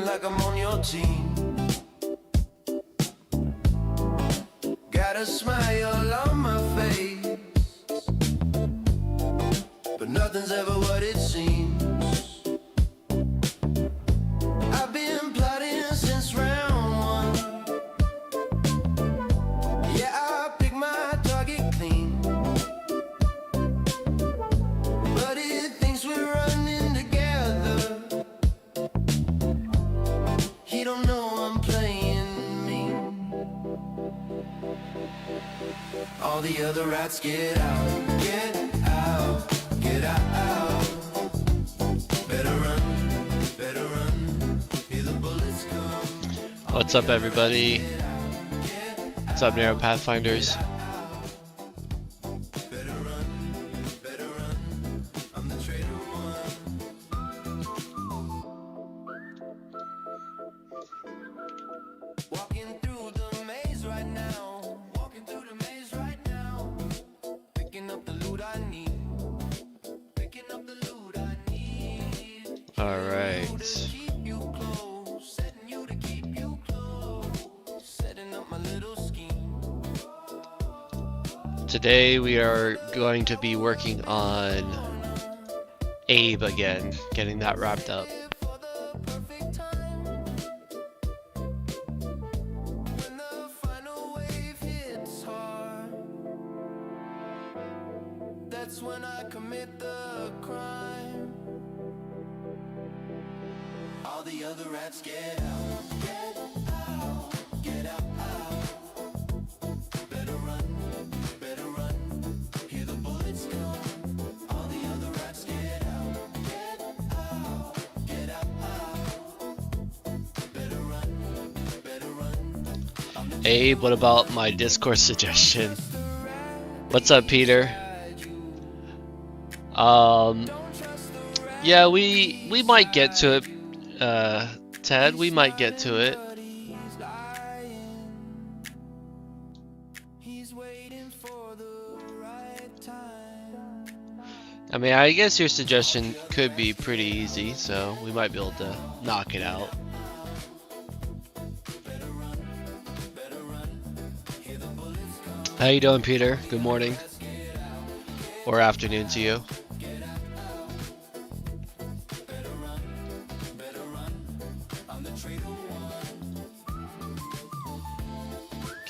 feeling like I'm on your team. Got a smile on my face, but nothing's ever what it seems. I've been plotting since round one. Yeah, I picked my target clean, but it thinks we're running together. He don't know I'm playing mean. All the other rats get out, get out, get out. Better run, better run. Hear the bullets come. What's up, everybody? What's up, Narrow Pathfinders? Better run, better run. I'm the traitor one. Walking through the maze right now. Walking through the maze right now. Picking up the loot I need. Picking up the loot I need. Alright. Keep you close. Setting you to keep you close. Setting up my little scheme. Today we are going to be working on Abe again, getting that wrapped up. For the perfect time. When the final wave hits hard. That's when I commit the crime. All the other rats get out, get out, get out. Better run, better run. Hear the bullets come. All the other rats get out, get out, get out. Better run, better run. Abe, what about my Discord suggestion? What's up, Peter? Yeah, we might get to it, Ted. We might get to it. He's waiting for the right time. I mean, I guess your suggestion could be pretty easy, so we might be able to knock it out. How you doing, Peter? Good morning. Or afternoon to you.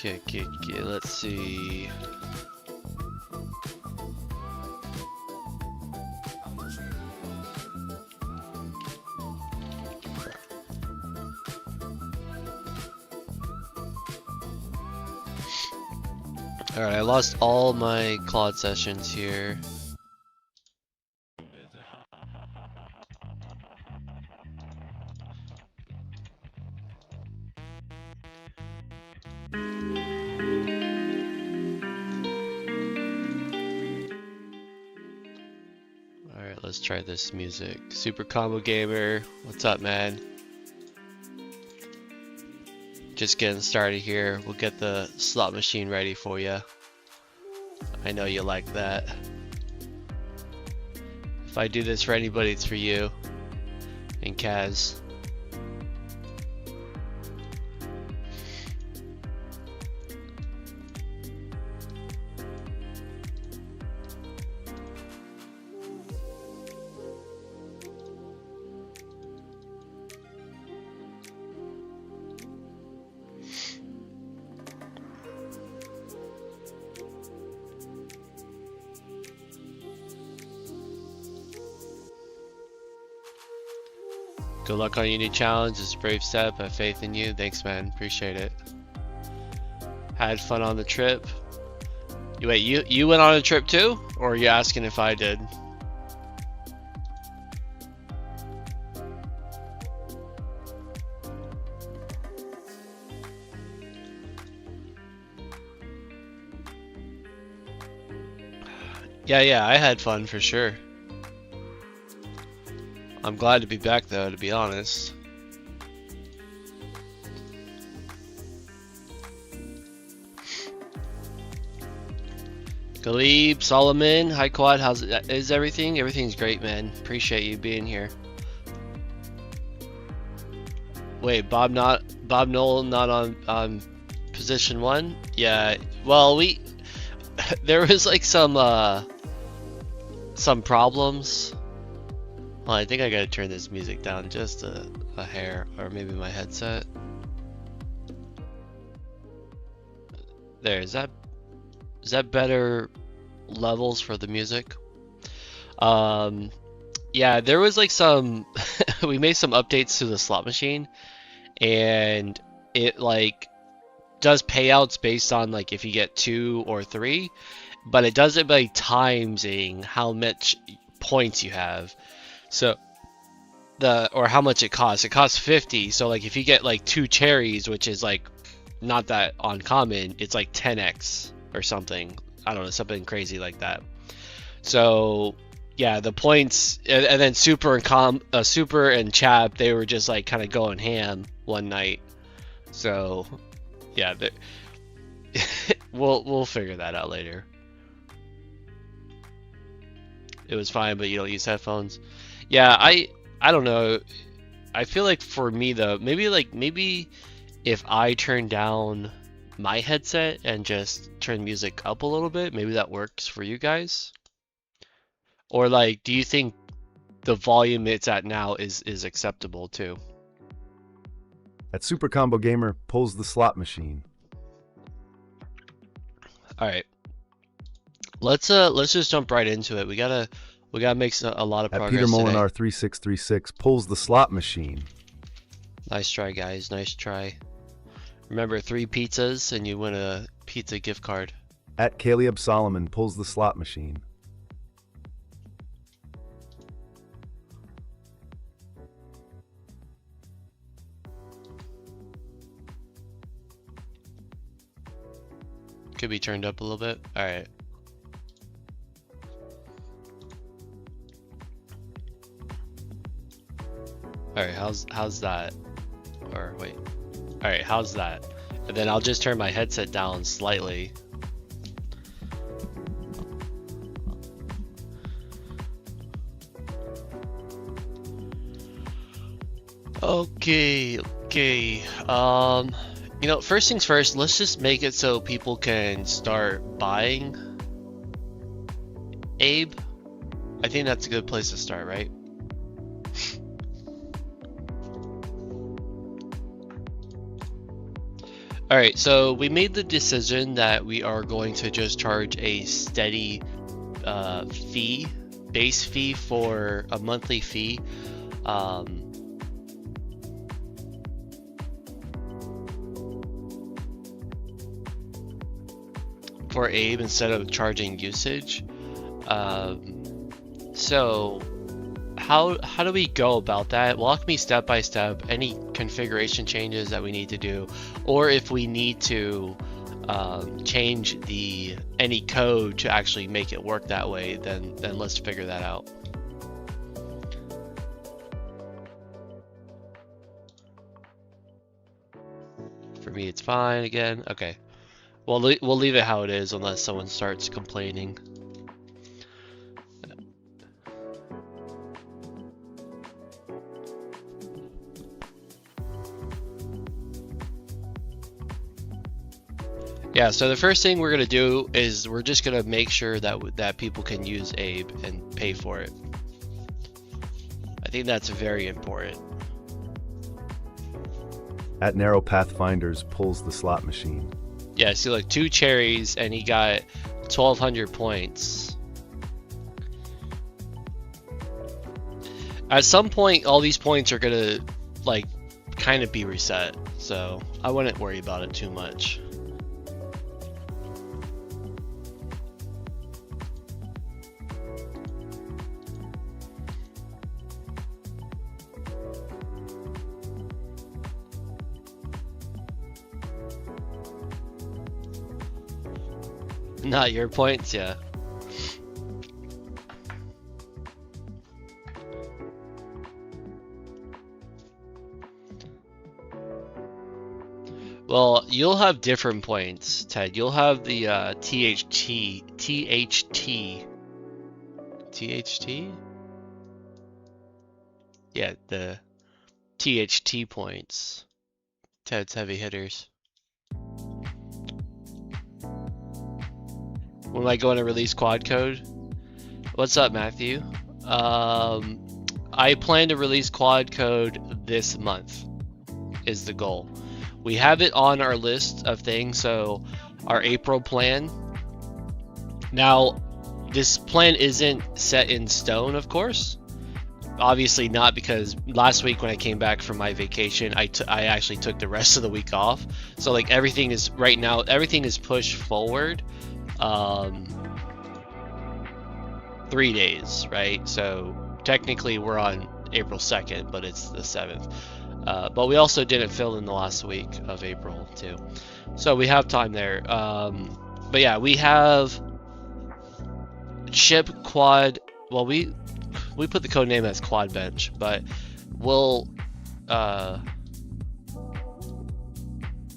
Okay, let's see. Alright, I lost all my Claude sessions here. Alright, let's try this music. Super Combo Gamer, what's up, man? Just getting started here. We'll get the slot machine ready for you. I know you like that. If I do this for anybody, it's for you and Kaz. Good luck on your new challenge. It's a brave step. I have faith in you. Thanks, man. Appreciate it. Had fun on the trip. Wait, you went on a trip too? Or are you asking if I did? Yeah, I had fun for sure. I'm glad to be back though, to be honest. Galib, Solomon, hi Quad, is everything? Everything's great, man. Appreciate you being here. Wait, Bob Noel not on position 1? Yeah. Well, there was like some problems. Well, I think I gotta turn this music down just a hair, or maybe my headset. There, is that better levels for the music? Yeah, there was like some we made some updates to the slot machine, and it like does payouts based on like if you get 2 or 3, but it does it by timesing how much points you have. So or how much it costs. It costs 50. So like if you get like 2 cherries, which is like not that uncommon, it's like 10x or something. I don't know, something crazy like that. So yeah, the points, and then Super and Chap, they were just like kind of going ham one night. So yeah, we'll figure that out later. It was fine, but you don't use headphones. Yeah, I don't know. I feel like for me though, maybe if I turn down my headset and just turn music up a little bit, maybe that works for you guys. Or like, do you think the volume it's at now is acceptable too? At Super Combo Gamer pulls the slot machine. All right, let's just jump right into it. We gotta make a lot of At progress Peter today. Molinar 3636 pulls the slot machine. Nice try, guys. Nice try. Remember, 3 pizzas and you win a pizza gift card. At Caleb Solomon pulls the slot machine. Could be turned up a little bit. All right. All right. How's that? Or wait. All right. How's that? And then I'll just turn my headset down slightly. Okay. You know, first things first, let's just make it so people can start buying Abe. I think that's a good place to start, right? Alright, so we made the decision that we are going to just charge a steady base fee for a monthly fee. For Abe instead of charging usage. So how do we go about that? Walk me step by step, any configuration changes that we need to do, or if we need to change any code to actually make it work that way, then let's figure that out. For me it's fine again. Okay. We'll leave it how it is unless someone starts complaining. Yeah, so the first thing we're gonna do is we're just gonna make sure that people can use Abe and pay for it. I think that's very important. At Narrow Pathfinders pulls the slot machine. Yeah, see, like 2 cherries and he got 1,200 points. At some point, all these points are gonna like kind of be reset, so I wouldn't worry about it too much. Not your points, yeah. Well, you'll have different points, Ted. You'll have the THT. Yeah, THT points. Ted's heavy hitters. When am I going to release quad code? What's up, Matthew? I plan to release quad code this month is the goal. We have it on our list of things, so our April plan. Now, this plan isn't set in stone, of course. Obviously not, because last week when I came back from my vacation, I actually took the rest of the week off. So like everything is right now, everything is pushed forward 3 days, right? So technically we're on April 2nd, but it's the 7th. But we also didn't fill in the last week of April too. So we have time there. But yeah, we have ship quad. Well, we put the code name as quad bench, but we'll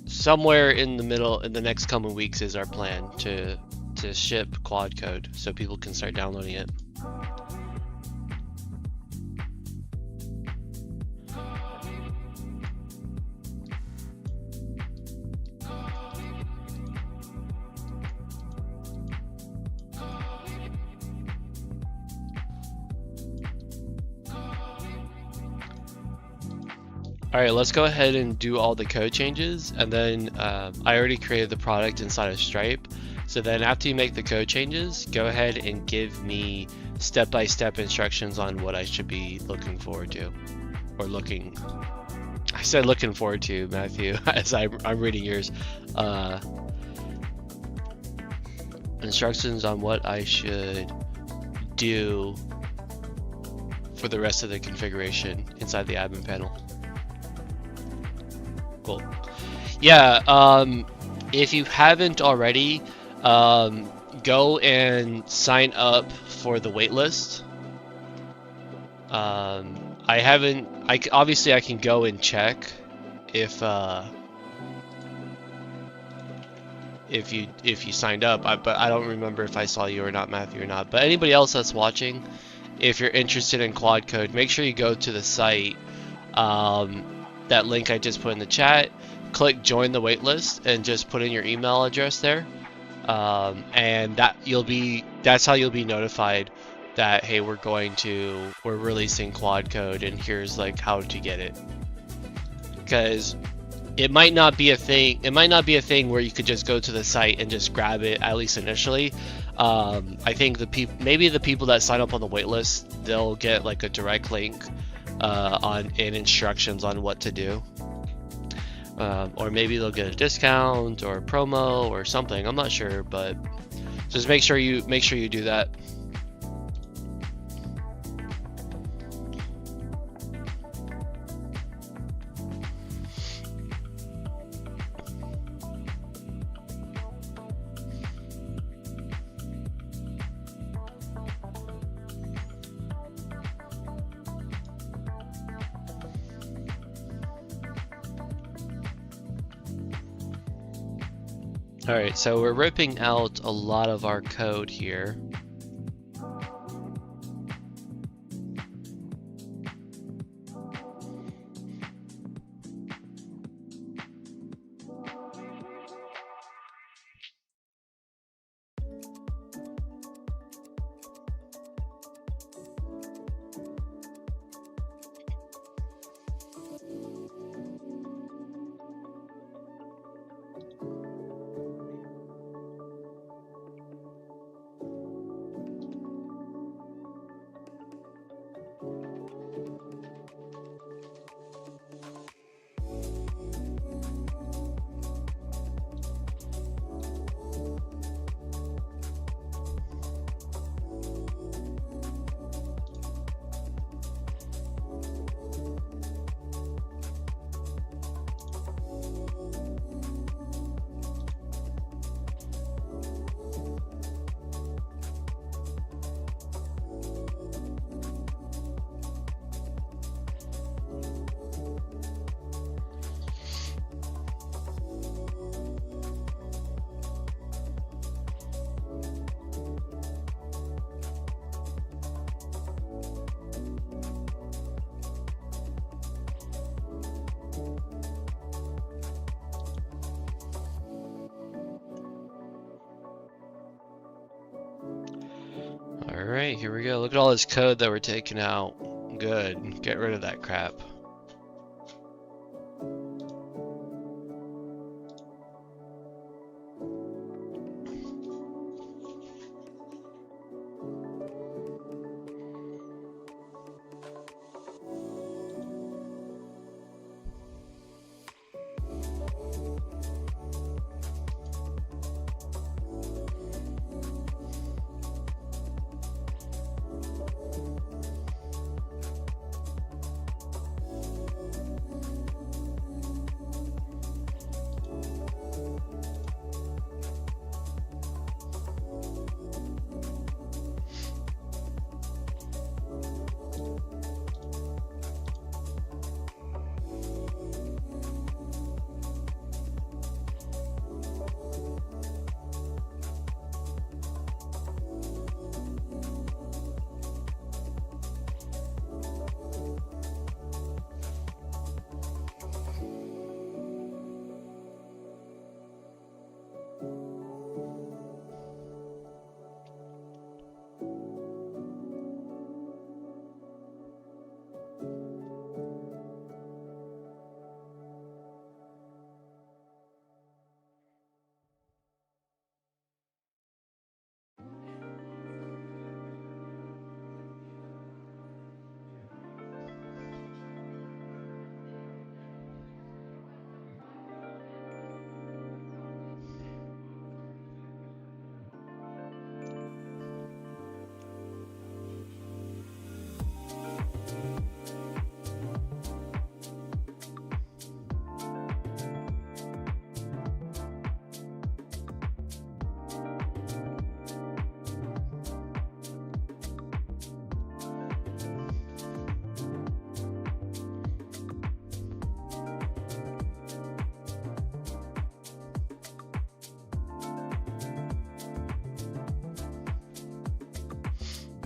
somewhere in the middle in the next coming weeks is our plan to ship quad code so people can start downloading it. Alright, let's go ahead and do all the code changes, and then I already created the product inside of Stripe. So then after you make the code changes, go ahead and give me step-by-step instructions on what I should be looking forward to. Or looking... I said looking forward to, Matthew, as I'm reading yours. Instructions on what I should do for the rest of the configuration inside the admin panel. Cool. Yeah, if you haven't already, go and sign up for the waitlist. I haven't. Obviously I can go and check if you signed up, but I don't remember if I saw you or not, Matthew, or not. But anybody else that's watching, if you're interested in quad code, make sure you go to the site. That link I just put in the chat, click join the waitlist and just put in your email address there, and that's how you'll be notified that, hey, we're releasing quad code and here's like how to get it. Because it might not be a thing where you could just go to the site and just grab it, at least initially. I think maybe the people that sign up on the waitlist, they'll get like a direct link and instructions on what to do, or maybe they'll get a discount or a promo or something. I'm not sure, but just make sure you do that. Alright, so we're ripping out a lot of our code here. Alright, here we go. Look at all this code that we're taking out. Good. Get rid of that crap.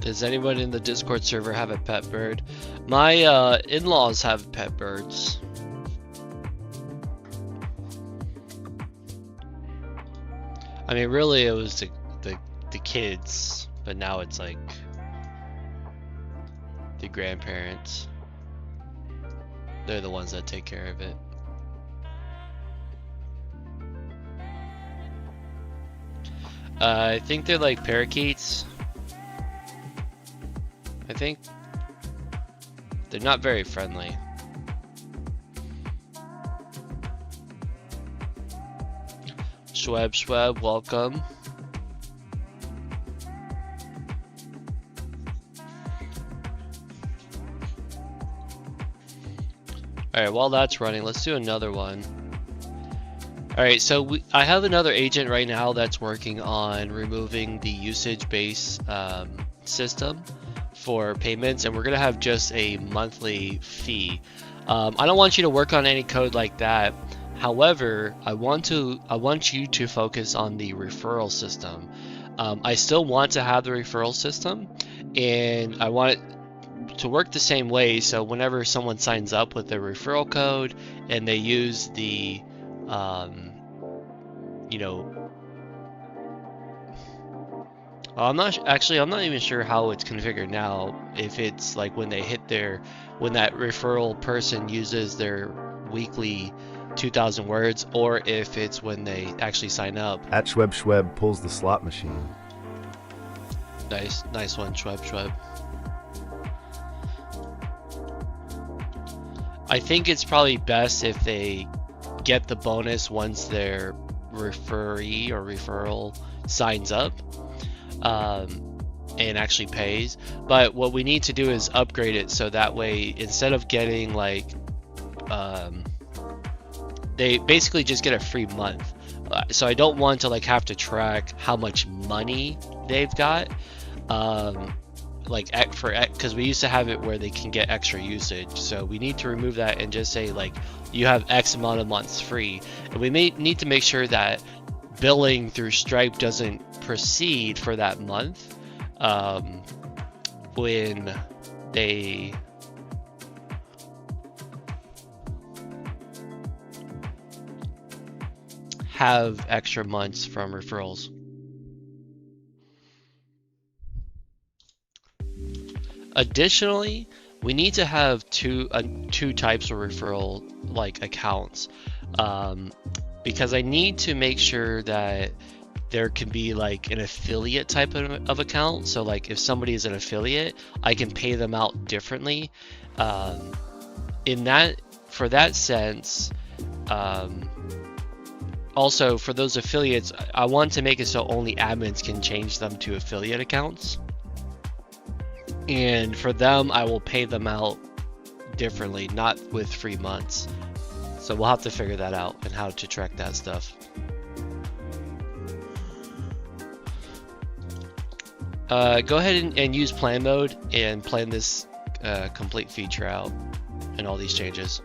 Does anyone in the Discord server have a pet bird? My in-laws have pet birds. I mean, really, it was the kids, but now it's like the grandparents. They're the ones that take care of it. I think they're like parakeets. I think they're not very friendly. Schweb, welcome. Alright, while that's running, let's do another one. Alright, so I have another agent right now that's working on removing the usage-based system for payments, and we're gonna have just a monthly fee. I don't want you to work on any code like that. However, I want you to focus on the referral system. I still want to have the referral system, and I want it to work the same way. So whenever someone signs up with their referral code and they use the I'm not even sure how it's configured now. If it's like when that referral person uses their weekly 2,000 words, or if it's when they actually sign up. At Schweb pulls the slot machine. Nice one, Schweb. I think it's probably best if they get the bonus once their referee or referral signs up and actually pays. But what we need to do is upgrade it so that way, instead of getting like they basically just get a free month. So I don't want to like have to track how much money they've got, because we used to have it where they can get extra usage. So we need to remove that and just say like you have X amount of months free. And we may need to make sure that billing through Stripe doesn't proceed for that month when they have extra months from referrals. Additionally, we need to have two types of referral like accounts, because I need to make sure that there can be like an affiliate type of account. So like if somebody is an affiliate, I can pay them out differently. For that sense, also for those affiliates, I want to make it so only admins can change them to affiliate accounts. And for them, I will pay them out differently, not with free months. So we'll have to figure that out and how to track that stuff. Go ahead and use plan mode and plan this complete feature out and all these changes.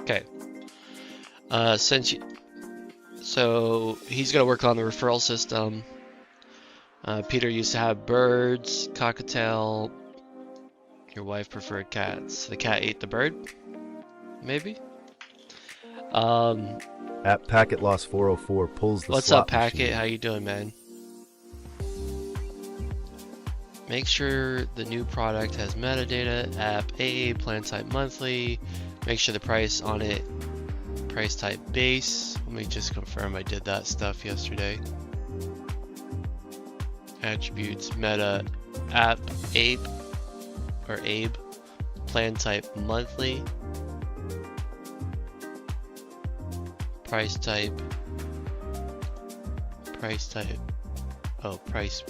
Okay. So he's gonna work on the referral system. Peter used to have birds, cockatiel. Your wife preferred cats. The cat ate the bird? Maybe? At Packet Loss 404 pulls the What's slot up, Packet? machine. How you doing, man? Make sure the new product has metadata, app AA, plan type monthly. Make sure the price on it, price type base. Let me just confirm I did that stuff yesterday. Attributes, meta, app, ape, or abe, plan type monthly, price type, oh, price.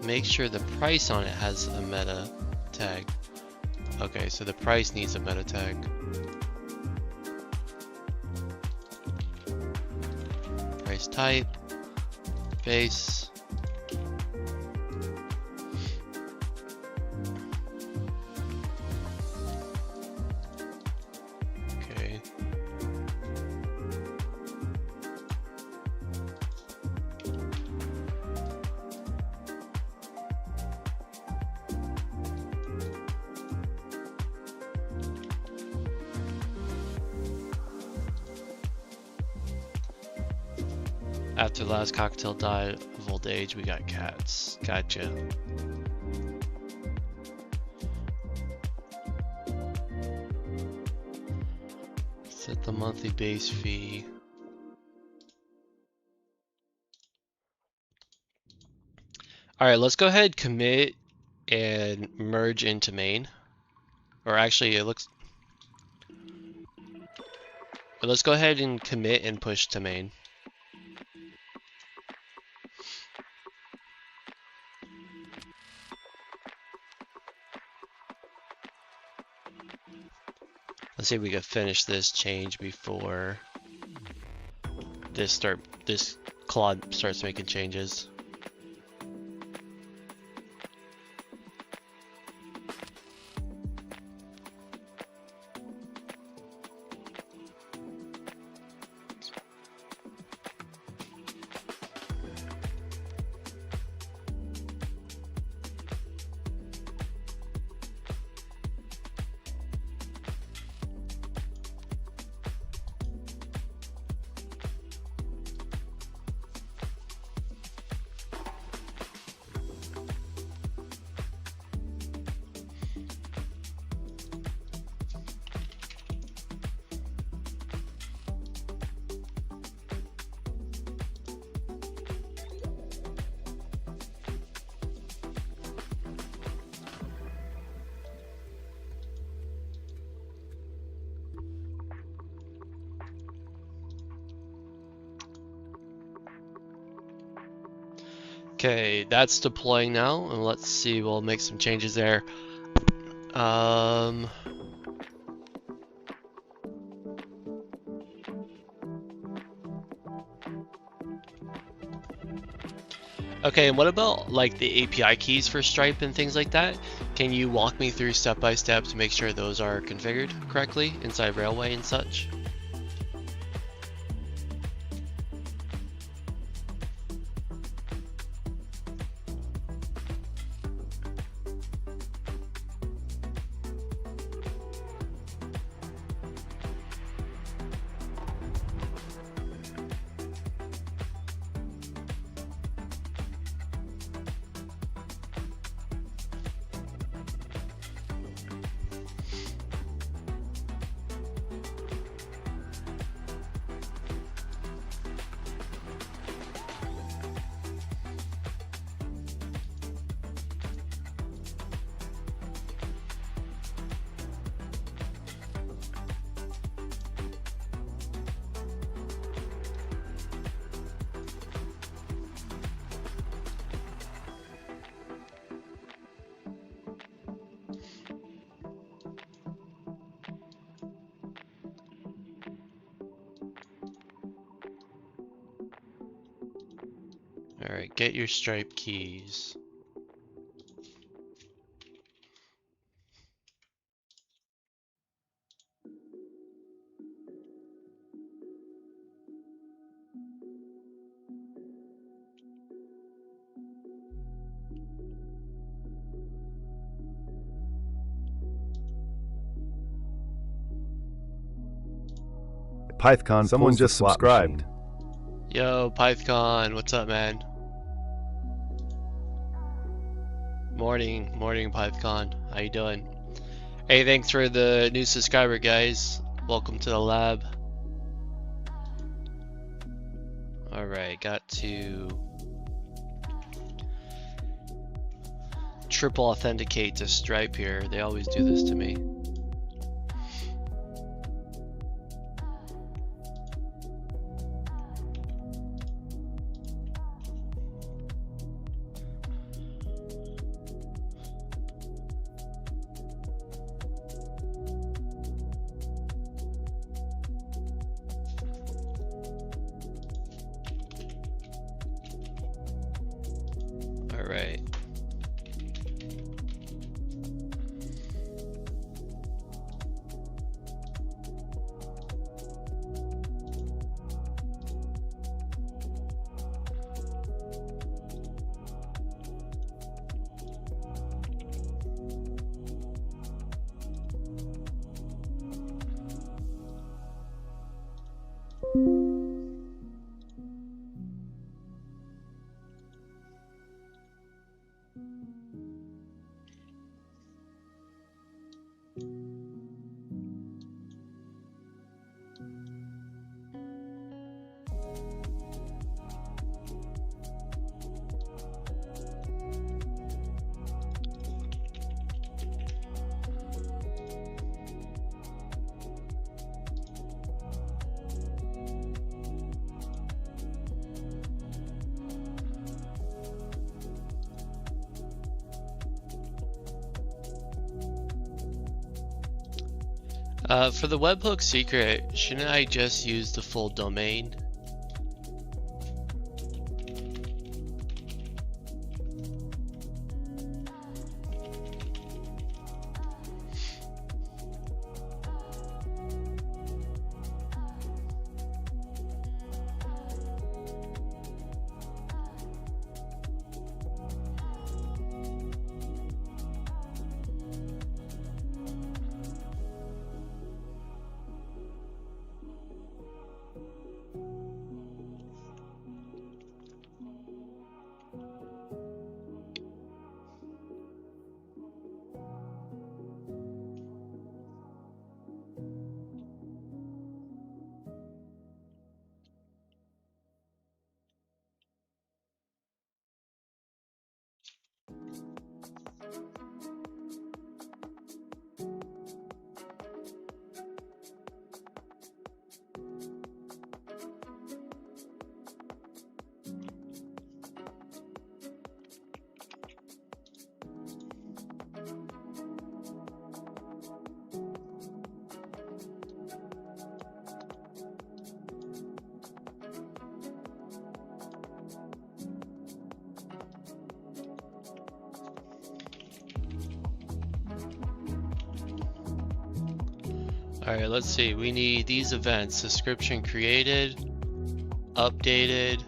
Make sure the price on it has a meta tag. Okay, so the price needs a meta tag. Price type, base. Okay. After the last cocktail died of old age, we got cats. Gotcha. Set the monthly base fee. Alright, let's go ahead, commit, and merge into main. Or actually, it looks... Let's go ahead and commit and push to main. Let's see if we can finish this change before this Claude starts making changes. Okay, that's deploying now, and let's see, we'll make some changes there. Okay, and what about like the API keys for Stripe and things like that? Can you walk me through step by step to make sure those are configured correctly inside Railway and such? Alright, get your stripe keys. PythCon, someone just subscribed. Yo, PythCon, what's up, man? Morning, PythCon. How you doing? Hey, thanks for the new subscriber, guys. Welcome to the lab. Alright, got to triple authenticate to Stripe here. They always do this to me. Alright. For the webhook secret, shouldn't I just use the full domain? Alright, let's see. We need these events. Description created, updated,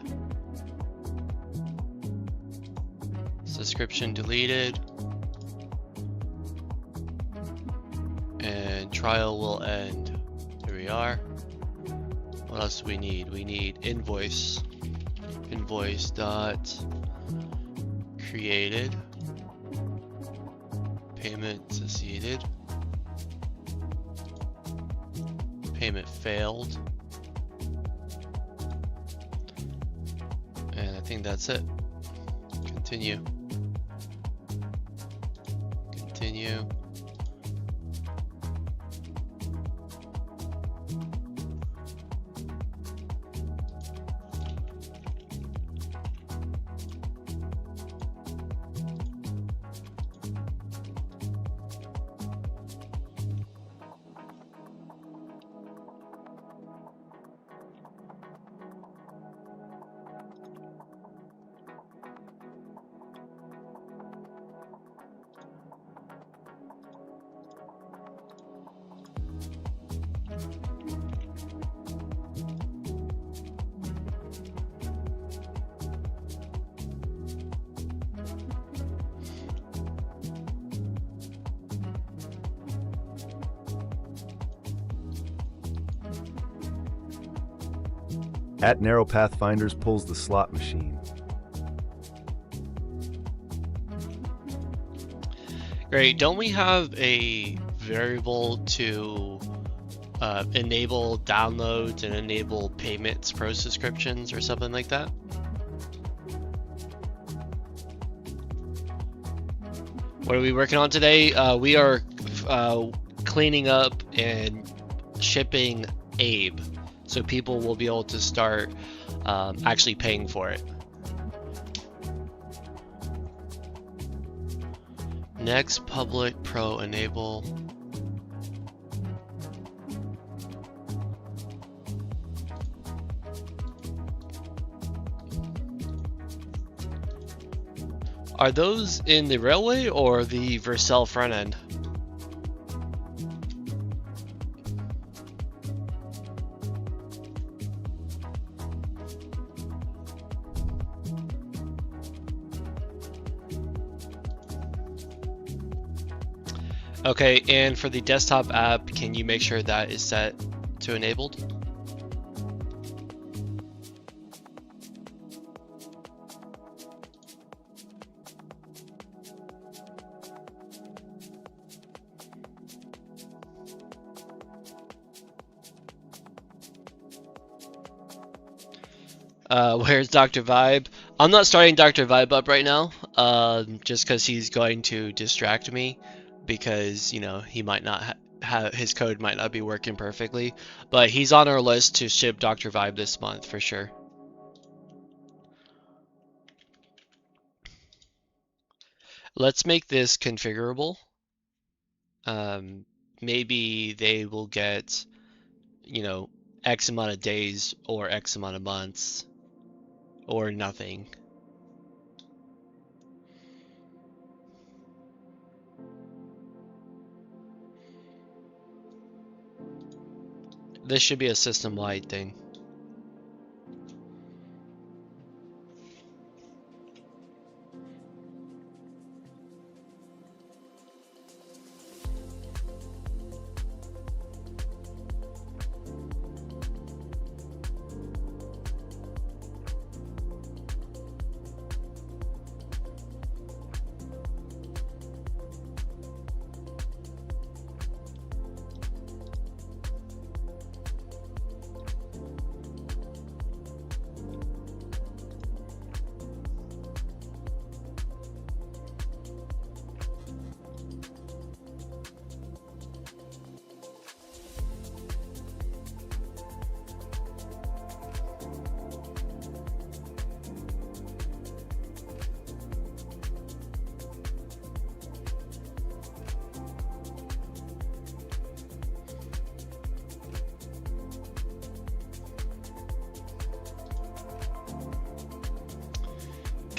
description deleted, and trial will end. Here we are. What else do we need? We need invoice. Invoice dot created, payment succeeded, payment failed, and I think that's it. Continue. Continue. At Narrow Pathfinders pulls the slot machine. Great. Don't we have a variable to enable downloads and enable payments pro subscriptions or something like that? What are we working on today? We are cleaning up and shipping Abe, so people will be able to start actually paying for it. Next, public pro enable. Are those in the railway or the Vercel front end? Okay, and for the desktop app, can you make sure that is set to enabled? Where's Dr. Vibe? I'm not starting Dr. Vibe up right now, just because he's going to distract me, because, you know, he might not have, his code might not be working perfectly, but he's on our list to ship Dr. Vibe this month for sure. Let's make this configurable. Maybe they will get, you know, X amount of days or X amount of months or nothing. This should be a system-wide thing.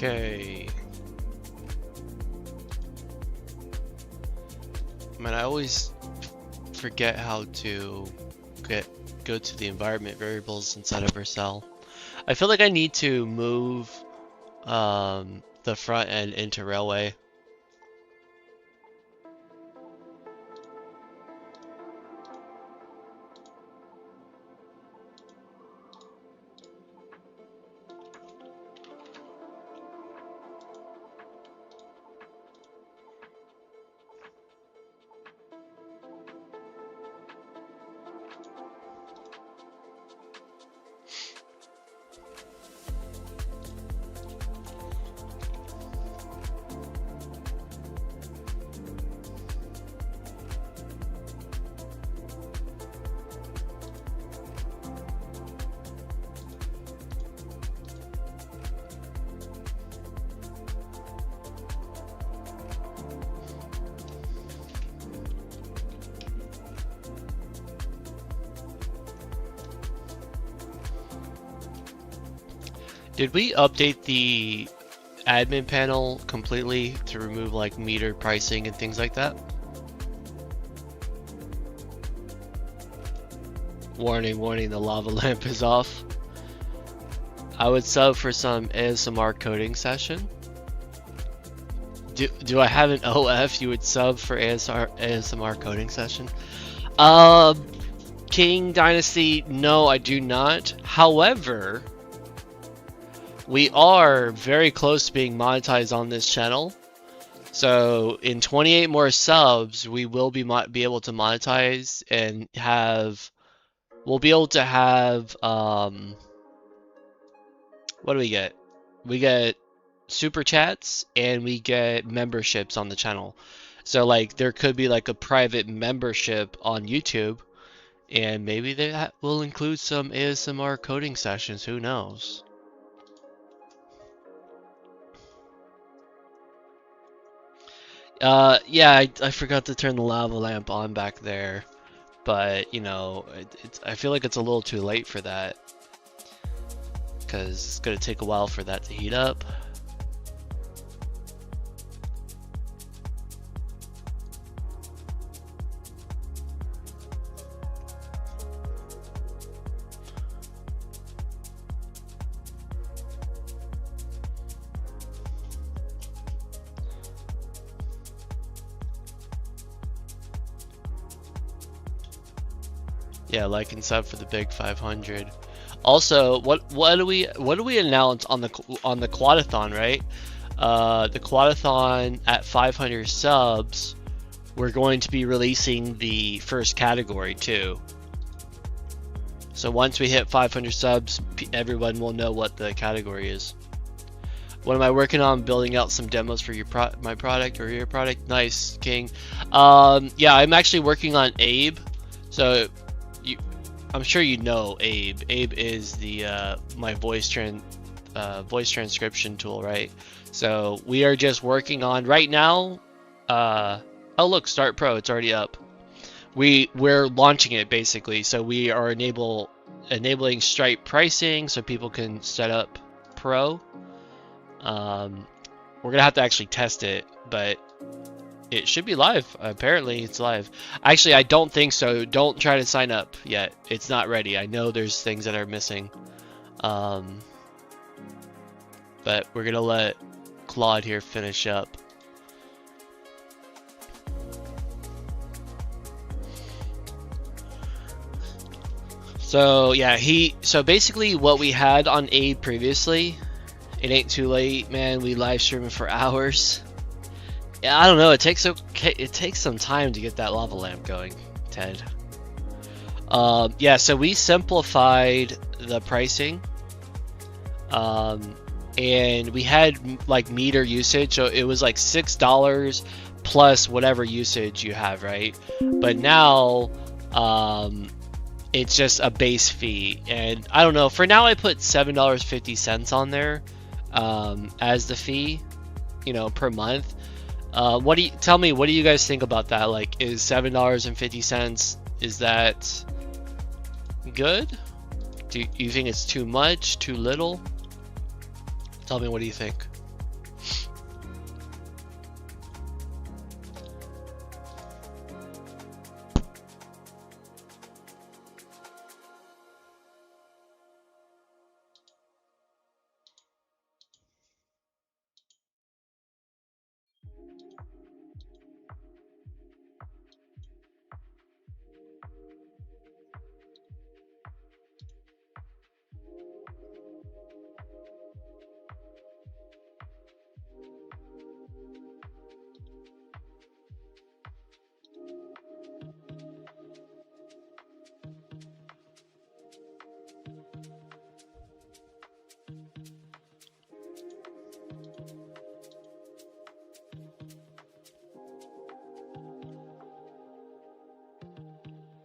Okay. Man, I always forget how to go to the environment variables inside of Vercel. I feel like I need to move the front end into Railway. Did we update the admin panel completely to remove like meter pricing and things like that? Warning, warning, the lava lamp is off. I would sub for some ASMR coding session. Do I have an OF you would sub for ASMR coding session? King Dynasty, no, I do not. However, we are very close to being monetized on this channel. So in 28 more subs, we will be able to monetize and we'll be able to have, what do we get? We get super chats and we get memberships on the channel. So like there could be like a private membership on YouTube, and maybe they will include some ASMR coding sessions, who knows? Yeah, I forgot to turn the lava lamp on back there, but you know, I feel like it's a little too late for that, because it's gonna take a while for that to heat up. Yeah, like and sub for the big 500. Also, what do we announce on the quadathon, right? The quadathon at 500 subs, we're going to be releasing the first category too. So once we hit 500 subs, everyone will know what the category is. What am I working on? Building out some demos for my product or your product. Nice, King. Yeah, I'm actually working on Abe. So I'm sure you know Abe. Abe is the my voice transcription tool, right? So we are just working on right now. Oh look, Start Pro. It's already up. We're launching it basically. So we are enabling Stripe pricing so people can set up Pro. We're gonna have to actually test it, but it should be live. Apparently it's live. Actually, I don't think so. Don't try to sign up yet. It's not ready. I know there's things that are missing. But we're gonna let Claude here finish up. So yeah, so basically what we had on Abe previously, it ain't too late, man. We live streaming for hours. Yeah, I don't know. It takes some time to get that lava lamp going, Ted. Yeah, so we simplified the pricing, and we had like meter usage, so it was like $6 plus whatever usage you have, right? But now, it's just a base fee, and I don't know. For now, I put $7.50 on there, as the fee, you know, per month. Tell me, what do you guys think about that? Like, is $7.50, is that good? Do you think it's too much, too little? Tell me, what do you think?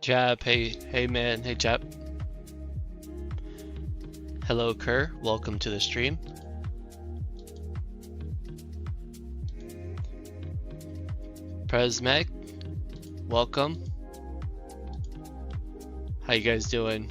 Jab, hey man, hey Jab. Hello Kerr, welcome to the stream. Presmeg, welcome. How you guys doing?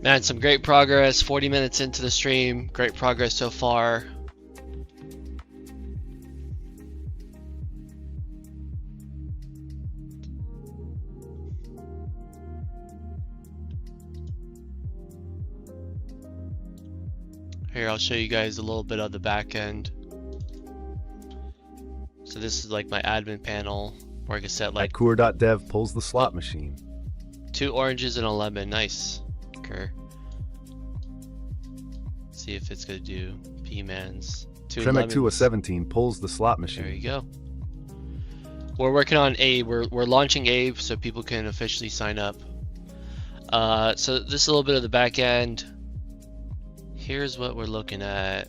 Man, some great progress. 40 minutes into the stream. Great progress so far. Here, I'll show you guys a little bit of the back end. So this is like my admin panel where I can set like Coor.dev pulls the slot machine. 2 oranges and a lemon. Nice. Okay. See if it's gonna do P-mans. 2 Tremek lemons. 217 pulls the slot machine. There you go. We're working on Abe. We're launching Abe so people can officially sign up. So this is a little bit of the back end. Here's what we're looking at.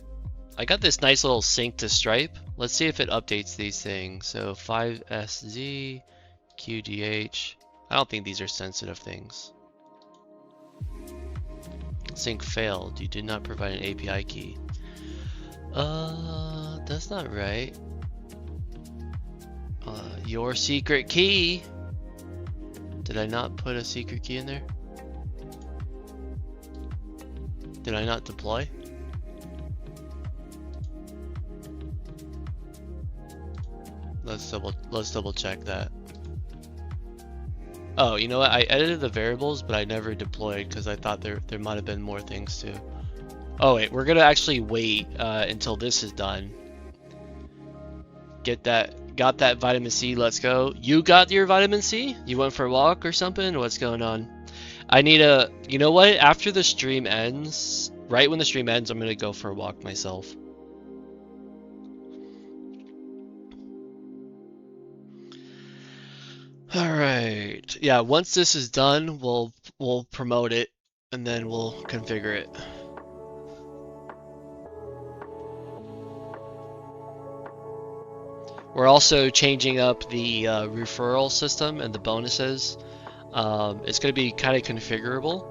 I got this nice little sync to Stripe. Let's see if it updates these things. So 5SZ, QDH. I don't think these are sensitive things. Sync failed. You did not provide an API key. That's not right. Your secret key. Did I not put a secret key in there? Did I not deploy? Let's double check that. Oh, you know what? I edited the variables, but I never deployed because I thought there might have been more things too. Oh wait, we're gonna actually wait until this is done. Got that vitamin C. Let's go. You got your vitamin C? You went for a walk or something? What's going on? I need a. You know what? After the stream ends, right when the stream ends, I'm gonna go for a walk myself. Alright, yeah, once this is done, we'll promote it and then we'll configure it. We're also changing up the referral system and the bonuses. It's going to be kind of configurable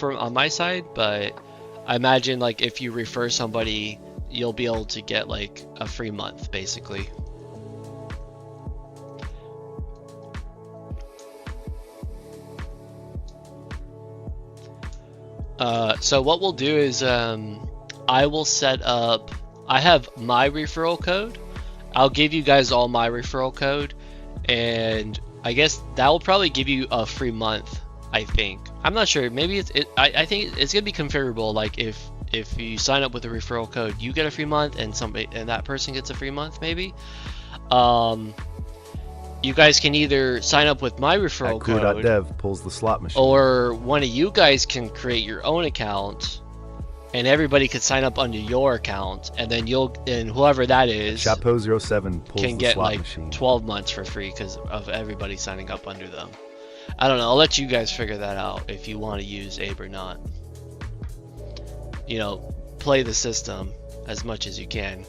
on my side, but I imagine like if you refer somebody, you'll be able to get like a free month basically. So what we'll do is I will set up, I have my referral code. I'll give you guys all my referral code, and I guess that will probably give you a free month, I think. I'm not sure, maybe I think it's gonna be configurable, like if you sign up with a referral code, you get a free month and that person gets a free month maybe. You guys can either sign up with my referral code, Coor.dev pulls the slot machine, or one of you guys can create your own account and everybody could sign up under your account, and then whoever that is Chapo07 pulls can the get slot like machine. 12 months for free because of everybody signing up under them. I don't know, I'll let you guys figure that out if you want to use Abe or not. You know, play the system as much as you can.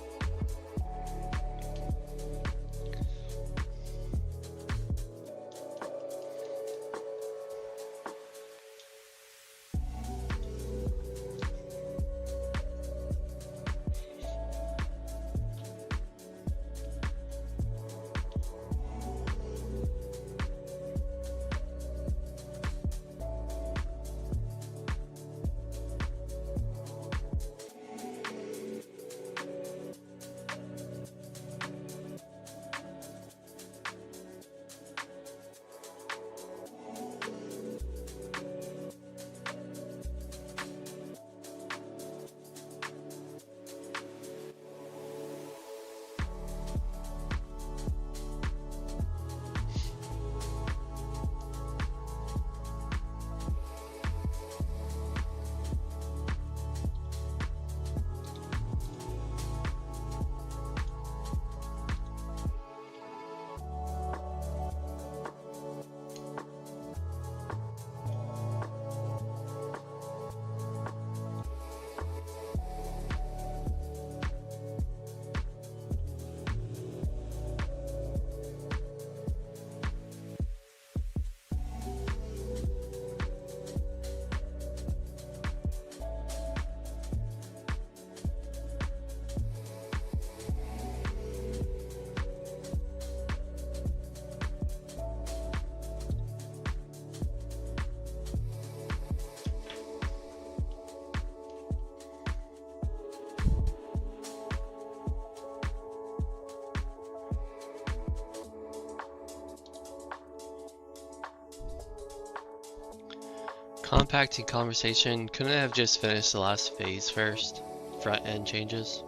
Compacting conversation. Couldn't I have just finished the last phase first? front end changes.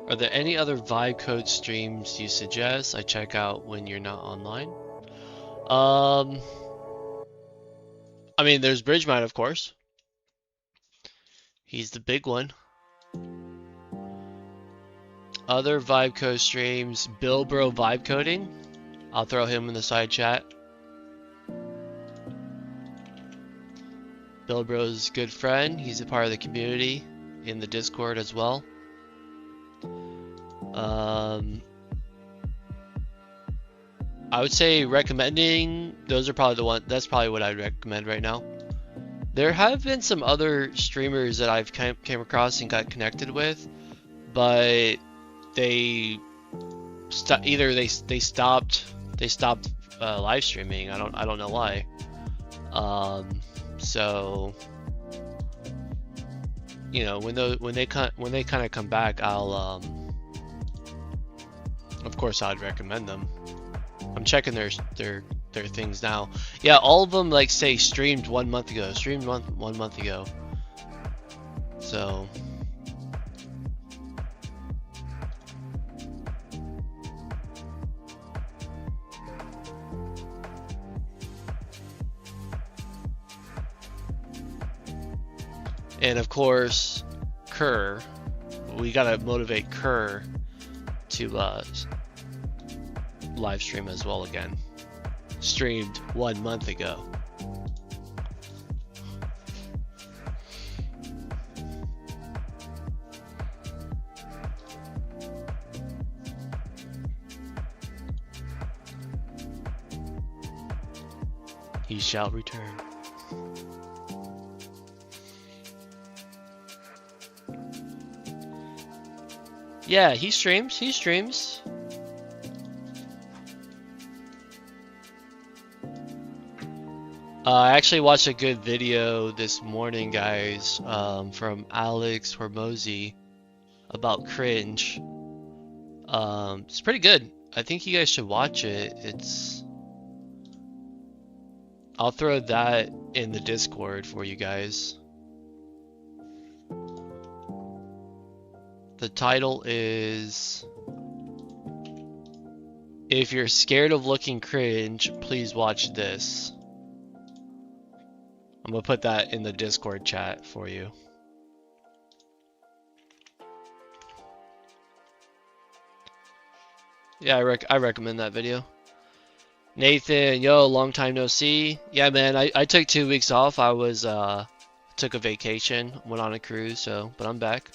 Are there any other vibe code streams you suggest I check out when you're not online? I mean, there's Bridgemite, of course. He's the big one. Other vibe code streams, Bill Bro vibe coding. I'll throw him in the side chat. Bill Bro's good friend. He's a part of the community in the Discord as well. I would say recommending, those are probably the one, that's probably what I'd recommend right now. There have been some other streamers that I've came across and got connected with, but they either they stopped live streaming. I don't know why. So you know, when they kind of come back, I'll of course I'd recommend them. I'm checking their things now. Yeah, all of them like say streamed 1 month ago. Streamed one month ago. So and of course, Kerr. We gotta motivate Kerr to live stream as well again. Streamed 1 month ago. He shall return. Yeah, he streams. He streams. I actually watched a good video this morning, guys, from Alex Hormozy about cringe. It's pretty good. I think you guys should watch it. I'll throw that in the Discord for you guys. The title is, "If you're scared of looking cringe, please watch this." I'm gonna put that in the Discord chat for you. Yeah, I recommend that video. Nathan, yo, long time no see. Yeah, man, I took 2 weeks off. I was took a vacation, went on a cruise, but I'm back.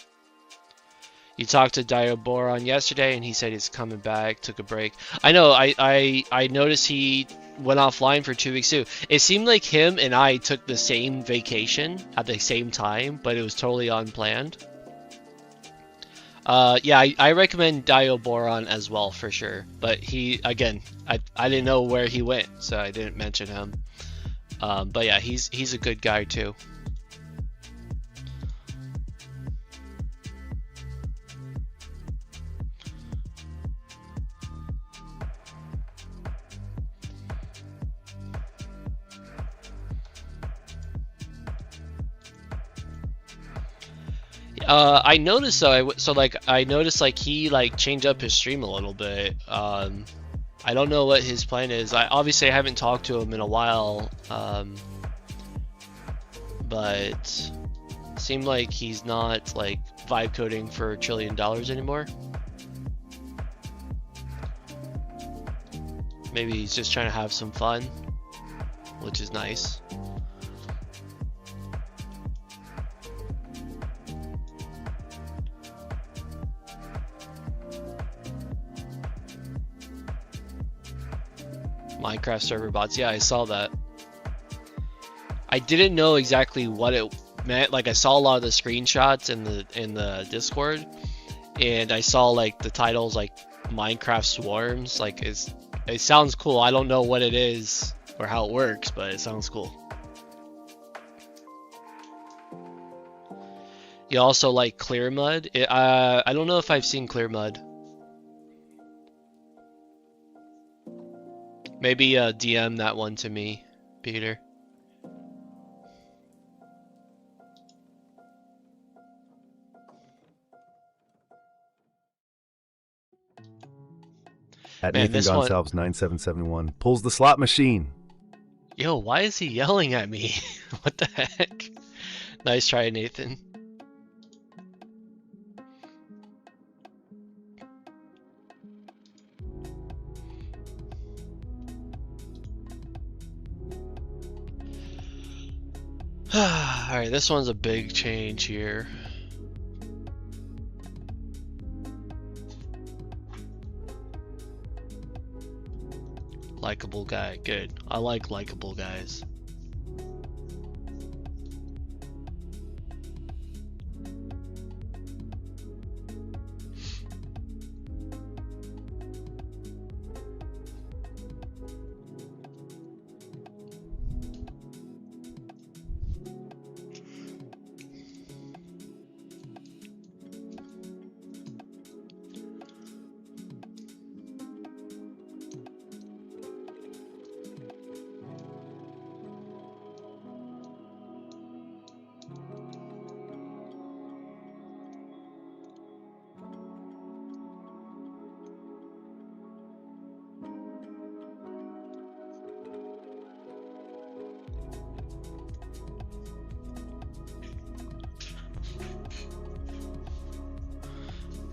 You talked to Dio Boron yesterday, and he said he's coming back. Took a break. I know. I noticed he went offline for 2 weeks too. It seemed like him and I took the same vacation at the same time, but it was totally unplanned. Yeah, I recommend Dio Boron as well for sure. But he, again, I didn't know where he went, so I didn't mention him. But yeah, he's a good guy too. I noticed though, I noticed like he changed up his stream a little bit. I don't know what his plan is. I obviously haven't talked to him in a while, but it seemed like he's not like vibe coding for $1 trillion anymore. Maybe he's just trying to have some fun, which is nice. Minecraft server bots. Yeah, I saw that. I didn't know exactly what it meant. Like, I saw a lot of the screenshots in the Discord, and I saw like the titles like Minecraft swarms. Like, it sounds cool. I don't know what it is or how it works, but it sounds cool. You also like Clear Mud? I don't know if I've seen Clear Mud. Maybe DM that one to me Peter. At Man, Nathan this one. Gonsalves 9771 pulls the slot machine. Yo, why is he yelling at me? What the heck? Nice try, Nathan. Alright, this one's a big change here. Likeable guy, good. I like likable guys.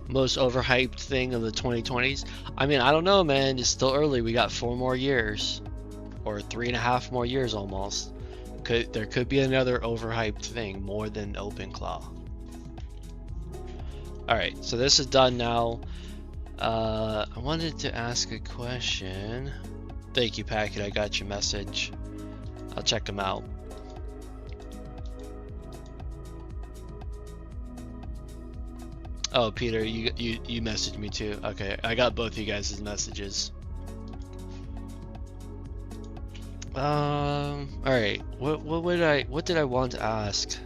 Most overhyped thing of the 2020s? I mean, I don't know, man. It's still early. We got 4 more years. Or 3.5 more years almost. There could be another overhyped thing more than OpenClaw. Alright, so this is done now. I wanted to ask a question. Thank you, Packet. I got your message. I'll check them out. Oh, Peter, you messaged me too. Okay, I got both you guys' messages. All right. What did I want to ask?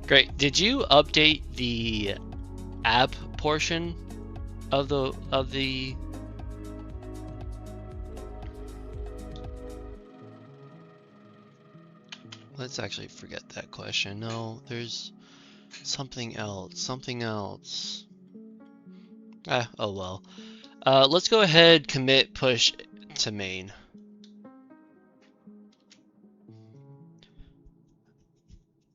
Great. Did you update the app portion of the Let's actually forget that question. No, there's something else. Oh well. Let's go ahead, commit push to main.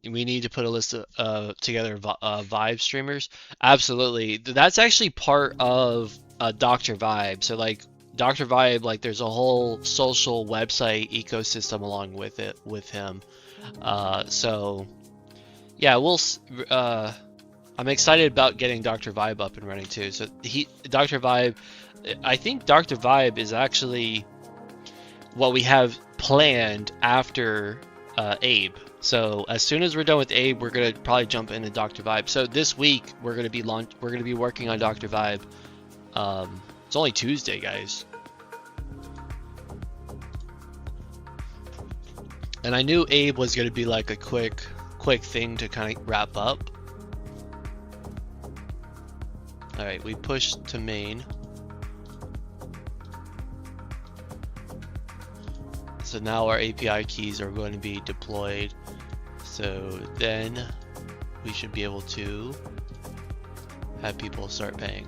We need to put a list of together Vibe streamers. Absolutely. That's actually part of Dr. Vibe. So like Dr. Vibe, like there's a whole social website ecosystem along with it with him. So yeah, I'm excited about getting Dr. Vibe up and running too. So Dr. Vibe, I think Dr. Vibe is actually what we have planned after Abe. So as soon as we're done with Abe, we're gonna probably jump into Dr. Vibe. So this week we're gonna be working on Dr. Vibe. It's only Tuesday, guys. And I knew Abe was gonna be like a quick thing to kind of wrap up. All right, we pushed to main. So now our API keys are going to be deployed. So then we should be able to have people start paying.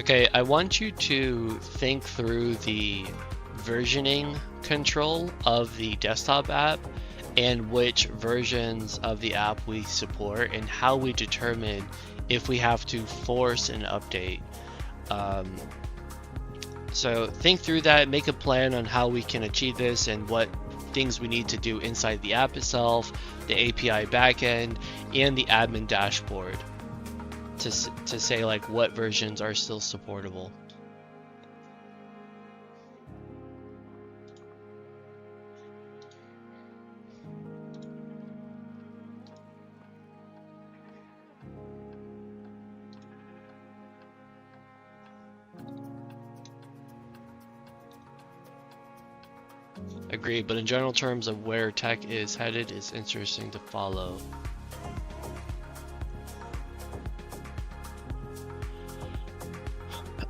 Okay, I want you to think through the versioning control of the desktop app and which versions of the app we support and how we determine if we have to force an update. So think through that, make a plan on how we can achieve this and what things we need to do inside the app itself, the API backend, and the admin dashboard to say like what versions are still supportable. Agreed, but in general terms of where tech is headed is interesting to follow.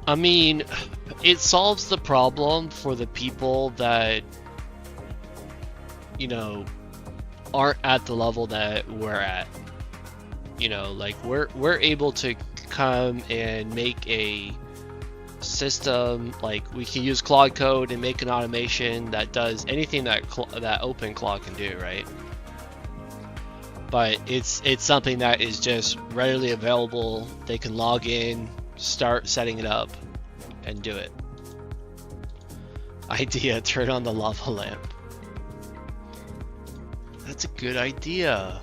I mean, it solves the problem for the people that, you know, aren't at the level that we're at. You know, like we're able to come and make a system, like we can use Claude code and make an automation that does anything that that OpenClaw can do, right? But it's something that is just readily available. They can log in, start setting it up, and do it. Idea, turn on the lava lamp. That's a good idea.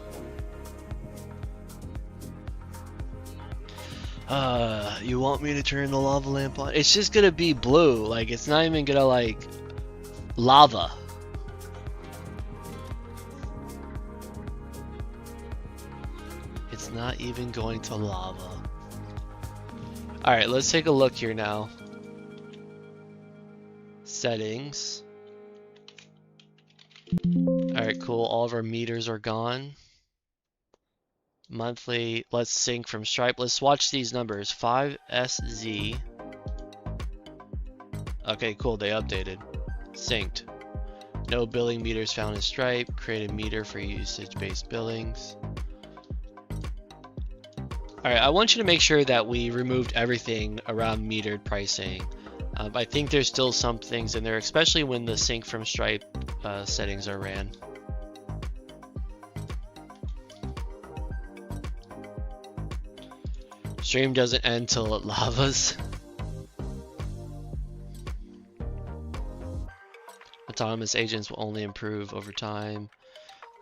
You want me to turn the lava lamp on? It's just gonna be blue, like it's not even gonna like lava. It's not even going to lava. Alright, let's take a look here now. Settings. Alright, cool. All of our meters are gone. Monthly, let's sync from Stripe. Let's swatch these numbers. 5SZ. Okay, cool. They updated. Synced. No billing meters found in Stripe. Create a meter for usage-based billings. Alright, I want you to make sure that we removed everything around metered pricing. I think there's still some things in there, especially when the sync from Stripe settings are ran. Stream doesn't end till it lavas. Autonomous agents will only improve over time.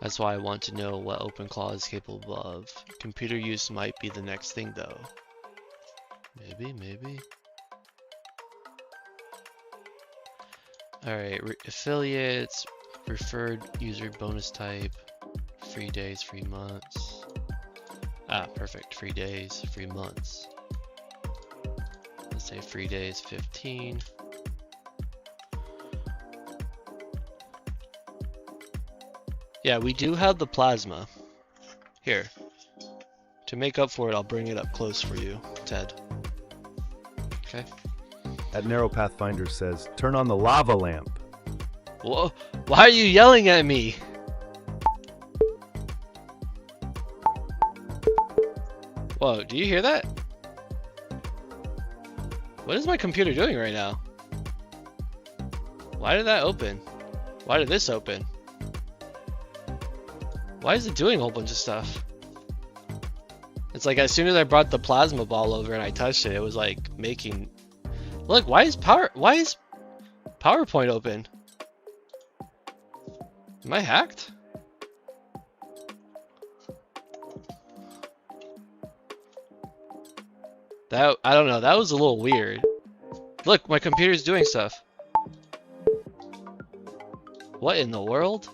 That's why I want to know what OpenClaw is capable of. Computer use might be the next thing though. Maybe. Alright, affiliates, referred user bonus type, free days, free months. Ah, perfect. Free days, free months. Let's say free days 15. Yeah, we do have the plasma. Here. To make up for it, I'll bring it up close for you, Ted. Okay. At Narrow Pathfinder says, turn on the lava lamp. Whoa, why are you yelling at me? Whoa, do you hear that? What is my computer doing right now? Why did that open? Why did this open? Why is it doing a whole bunch of stuff? It's like as soon as I brought the plasma ball over and I touched it, it was like making... Look, why is PowerPoint open? Am I hacked? That, I don't know, that was a little weird. Look, my computer's doing stuff. What in the world?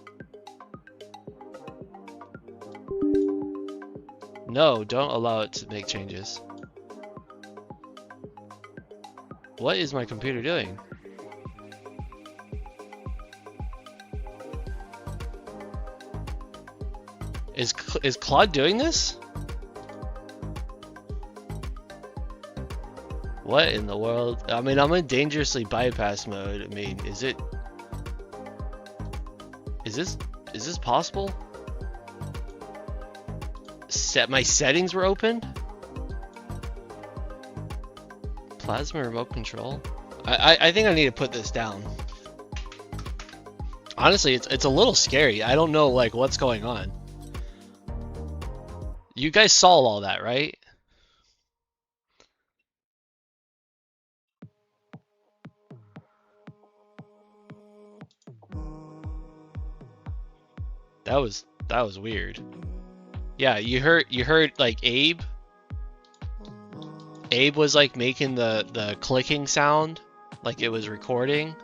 No, don't allow it to make changes. What is my computer doing? Is Claude doing this? What in the world? I mean, I'm in dangerously bypass mode. I mean, is this possible? My settings were open? Plasma remote control? I think I need to put this down. Honestly, it's a little scary. I don't know like what's going on. You guys saw all that, right? That was weird. Yeah, you heard like Abe was like making the clicking sound like it was recording,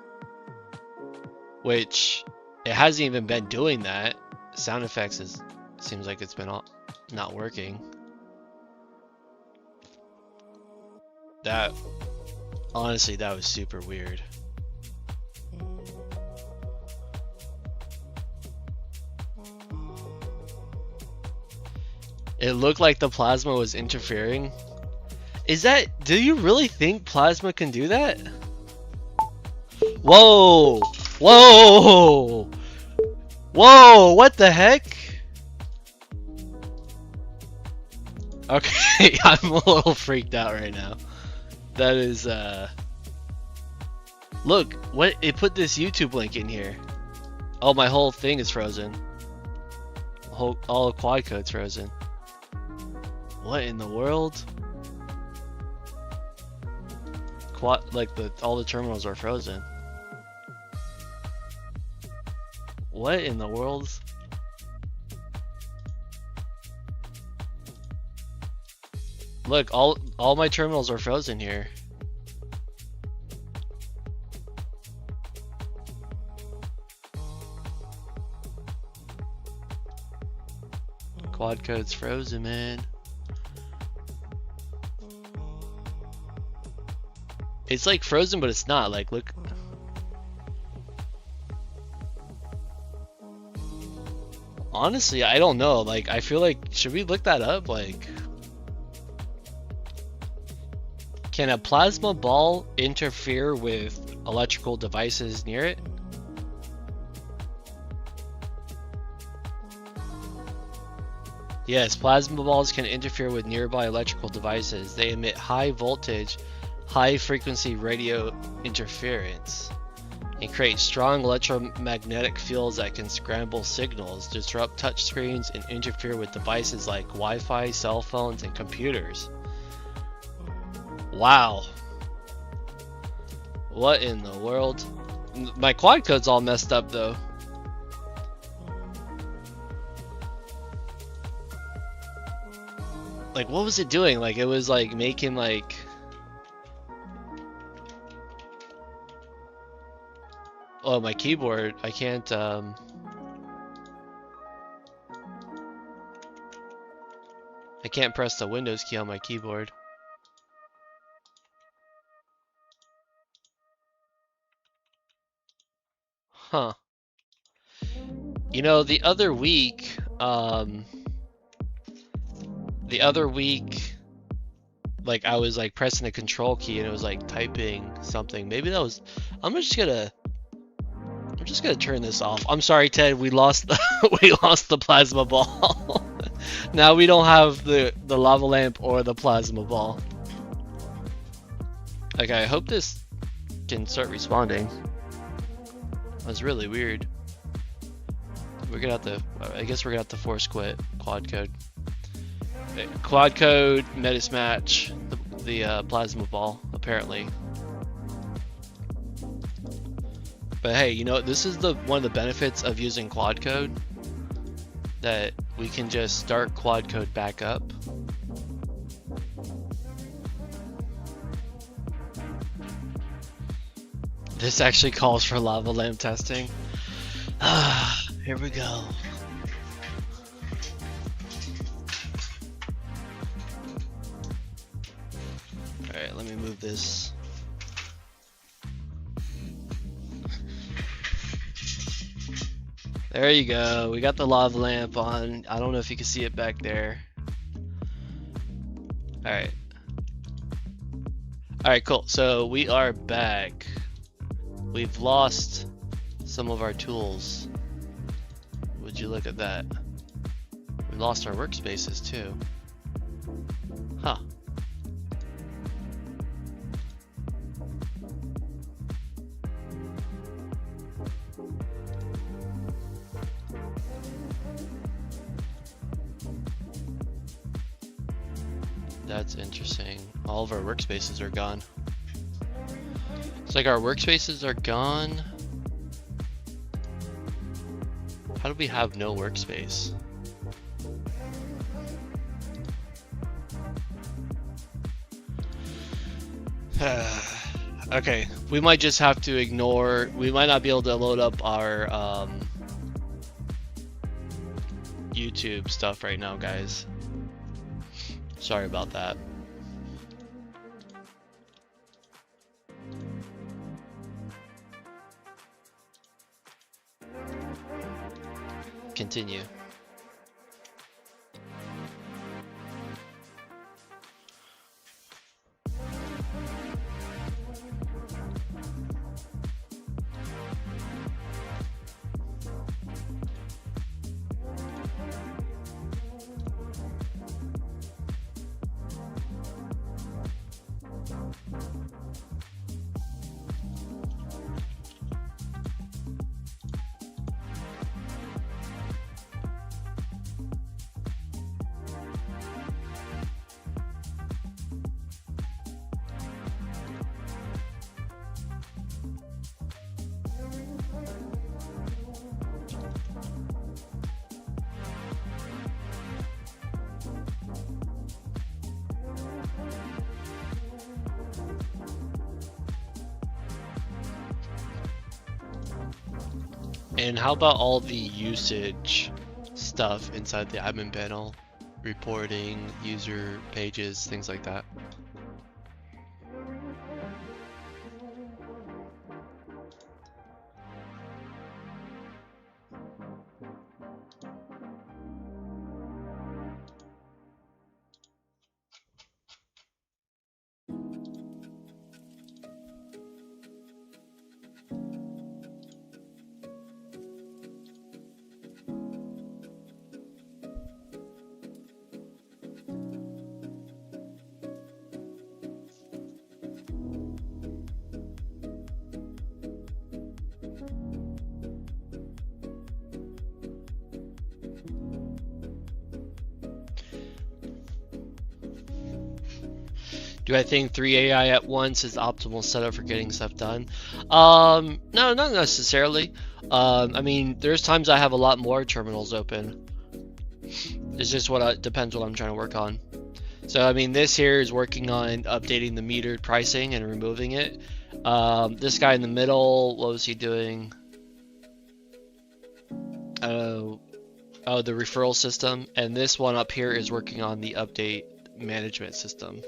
which it hasn't even been doing that. Sound effects seems like it's been not working. That honestly, that was super weird. It looked like the plasma was interfering. Is that... Do you really think plasma can do that? Whoa! Whoa! Whoa! What the heck? Okay, I'm a little freaked out right now. That is, Look, what... It put this YouTube link in here. Oh, my whole thing is frozen. All quad code's frozen. What in the world? All the terminals are frozen. What in the world? Look, all my terminals are frozen here. Quad code's frozen, man. It's like frozen, but it's not. Like, look. Honestly, I don't know. Like, I feel like, should we look that up? Like, can a plasma ball interfere with electrical devices near it? Yes, plasma balls can interfere with nearby electrical devices. They emit high voltage, high frequency radio interference and create strong electromagnetic fields that can scramble signals, disrupt touchscreens, and interfere with devices like Wi-Fi, cell phones, and computers. Wow. What in the world? My quad code's all messed up though. Like, what was it doing? Like, it was like making like... Oh, my keyboard, I can't, I can't press the Windows key on my keyboard. Huh. You know, the other week, like, I was like pressing the control key and it was like typing something. Maybe that was, I'm just gonna turn this off. I'm sorry, Ted, we lost we lost the plasma ball. Now we don't have the lava lamp or the plasma ball. Okay, I hope this can start responding. That's really weird. We're gonna have to, I guess we're gonna have to force quit quad code. Quad code, Metis match, the plasma ball, apparently. But hey, you know, this is one of the benefits of using quad code, that we can just start quad code back up. This actually calls for lava lamp testing. Here we go. Alright, let me move this. There you go. We got the lava lamp on. I don't know if you can see it back there. Alright. Alright, cool. So we are back. We've lost some of our tools. Would you look at that? We lost our workspaces too. Huh. That's interesting. All of our workspaces are gone. It's like our workspaces are gone. How do we have no workspace? Okay, we might just have to ignore, we might not be able to load up our YouTube stuff right now, guys. Sorry about that. Continue. And how about all the usage stuff inside the admin panel? Reporting, user pages, things like that. Do I think 3 AI at once is optimal setup for getting stuff done? No, not necessarily. I mean, there's times I have a lot more terminals open. It's just depends what I'm trying to work on. So I mean, this here is working on updating the metered pricing and removing it. This guy in the middle, what was he doing? Oh, the referral system. And this one up here is working on the update management system.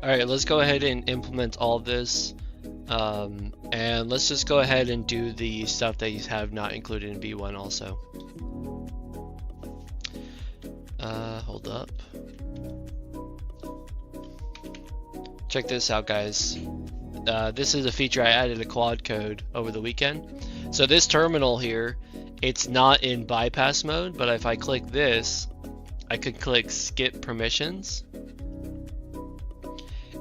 Alright, let's go ahead and implement all of this. And let's just go ahead and do the stuff that you have not included in V1 also. Hold up. Check this out, guys. This is a feature I added a quad code over the weekend. So this terminal here, it's not in bypass mode, but if I click this, I could click skip permissions.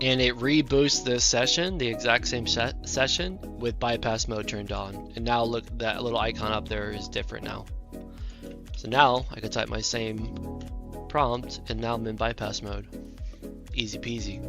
And it reboosts this session, the exact same session, with bypass mode turned on. And now look, that little icon up there is different now. So now I can type my same prompt, and now I'm in bypass mode. Easy peasy.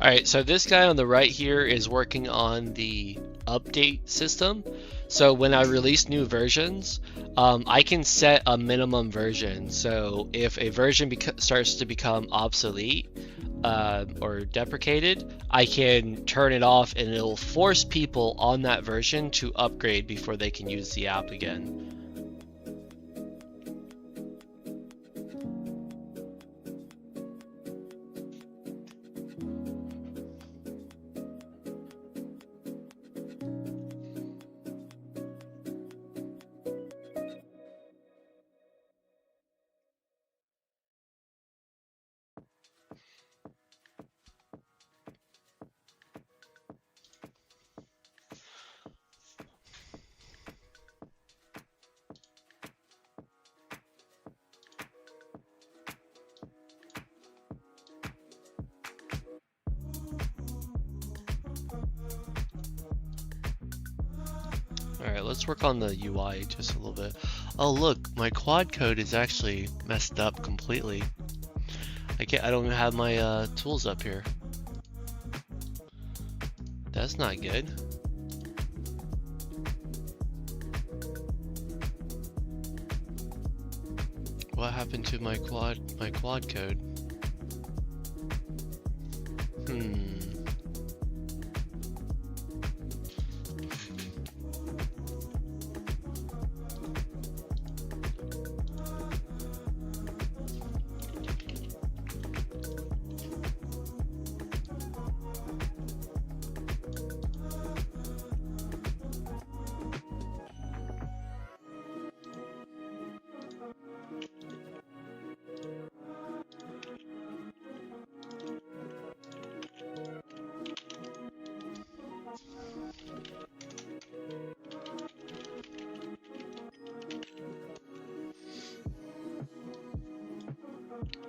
Alright, so this guy on the right here is working on the update system. So when I release new versions, I can set a minimum version. So if a version starts to become obsolete or deprecated, I can turn it off and it'll force people on that version to upgrade before they can use the app again. Alright, let's work on the UI just a little bit. Oh look, my quad code is actually messed up completely. I don't have my tools up here. That's not good. What happened to my quad code?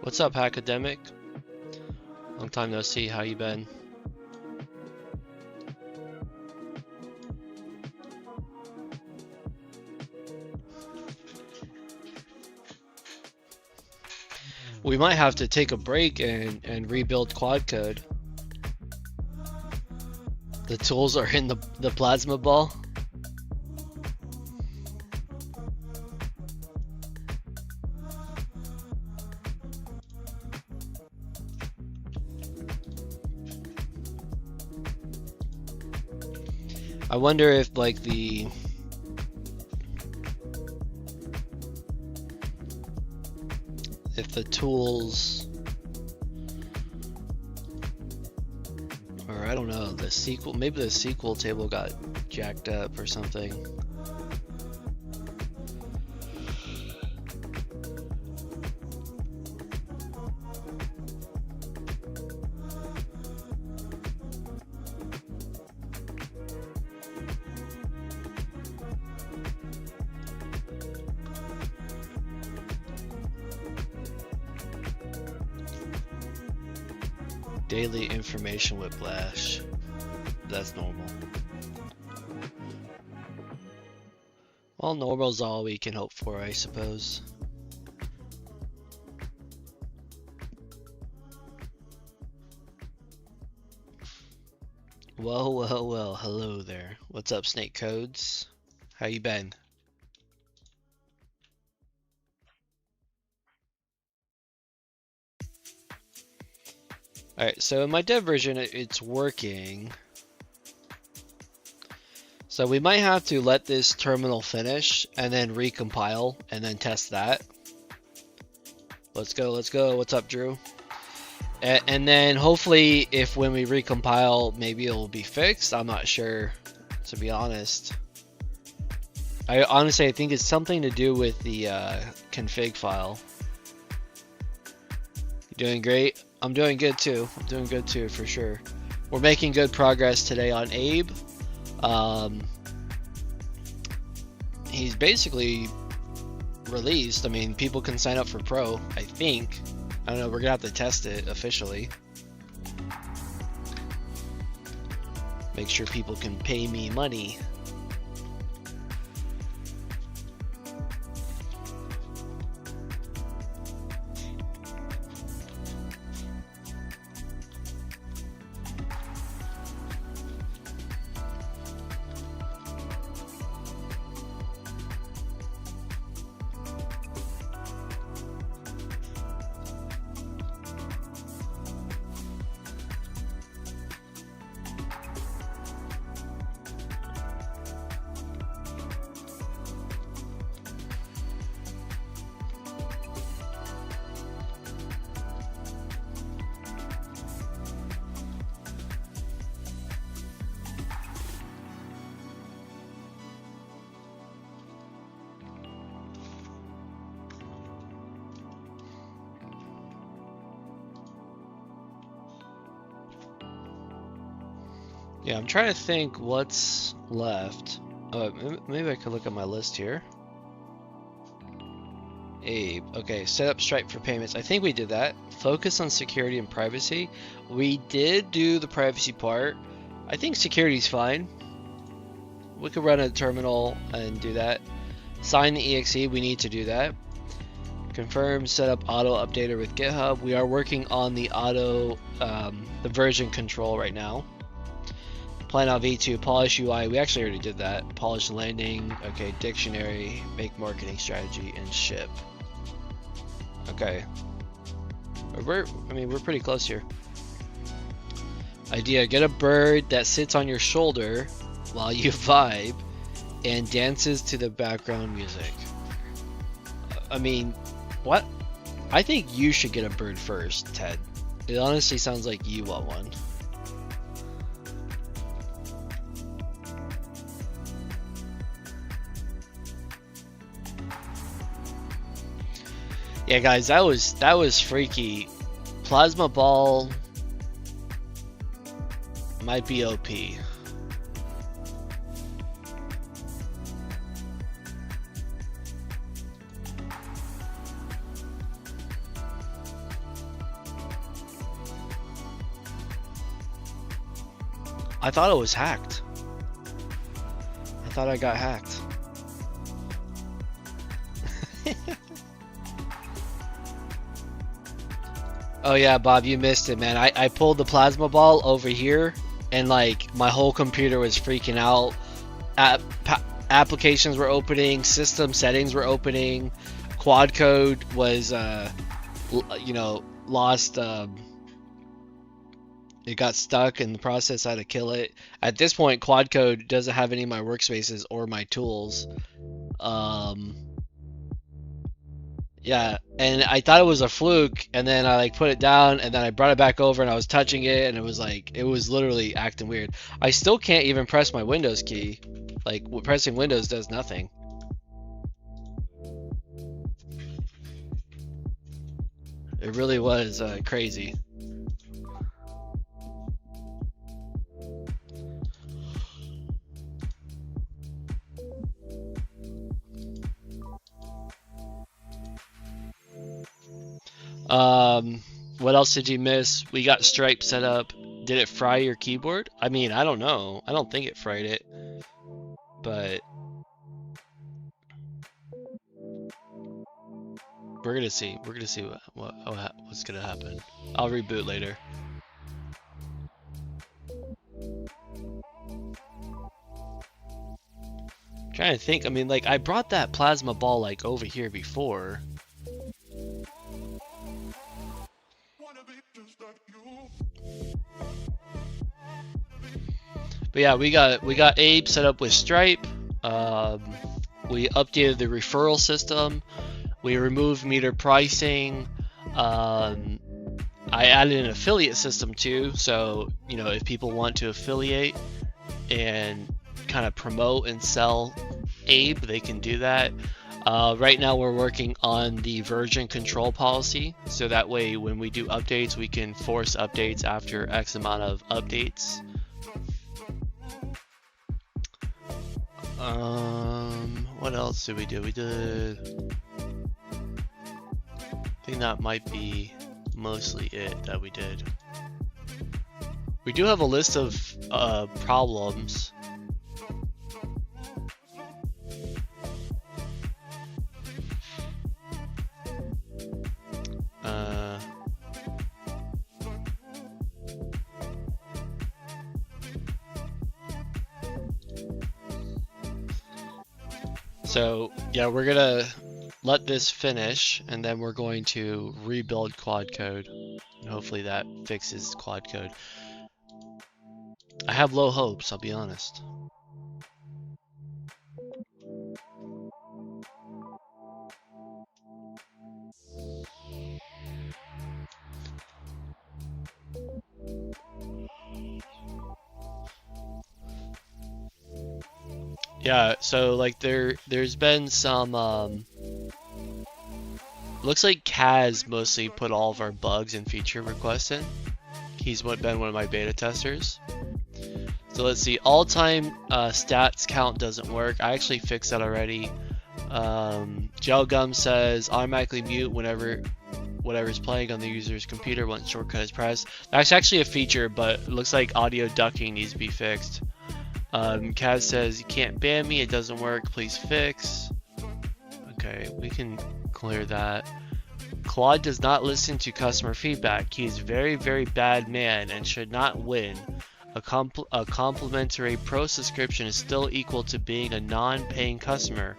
What's up, academic? Long time no see. How you been? We might have to take a break and rebuild quad code. The tools are in the plasma ball. I wonder if like the tools, or I don't know, the SQL, maybe the SQL table got jacked up or something. Daily information whiplash. That's normal. Well, normal's all we can hope for, I suppose. Well, well, well, hello there. What's up, Snake Codes? How you been? Alright, so in my dev version, it's working. So we might have to let this terminal finish and then recompile and then test that. Let's go, let's go. What's up, Drew? And then hopefully if when we recompile, maybe it'll be fixed. I'm not sure, to be honest. I think it's something to do with the config file. You doing great? I'm doing good too. I'm doing good too, for sure. We're making good progress today on Abe. He's basically released. I mean, people can sign up for Pro, I think. I don't know, we're gonna have to test it officially. Make sure people can pay me money. Yeah, I'm trying to think what's left. Maybe I could look at my list here. Abe. Okay, set up Stripe for payments. I think we did that. Focus on security and privacy. We did do the privacy part. I think security's fine. We could run a terminal and do that. Sign the exe. We need to do that. Confirm set up auto updater with GitHub. We are working on the auto, the version control right now. Plan out V2, polish UI, we actually already did that. Polish landing, okay, dictionary, make marketing strategy, and ship. Okay. We're pretty close here. Idea, get a bird that sits on your shoulder while you vibe and dances to the background music. I mean, what? I think you should get a bird first, Ted. It honestly sounds like you want one. Yeah, guys, that was freaky. Plasma ball might be OP. I thought it was hacked. I thought I got hacked. Oh yeah, Bob, you missed it, man. I pulled the plasma ball over here, and like my whole computer was freaking out. Applications were opening, system settings were opening, quad code was, you know, lost. It got stuck in the process. I had to kill it. At this point, quad code doesn't have any of my workspaces or my tools. Yeah, and I thought it was a fluke, and then I like put it down, and then I brought it back over, and I was touching it, and it was like, it was literally acting weird. I still can't even press my Windows key. Like, pressing Windows does nothing. It really was crazy. What else did you miss? We got Stripe set up. Did it fry your keyboard? I mean, I don't know. I don't think it fried it, but we're gonna see. We're gonna see what's gonna happen. I'll reboot later. Trying to think. I mean, like, I brought that plasma ball like over here before. But yeah, we got Abe set up with Stripe. We updated the referral system. We removed meter pricing. I added an affiliate system too, so you know, if people want to affiliate and kind of promote and sell Abe, they can do that. Right now we're working on the version control policy, so that way when we do updates, we can force updates after X amount of updates. What else did we do? We did, I think that might be mostly it that we did. We do have a list of problems. So yeah, we're gonna let this finish, and then we're going to rebuild quad code, and hopefully that fixes quad code. I have low hopes, I'll be honest. Yeah, so like there's been some looks like Kaz mostly put all of our bugs and feature requests in. He's been one of my beta testers. So let's see, all-time stats count doesn't work. I actually fixed that already. Gelgum says automatically mute whenever whatever's playing on the user's computer once shortcut is pressed. That's actually a feature, but it looks like audio ducking needs to be fixed. Kaz says you can't ban me, it doesn't work, please fix. Okay, we can clear that. Claude does not listen to customer feedback. He is a very, very bad man and should not win. A complimentary pro subscription is still equal to being a non-paying customer,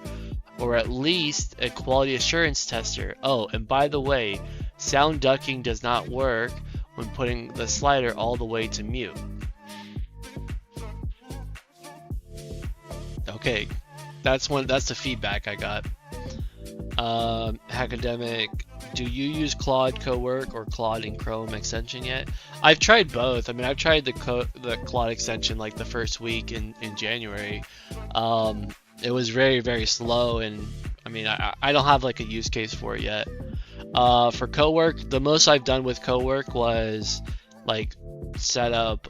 or at least a quality assurance tester. Oh, and by the way, sound ducking does not work when putting the slider all the way to mute. Okay, that's the feedback I got. Academic, do you use Claude Cowork or Claude in Chrome extension yet? I've tried both. I mean, I've tried the Claude extension like the first week in January. It was very, very slow, and I mean, I don't have like a use case for it yet. For Cowork, the most I've done with Cowork was like set up,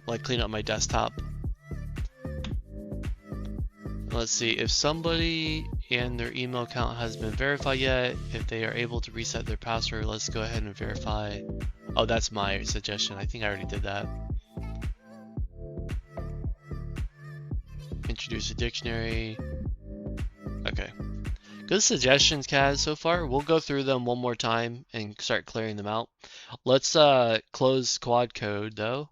like clean up my desktop. Let's see, if somebody and their email account has been verified yet, if they are able to reset their password, let's go ahead and verify. Oh, that's my suggestion. I think I already did that. introduce a dictionary. Okay. Good suggestions, Kaz, so far. We'll go through them one more time and start clearing them out. Let's close quad code though.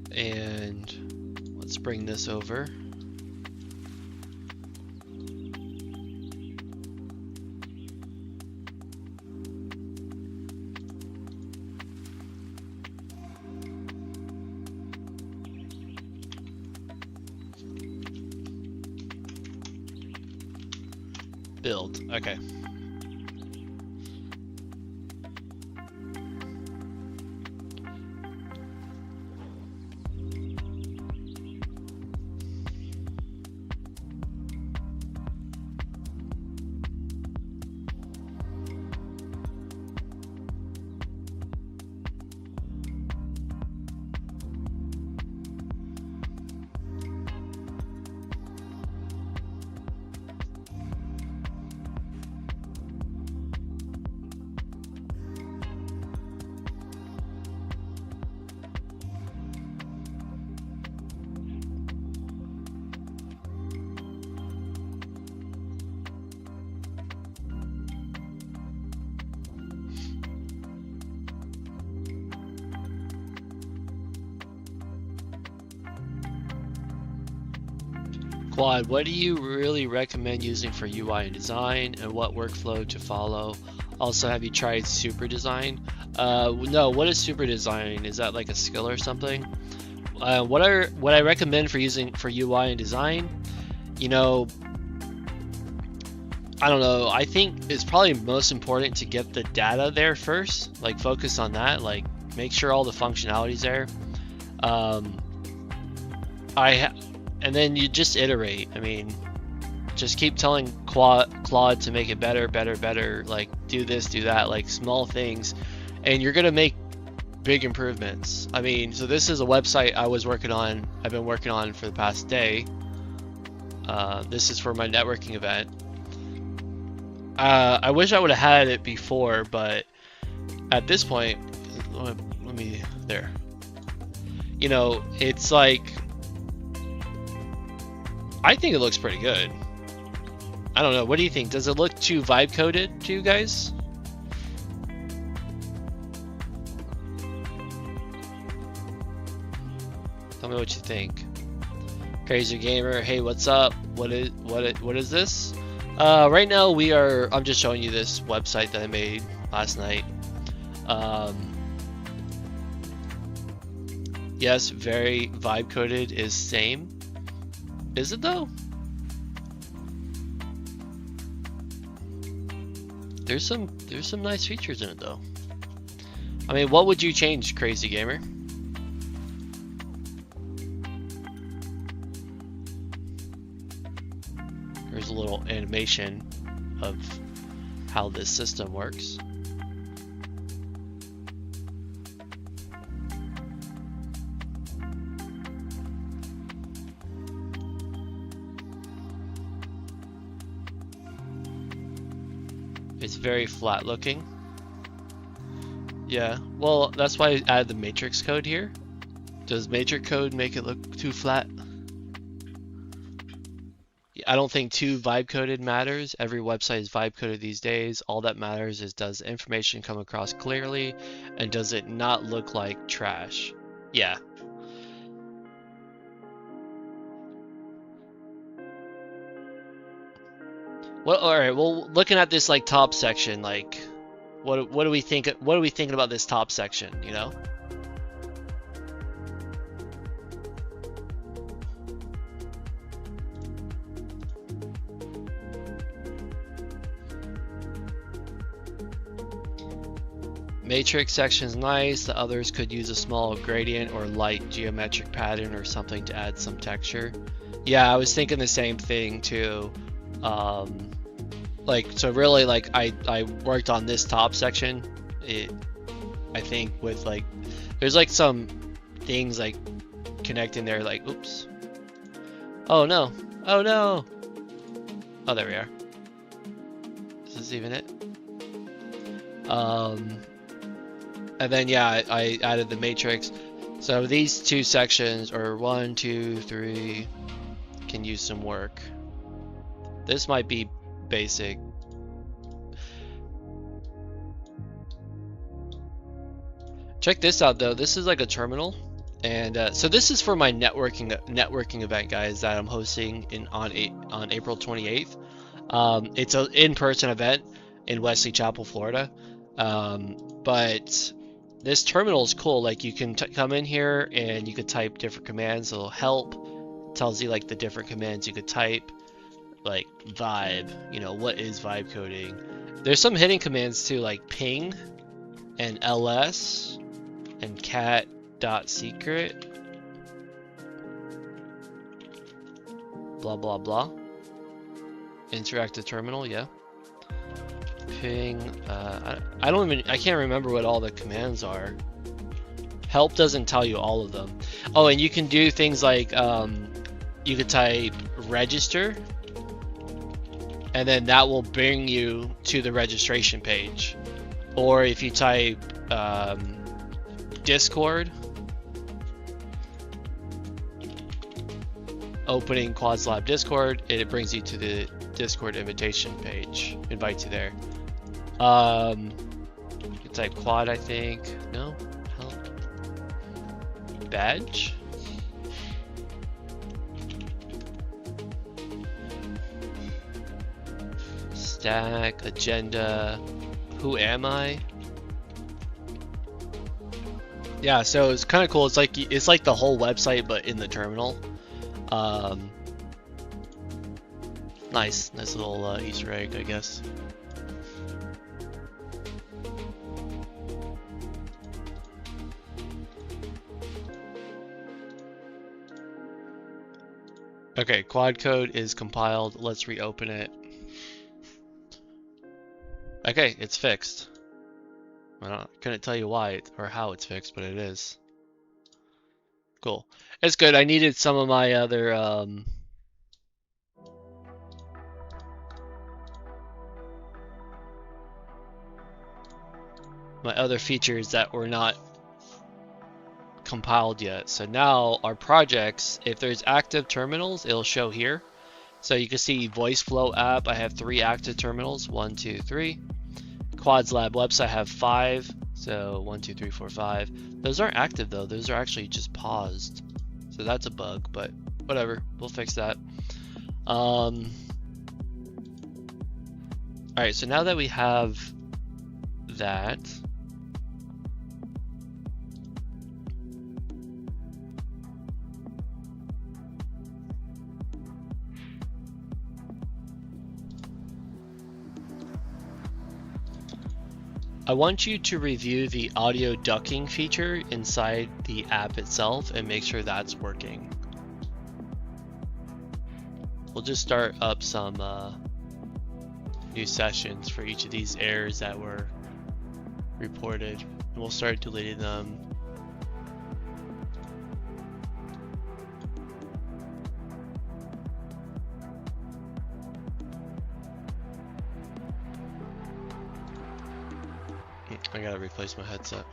And let's bring this over. Build. Okay. Quad, what do you really recommend using for UI and design, and what workflow to follow? Also, have you tried super design? No, what is super design? Is that like a skill or something? What I recommend for using for UI and design, you know, I don't know, I think it's probably most important to get the data there first, like focus on that, like make sure all the functionality's there. And then you just iterate. I mean, just keep telling Claude to make it better, like do this, do that, like small things, and you're gonna make big improvements. I mean, so this is a website I've been working on for the past day. This is for my networking event. I wish I would have had it before, but at this point, let me there. You know, it's like, I think it looks pretty good. I don't know. What do you think? Does it look too vibe coded to you guys? Tell me what you think. Crazy Gamer, hey, what's up? What is this? Right now I'm just showing you this website that I made last night. Yes, very vibe coded is same. Is it though? There's some nice features in it though. I mean, what would you change, Crazy Gamer? There's a little animation of how this system works. It's very flat looking. Yeah, well, that's why I added the matrix code here. Does matrix code make it look too flat? I don't think too vibe coded matters. Every website is vibe coded these days. All that matters is, does information come across clearly, and does it not look like trash? Yeah. Well, all right. Well, looking at this like top section, like, what do we think? What are we thinking about this top section? You know. Matrix section's nice. The others could use a small gradient or light geometric pattern or something to add some texture. Yeah, I was thinking the same thing too. Like, so really, like, I worked on this top section. I think with like, there's like some things like connecting there, like, oops. Oh no. Oh no. Oh, there we are. Is this even it? And then yeah, I added the matrix. So these two sections, or 1, 2, 3, can use some work. This might be basic. Check this out though. This is like a terminal, and so this is for my networking event, guys, that I'm hosting on April 28th. It's an in-person event in Wesley Chapel, Florida. But this terminal is cool. Like you can come in here and you could type different commands. It'll help. It tells you like the different commands you could type, like vibe. You know, what is vibe coding? There's some hidden commands too, like ping and ls and cat.secret. Blah blah blah. Interactive terminal, yeah. Ping. I can't remember what all the commands are. Help doesn't tell you all of them. Oh, and you can do things like you could type register, and then that will bring you to the registration page. Or if you type Discord, opening Quads Lab Discord, it brings you to the Discord invitation page. Invites you there. You can type quad, I think. No? Help. Badge? Stack, agenda. Who am I? Yeah, so it's kind of cool. It's like the whole website, but in the terminal. Nice little Easter egg, I guess. Okay, quad code is compiled. Let's reopen it. Okay, it's fixed. I couldn't tell you why or how it's fixed, but it is. Cool. It's good. I needed some of my other features that were not compiled yet. So now our projects, if there's active terminals, it'll show here. So you can see voice flow app, I have 3 active terminals, 1, 2, 3. Quads Lab website, I have 5. So 1, 2, 3, 4, 5. Those aren't active though. Those are actually just paused. So that's a bug, but whatever. We'll fix that. Alright, so now that we have that, I want you to review the audio ducking feature inside the app itself and make sure that's working. We'll just start up some new sessions for each of these errors that were reported, and we'll start deleting them. I gotta replace my headset.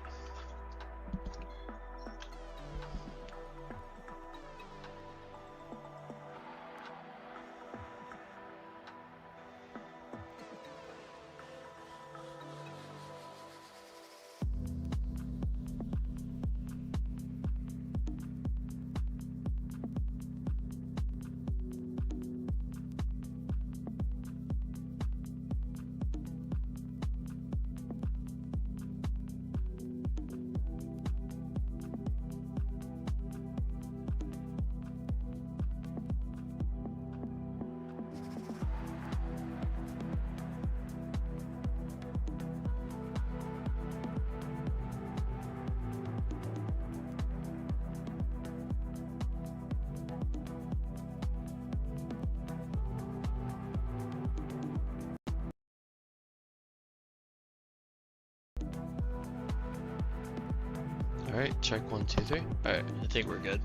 Alright, check 1, 2, 3. Alright, I think we're good.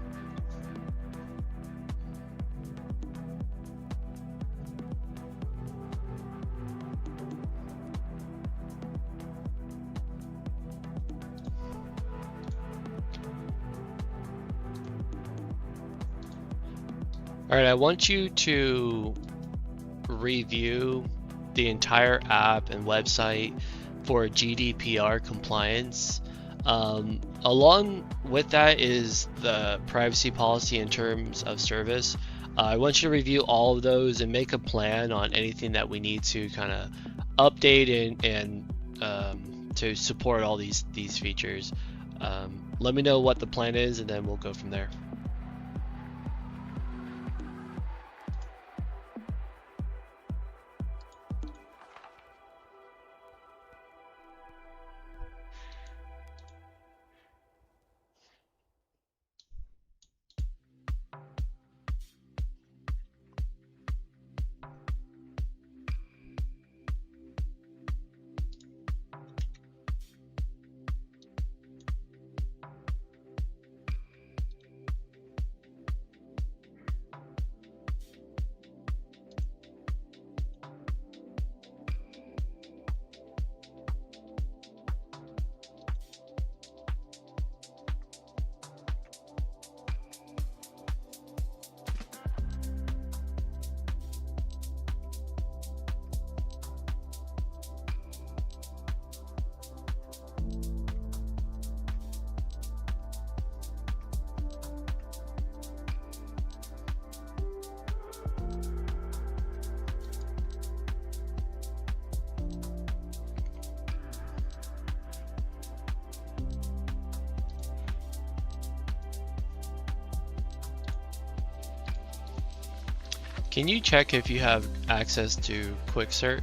All right, I want you to review the entire app and website for GDPR compliance. Along with that is the privacy policy and terms of service. I want you to review all of those and make a plan on anything that we need to kind of update and to support all these features. Let me know what the plan is, and then we'll go from there. Can you check if you have access to Quick Cert?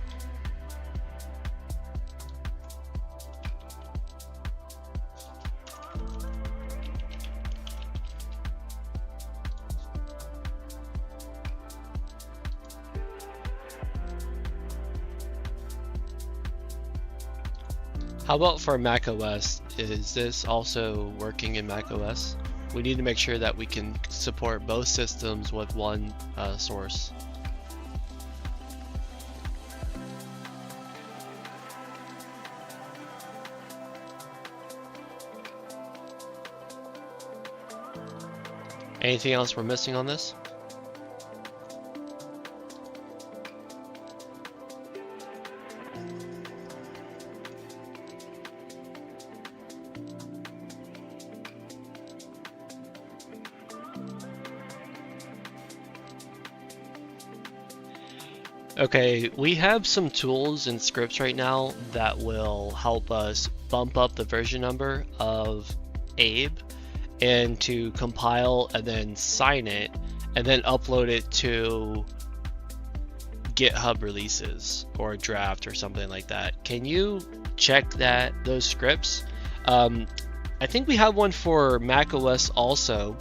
How about for Mac OS? Is this also working in Mac OS? We need to make sure that we can support both systems with one source. Anything else we're missing on this? Okay, we have some tools and scripts right now that will help us bump up the version number of Abe and to compile and then sign it and then upload it to GitHub releases or a draft or something like that. Can you check those scripts? I think we have one for macOS also,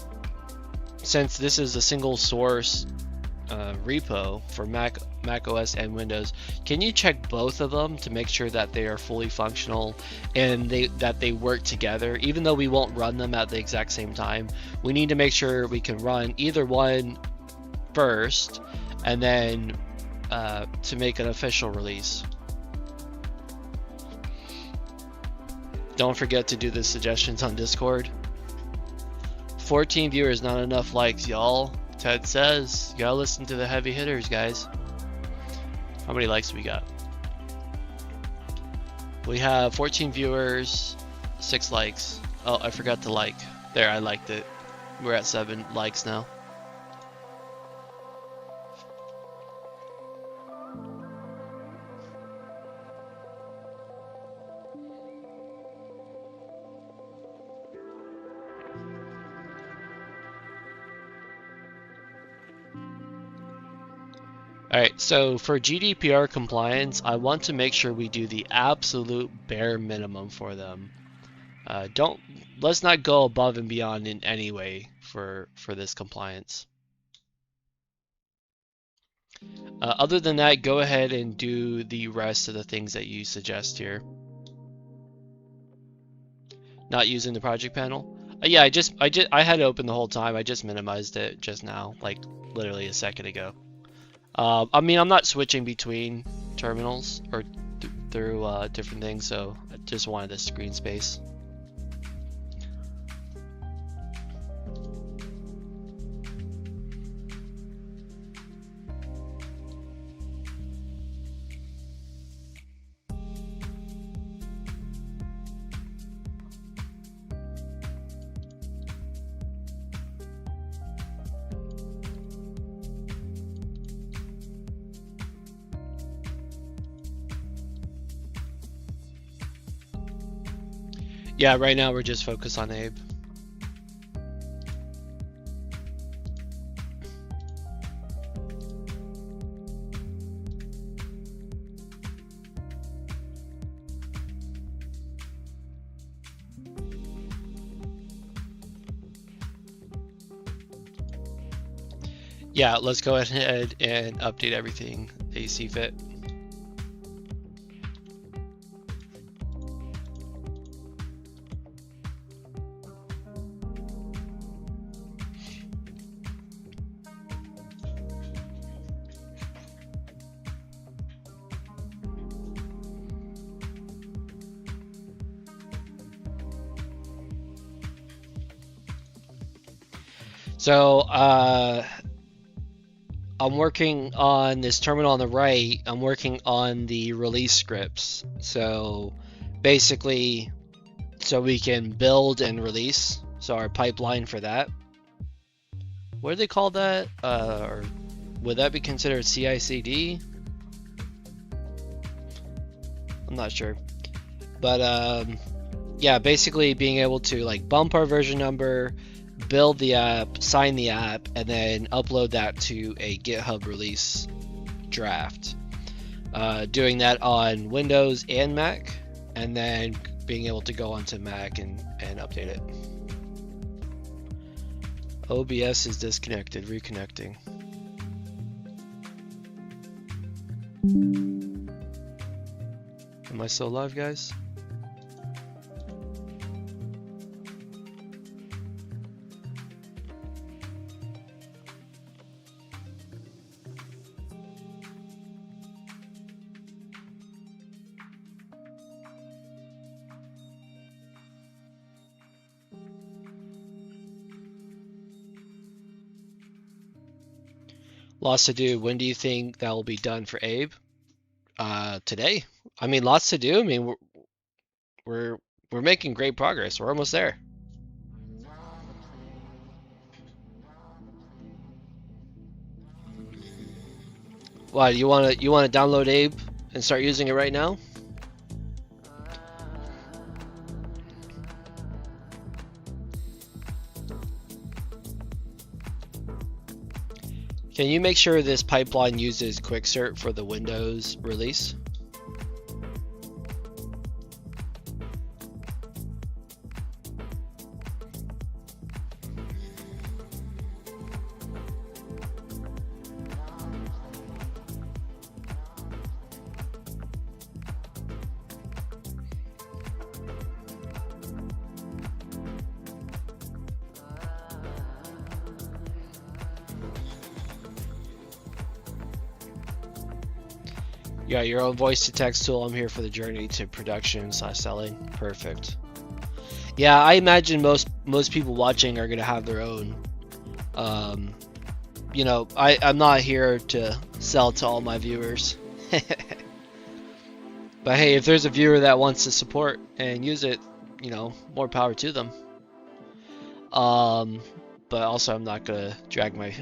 since this is a single source repo for macOS and Windows. Can you check both of them to make sure that they are fully functional and that they work together? Even though we won't run them at the exact same time, we need to make sure we can run either one first and then to make an official release. Don't forget to do the suggestions on Discord. 14 viewers, not enough likes, y'all. Ted says, you gotta listen to the heavy hitters, guys. How many likes do we got? We have 14 viewers, 6 likes. Oh, I forgot to like. There, I liked it. We're at 7 likes now. Alright, so for GDPR compliance, I want to make sure we do the absolute bare minimum for them. Let's not go above and beyond in any way for this compliance. Other than that, go ahead and do the rest of the things that you suggest here. Not using the project panel. Yeah, I had it open the whole time. I just minimized it just now, like literally a second ago. I mean, I'm not switching between terminals or through different things, so I just wanted the screen space. Yeah, right now we're just focused on Abe. Yeah, let's go ahead and update everything that you see fit. So, I'm working on this terminal on the right. I'm working on the release scripts. So basically, so we can build and release. So our pipeline for that. What do they call that? Or would that be considered CI/CD? I'm not sure. But yeah, basically being able to like bump our version number, build the app, sign the app, and then upload that to a GitHub release draft. Doing that on Windows and Mac, and then being able to go onto Mac and update it. OBS is disconnected, reconnecting. Am I still live, guys? Lots to do. When do you think that will be done for Abe? Today. I mean, lots to do. I mean, we're making great progress. We're almost there. Why, you wanna download Abe and start using it right now? Can you make sure this pipeline uses Quicksort for the Windows release? You got your own voice to text tool. I'm here for the journey to production / selling. Perfect. Yeah, I imagine most people watching are gonna have their own. You know, I'm not here to sell to all my viewers. But hey, if there's a viewer that wants to support and use it, you know, more power to them. But also I'm not gonna drag my,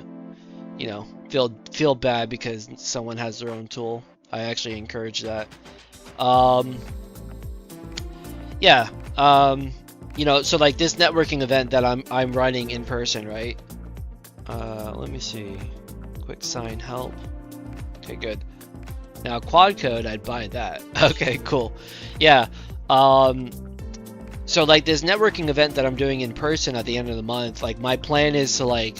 you know, feel bad because someone has their own tool. I actually encourage that. Yeah. You know, so like this networking event that I'm running in person, right? Let me see. Quick sign help. Okay, good. Now quad code, I'd buy that. Okay, cool. Yeah. So like this networking event that I'm doing in person at the end of the month, like my plan is to like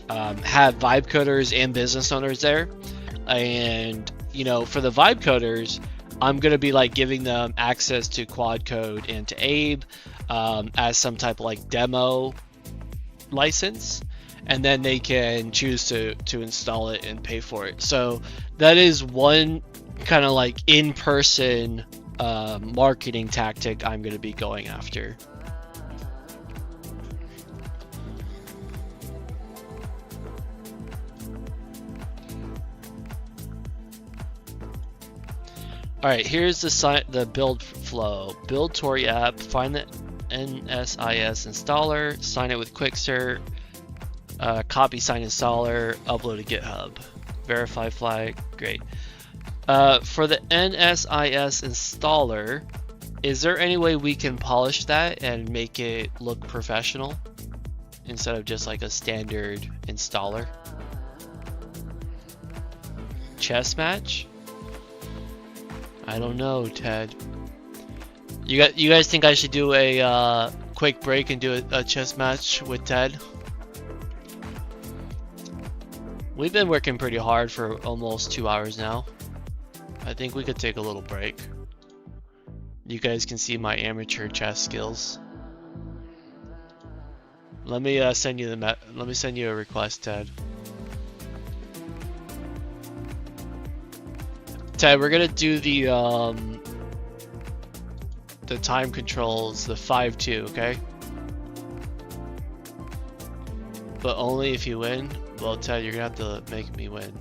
have vibe coders and business owners there. And you know, for the vibe coders, I'm gonna be like giving them access to quad code and to Abe as some type of like demo license, and then they can choose to install it and pay for it. So that is one kind of like in-person marketing tactic I'm gonna be going after. Alright, here's the build flow. Build Tori app, find the NSIS installer, sign it with Quicksort, copy sign installer, upload to GitHub. Verify flag, great. For the NSIS installer, Is there any way we can polish that and make it look professional instead of just like a standard installer? Chess match? I don't know, Ted. You guys think I should do a quick break and do a chess match with Ted? We've been working pretty hard for almost 2 hours now. I think we could take a little break. You guys can see my amateur chess skills. Let me send you a request, Ted. Ted, we're gonna do the time controls, the 5-2, okay? But only if you win. Well, Ted, you're gonna have to make me win.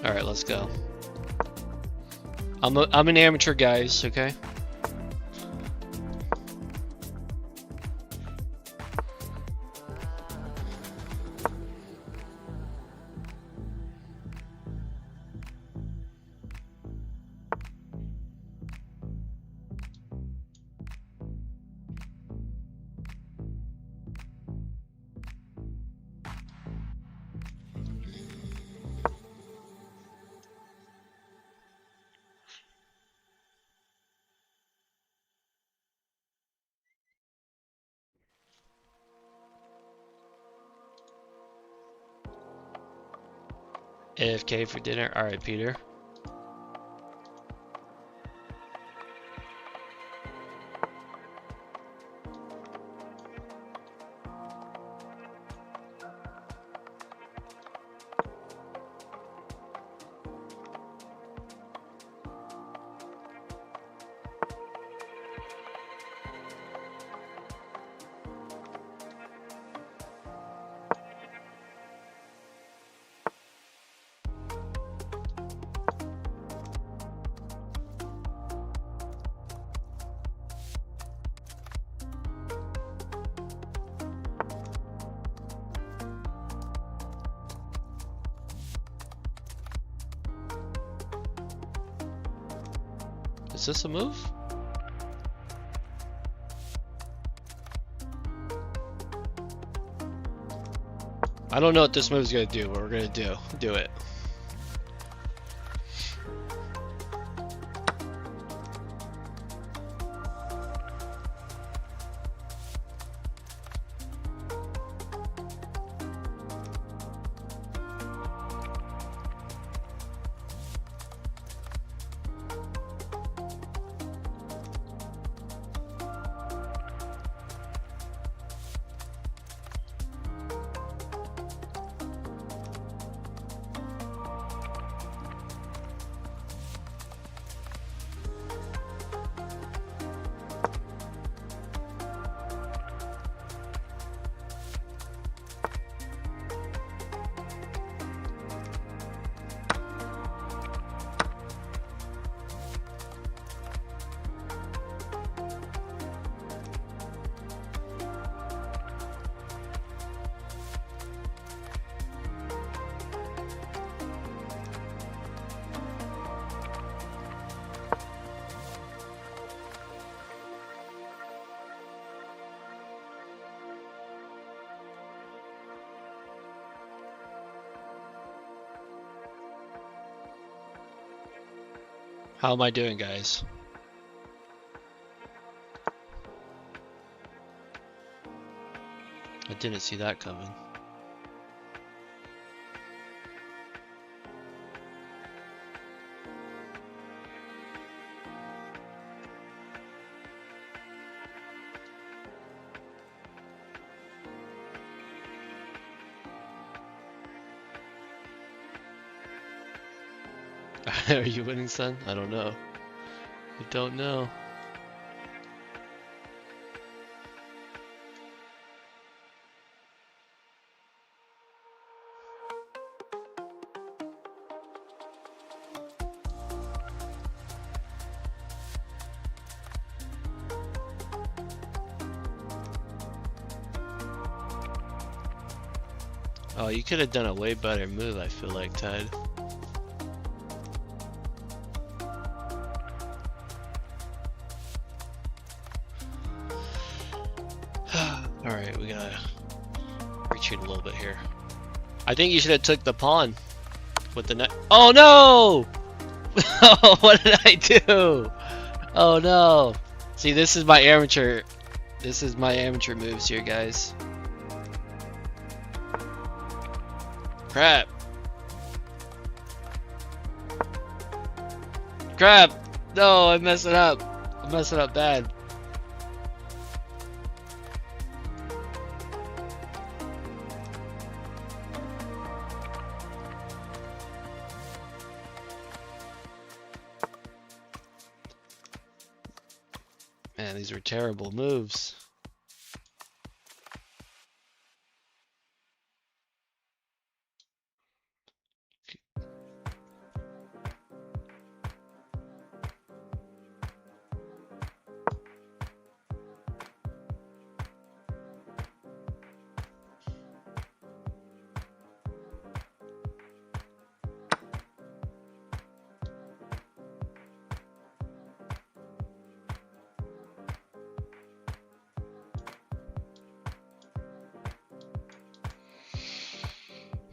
All right, let's go. I'm an amateur, guys. Okay. AFK for dinner. All right, Peter. Is this a move? I don't know what this move is gonna do, but we're gonna do it. How am I doing, guys? I didn't see that coming. Are you winning, son? I don't know. I don't know. Oh, you could have done a way better move, I feel like, Ted. Alright, we gotta retreat a little bit here. I think you should have took the pawn with the knight. Oh no! What did I do? Oh no! See, this is my amateur moves here, guys. Crap. Crap! No, I messed it up. I messed it up bad. Man, these are terrible moves.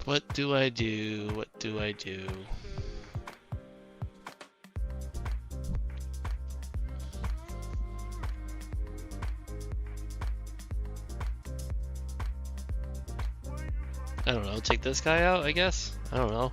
What do I do? What do I do? I don't know, take this guy out, I guess? I don't know.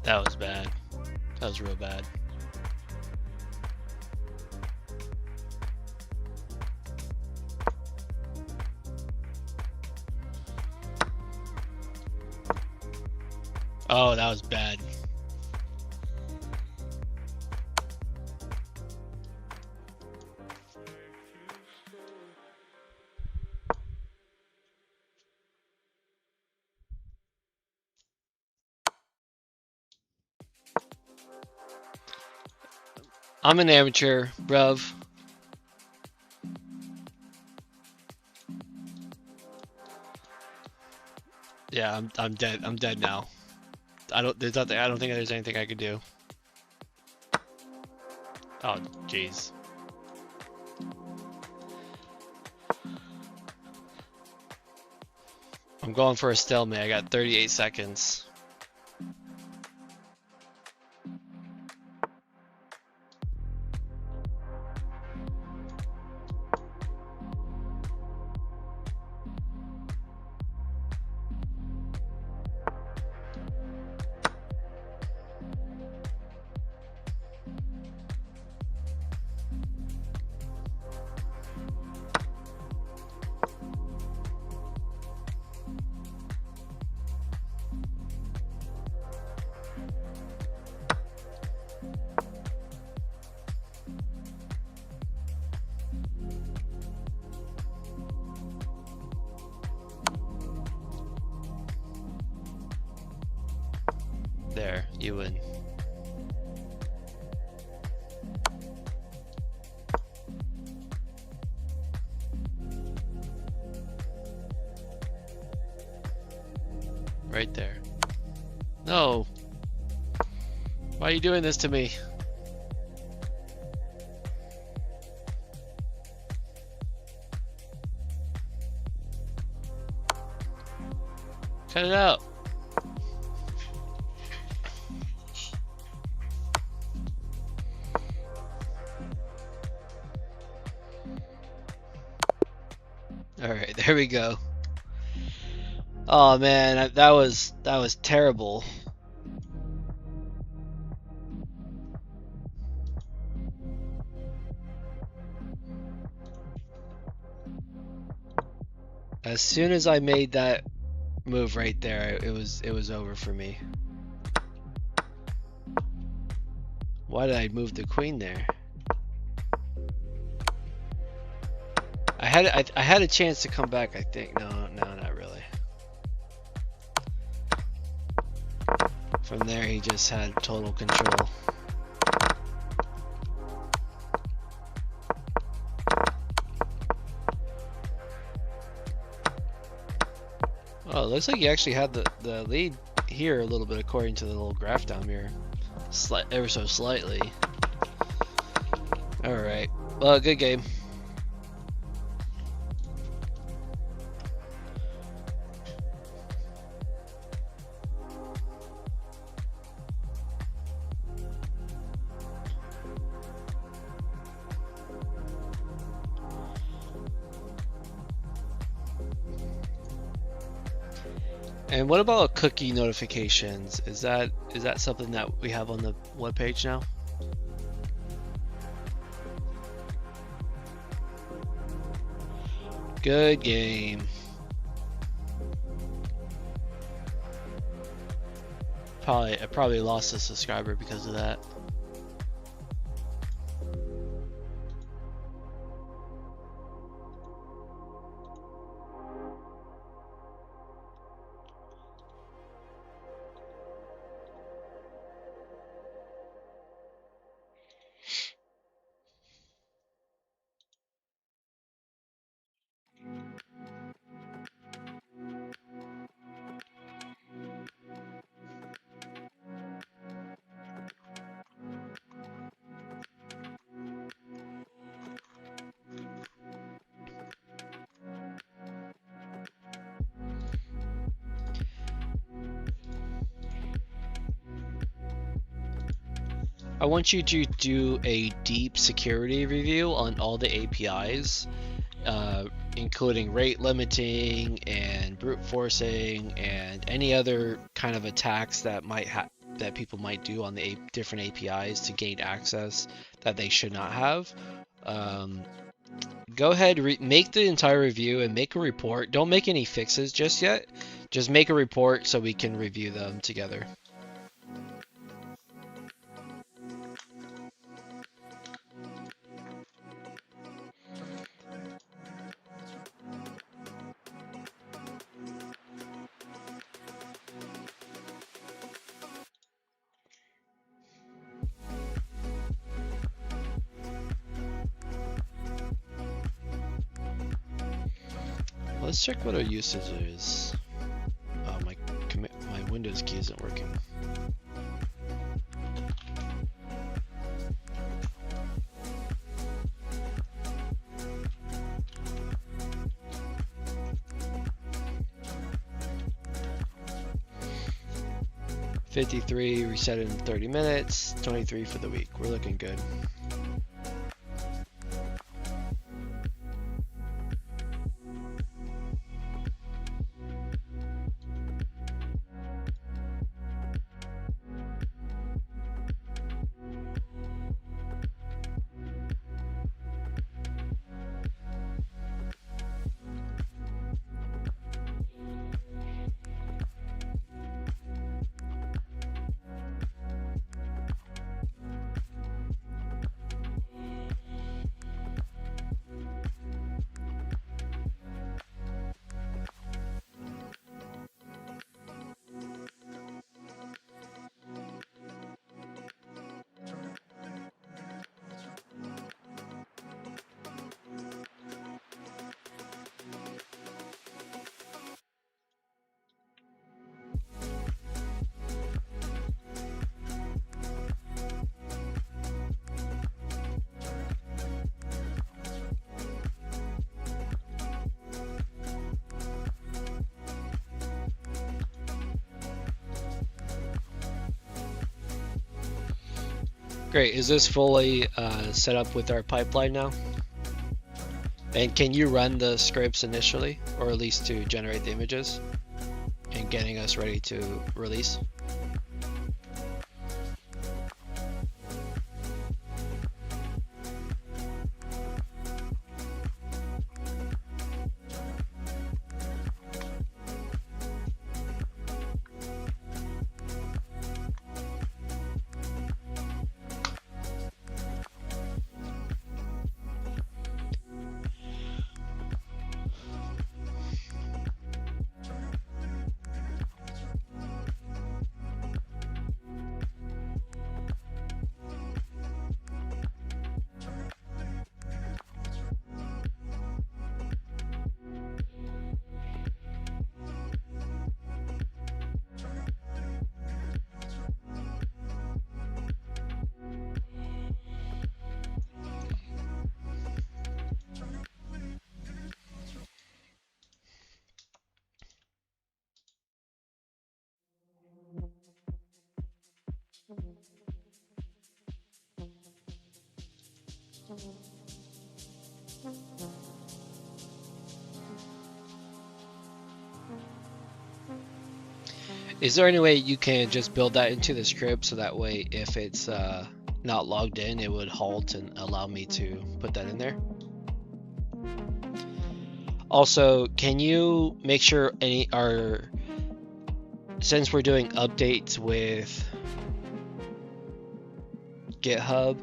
That was bad. That was real bad. Oh, that was bad. I'm an amateur, bruv. Yeah, I'm dead. I'm dead now. I don't think there's anything I could do. Oh, jeez. I'm going for a stalemate. I got 38 seconds. There, you win. Right there. No! Why are you doing this to me? Cut it out. All right, there we go. Oh man, that was terrible. As soon as I made that move right there, it was over for me. Why did I move the queen there? I had a chance to come back, I think. No, not really. From there, he just had total control. Oh, it looks like he actually had the lead here a little bit according to the little graph down here. Ever so slightly. Alright. Well, good game. And what about cookie notifications? Is that something that we have on the webpage now? Good game. I probably lost a subscriber because of that. I want you to do a deep security review on all the APIs, including rate limiting and brute forcing and any other kind of attacks that that people might do on the different APIs to gain access that they should not have. Go ahead, make the entire review and make a report. Don't make any fixes just yet. Just make a report so we can review them together. Let's check what our usage is. Oh, my Windows key isn't working. $53, reset it in 30 minutes, 23 for the week. We're looking good. Great. Is this fully set up with our pipeline now? And can you run the scripts initially, or at least to generate the images and getting us ready to release? Is there any way you can just build that into the script so that way if it's not logged in, it would halt and allow me to put that in there? Also, can you make sure since we're doing updates with GitHub,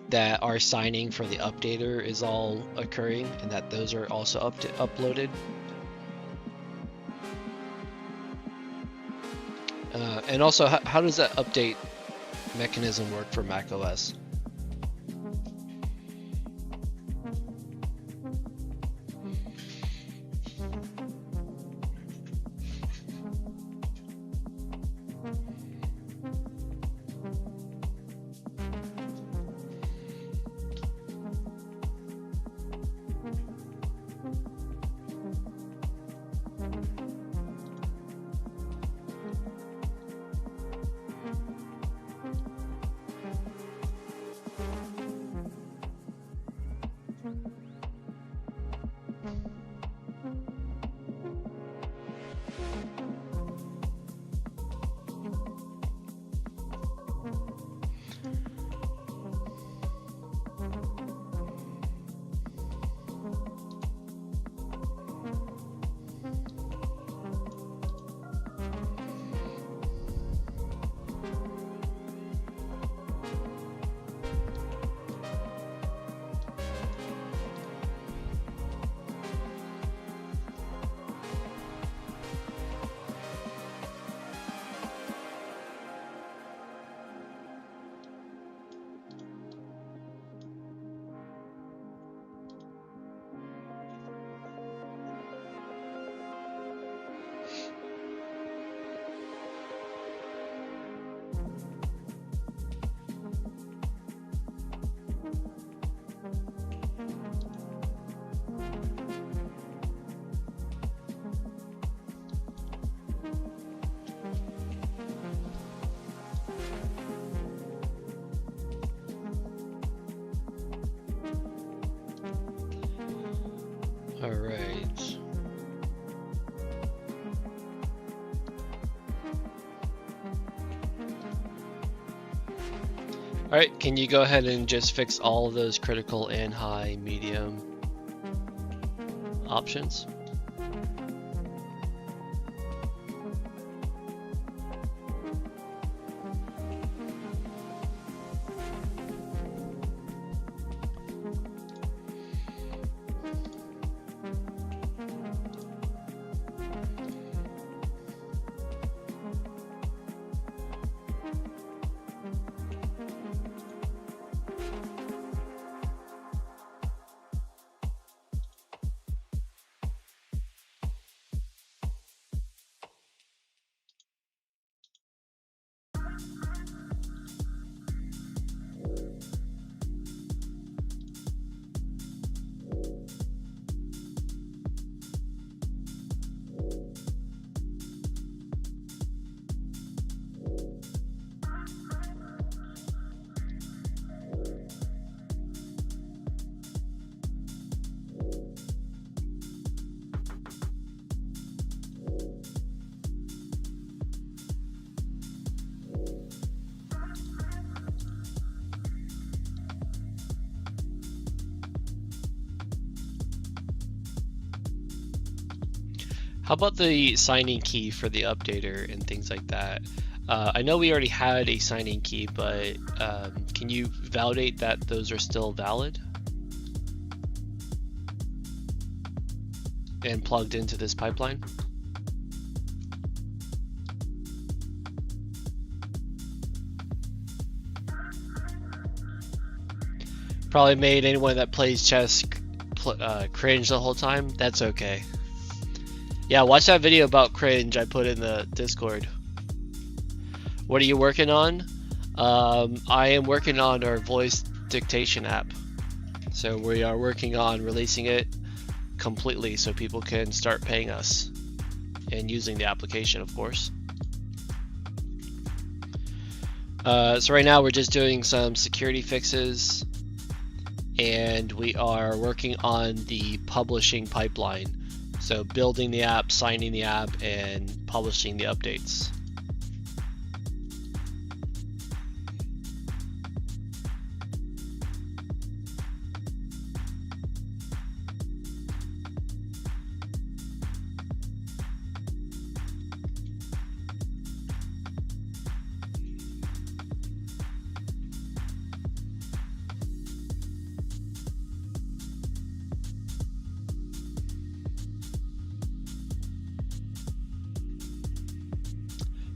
that our signing for the updater is all occurring and that those are also uploaded? And also, how does that update mechanism work for macOS? All right. All right, can you go ahead and just fix all of those critical and high, medium options? How about the signing key for the updater and things like that? I know we already had a signing key, but can you validate that those are still valid and plugged into this pipeline? Probably made anyone that plays chess cringe the whole time. That's okay. Yeah, watch that video about cringe I put in the Discord. What are you working on? I am working on our voice dictation app. So we are working on releasing it completely so people can start paying us and using the application, of course. So right now we're just doing some security fixes, and we are working on the publishing pipeline. So building the app, signing the app, and publishing the updates.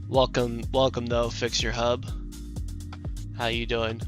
Welcome though, Fix Your Hub. How you doing?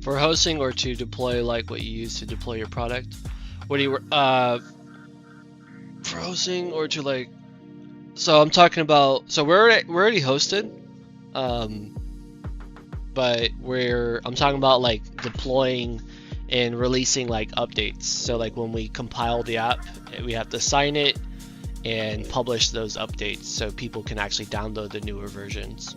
For hosting or to deploy, like what you use to deploy your product? What do you for hosting or to like? So I'm talking about. So we're already hosted, but I'm talking about like deploying and releasing like updates. So like when we compile the app, we have to sign it and publish those updates so people can actually download the newer versions.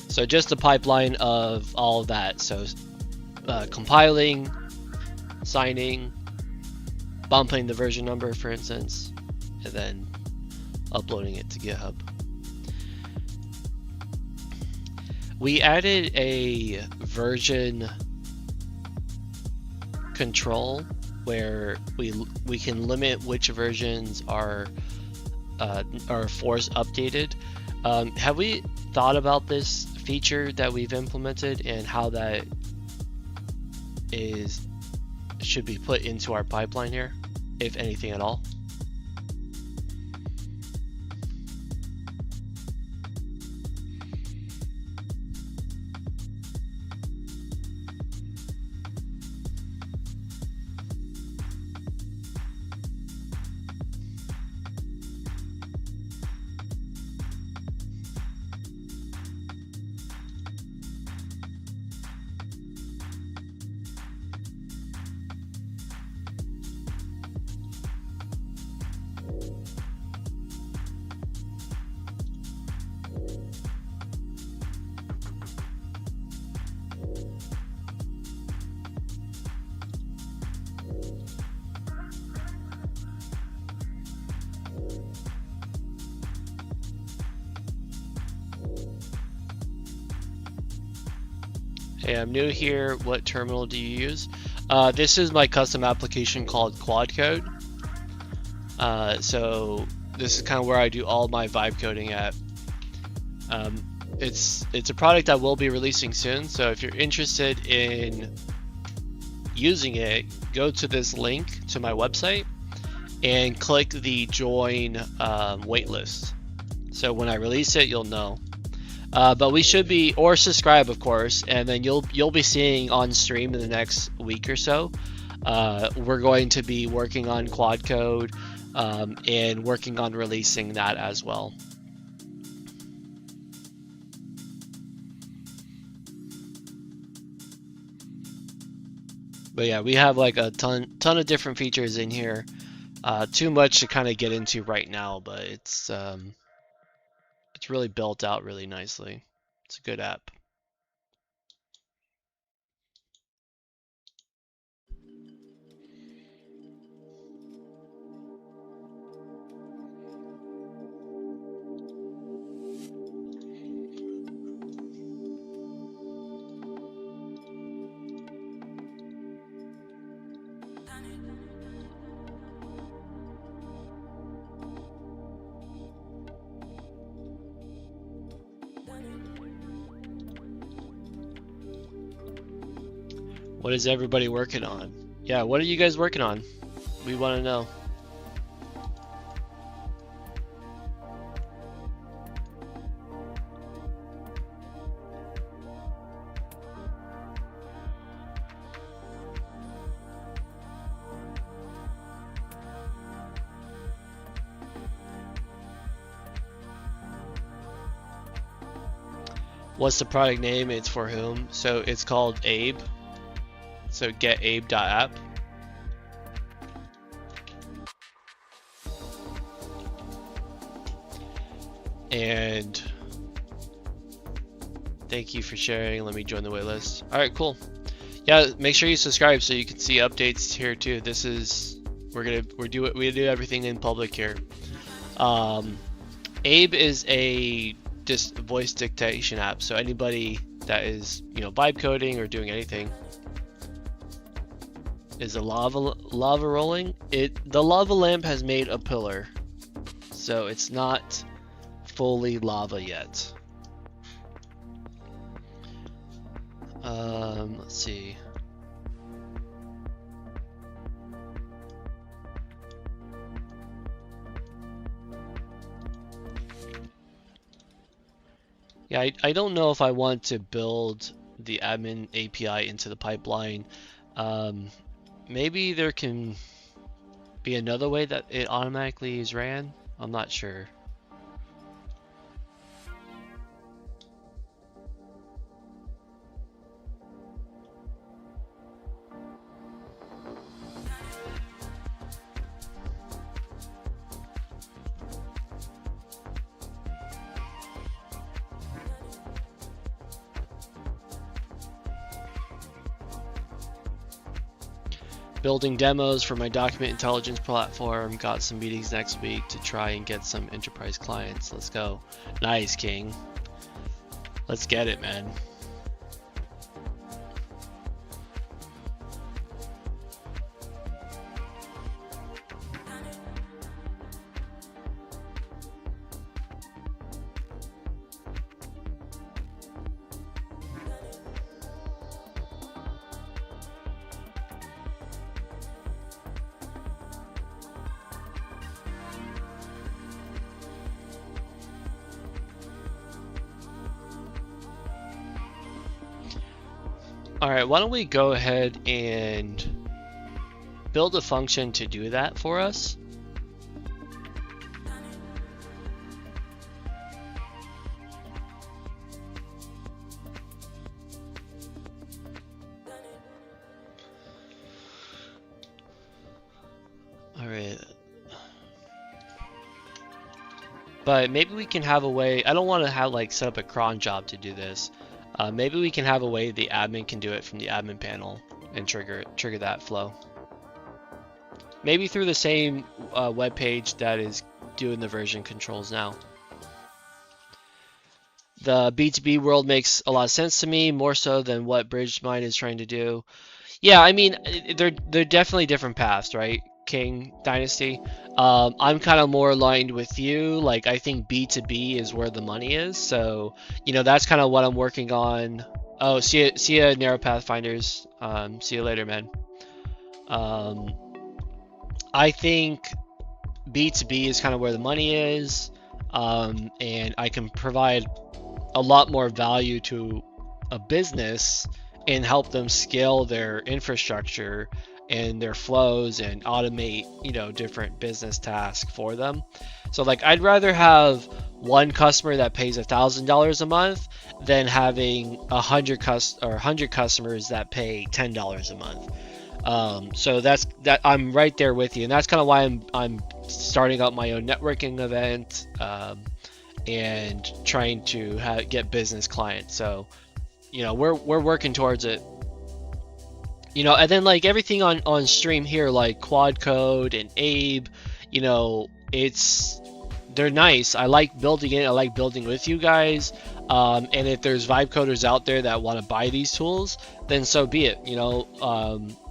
So just the pipeline of all of that. So compiling, signing, bumping the version number, for instance, and then uploading it to GitHub. We added a version control where we can limit which versions are force updated. Have we thought about this feature that we've implemented and how that should be put into our pipeline here, if anything at all? Hey, I'm new here. What terminal do you use? This is my custom application called Quadcode. So this is kind of where I do all my vibe coding at. It's a product I will be releasing soon. So if you're interested in using it, go to this link to my website and click the join waitlist. So when I release it, you'll know. But we should be, or subscribe, of course, and then you'll be seeing on stream in the next week or so. We're going to be working on quad code and working on releasing that as well. But yeah, we have like a ton of different features in here. Too much to kind of get into right now, but it's really built out really nicely. It's a good app. What is everybody working on? Yeah, what are you guys working on? We want to know. What's the product name? It's for whom? So it's called Abe. So get abe.app. And thank you for sharing. Let me join the waitlist. All right, cool. Yeah, make sure you subscribe so you can see updates here too. This is we do everything in public here. Abe is a voice dictation app, so anybody that is vibe coding or doing anything. Is the lava rolling? The lava lamp has made a pillar, so it's not fully lava yet. Let's see. Yeah, I don't know if I want to build the admin API into the pipeline. Maybe there can be another way that it automatically is ran. I'm not sure. Building demos for my document intelligence platform. Got some meetings next week to try and get some enterprise clients. Let's go. Nice, King. Let's get it, man. Alright, why don't we go ahead and build a function to do that for us. Alright. But maybe we can have a way, I don't want to have set up a cron job to do this. Maybe we can have a way the admin can do it from the admin panel and trigger that flow. Maybe through the same web page that is doing the version controls now. The B2B world makes a lot of sense to me, more so than what BridgeMind is trying to do. Yeah, I mean, they're definitely different paths, right? King Dynasty. I'm kind of more aligned with you. I think B2B is where the money is. So, that's kind of what I'm working on. Oh, see ya, Narrow Pathfinders. See you later, man. I think B2B is kind of where the money is, and I can provide a lot more value to a business and help them scale their infrastructure and their flows and automate, you know, different business tasks for them. So like I'd rather have one customer that pays $1,000 a month than having 100 customers that pay $10 a month. So that's that. I'm right there with you, and that's kind of why I'm starting up my own networking event, and trying to get business clients. So, you know, we're working towards it. You know, and then like everything on stream here, like Quad Code and Abe, you know, they're nice. I like building it. I like building with you guys. And if there's vibe coders out there that want to buy these tools, then so be it. You know,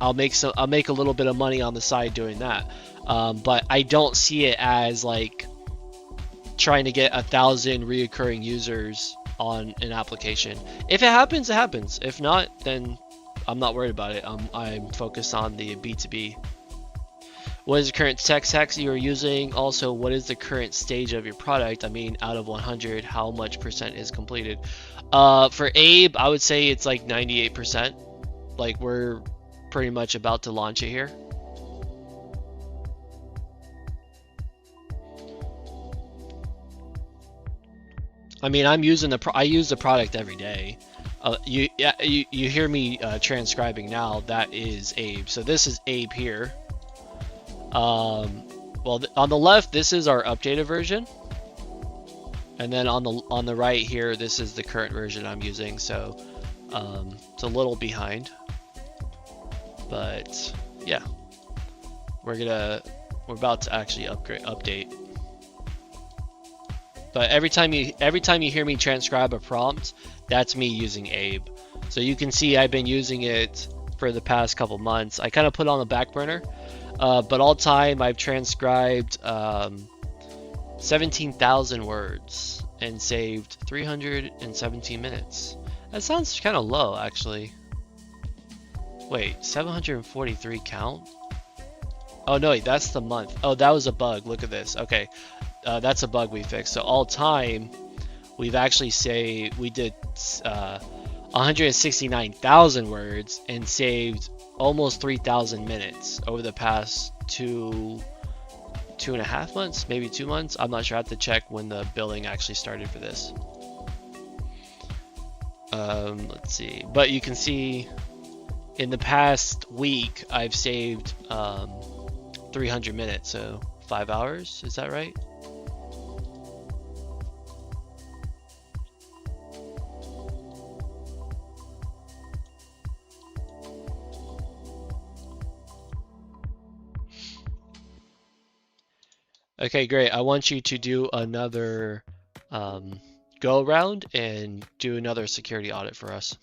I'll make a little bit of money on the side doing that. But I don't see it as like trying to get 1,000 reoccurring users on an application. If it happens, it happens. If not, then I'm not worried about it. I'm focused on the B2B. What is the current tech stack you're using? Also, what is the current stage of your product? I mean, out of 100, how much percent is completed? For Abe, I would say it's like 98%. Like we're pretty much about to launch it here. I mean, I use the product every day. You hear me transcribing now. That is Abe. So this is Abe here. Well, on the left, this is our updated version, and then on the right here, this is the current version I'm using. So it's a little behind, but yeah, we're about to actually update. But every time you hear me transcribe a prompt, that's me using Abe. So you can see I've been using it for the past couple months. I kind of put it on the back burner, but all time I've transcribed 17,000 words and saved 317 minutes. That sounds kind of low, actually. Wait, 743 count? Oh no, wait, that's the month. Oh, that was a bug. Look at this. Okay. That's a bug we fixed. So all time, we did 169,000 words and saved almost 3,000 minutes over the past two and a half months, maybe 2 months. I'm not sure. I have to check when the billing actually started for this. Let's see. But you can see in the past week, I've saved 300 minutes, so 5 hours. Is that right? Okay, great. I want you to do another go around and do another security audit for us.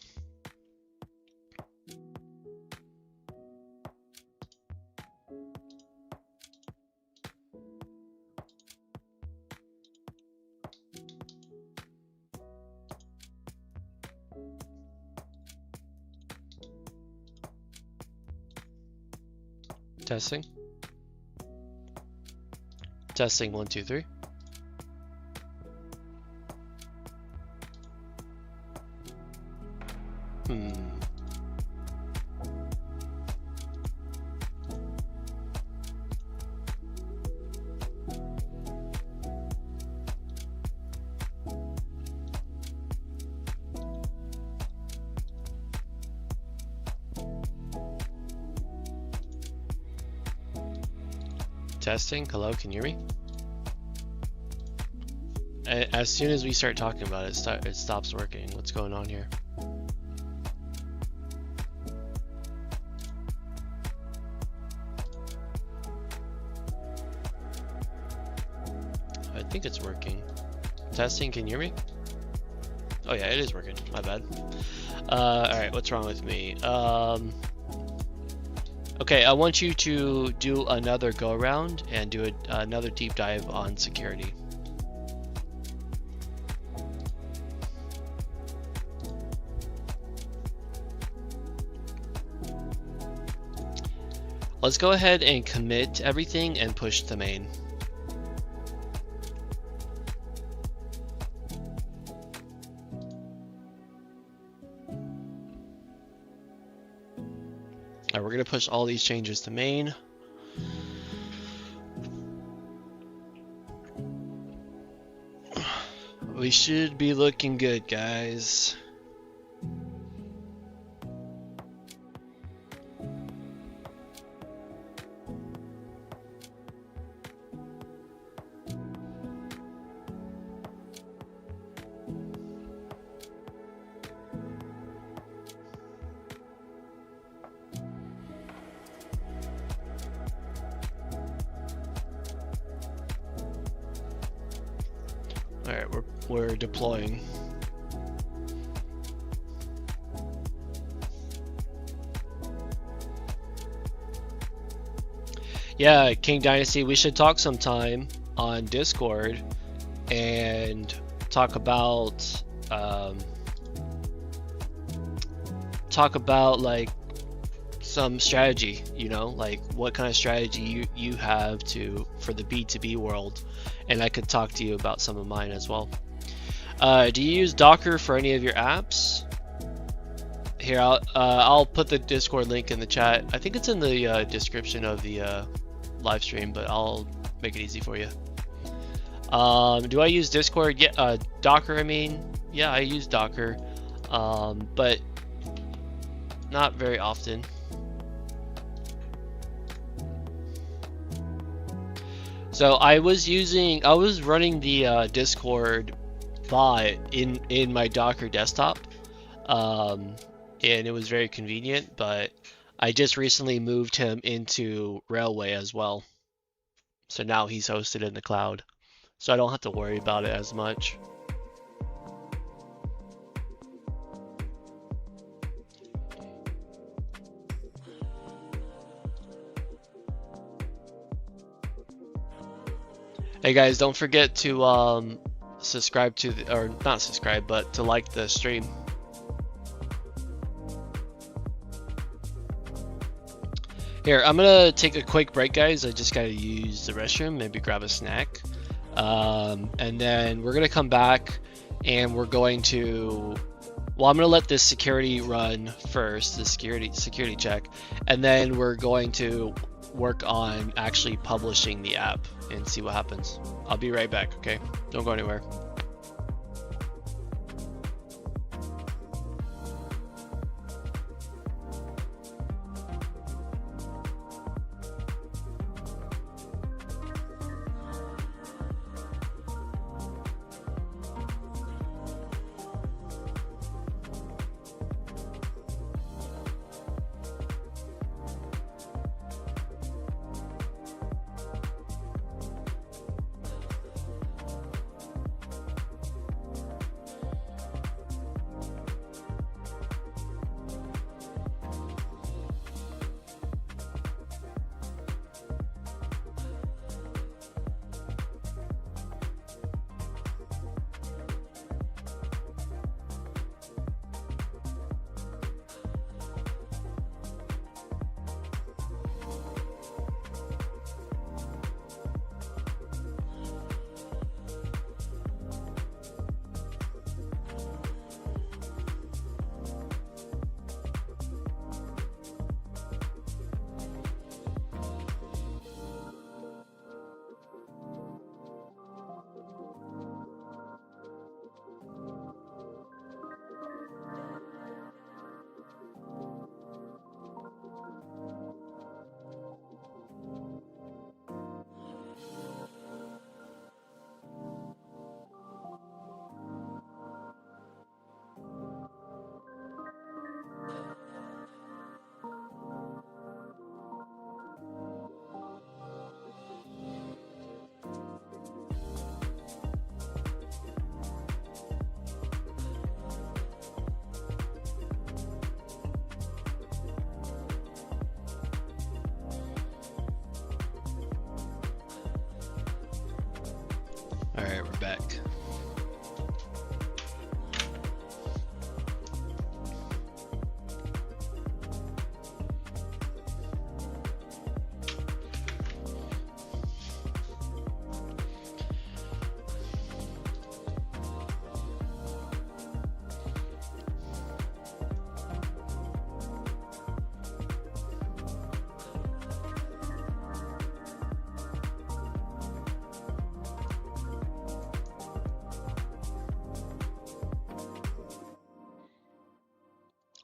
Testing. Testing 1, 2, 3. Testing. Hello, can you hear me? As soon as we start talking about it, it stops working. What's going on here? I think it's working. Testing, can you hear me? Oh yeah, it is working. My bad. Alright, what's wrong with me? Okay, I want you to do another go around and do another deep dive on security. Let's go ahead and commit everything and push to main. Alright, we're gonna push all these changes to main. We should be looking good, guys. Alright, we're deploying. Yeah, King Dynasty, we should talk sometime on Discord and talk about like some strategy, you know, like what kind of strategy you have for the B2B world, and I could talk to you about some of mine as well. Do you use Docker for any of your apps? Here, I'll put the Discord link in the chat. I think it's in the description of the live stream, but I'll make it easy for you. Do I use Discord? Yeah, Docker, I mean, yeah, I use Docker, but not very often. So I was running the Discord bot in my Docker desktop, and it was very convenient, but I just recently moved him into Railway as well. So now he's hosted in the cloud, so I don't have to worry about it as much. Hey guys, don't forget to subscribe to or not subscribe, but to like the stream. Here, I'm gonna take a quick break, guys. I just gotta use the restroom, maybe grab a snack, and then we're gonna come back and we're going to. Well, I'm gonna let this security run first, the security check, and then we're going to work on actually publishing the app and see what happens. I'll be right back, okay? Don't go anywhere.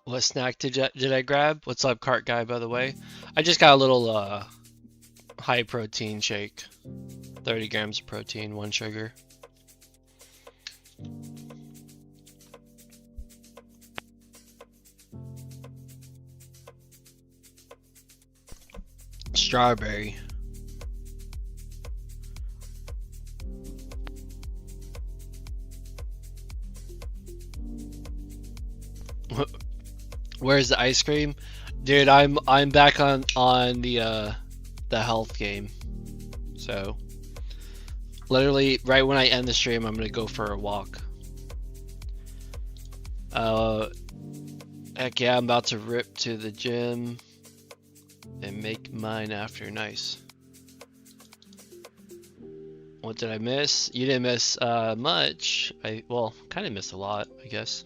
What snack did I grab? What's up, cart guy, by the way? I just got a little high protein shake. 30 grams of protein, 1 sugar. Strawberry. Where's the ice cream? Dude, I'm back on the health game. So literally right when I end the stream, I'm gonna go for a walk. Heck yeah, I'm about to rip to the gym and make mine after. Nice. What did I miss? You didn't miss much. Well, kind of missed a lot, I guess.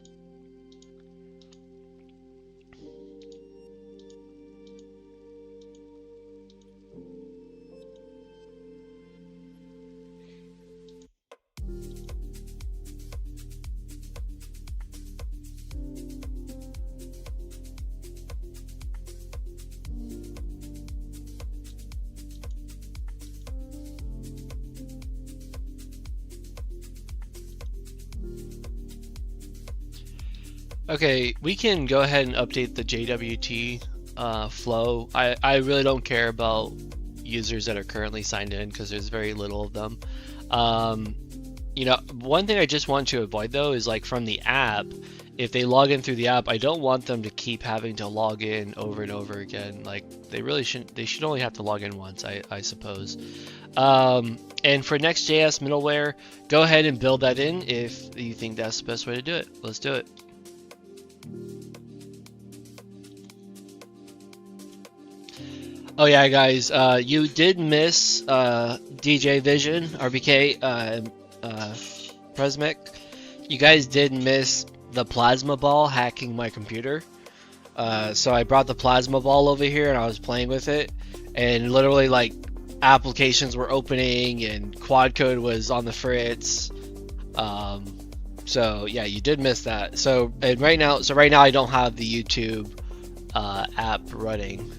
Okay, we can go ahead and update the JWT flow. I really don't care about users that are currently signed in because there's very little of them. You know, one thing I just want to avoid though is like from the app, if they log in through the app, I don't want them to keep having to log in over and over again. Like they really shouldn't. They should only have to log in once, I suppose. And for Next.js middleware, go ahead and build that in if you think that's the best way to do it. Let's do it. Oh yeah, guys, you did miss DJ Vision, RBK, Presmic. You guys did miss the plasma ball hacking my computer. So I brought the plasma ball over here and I was playing with it, and literally like applications were opening and quad code was on the fritz. So yeah, you did miss that. So right now I don't have the YouTube app running.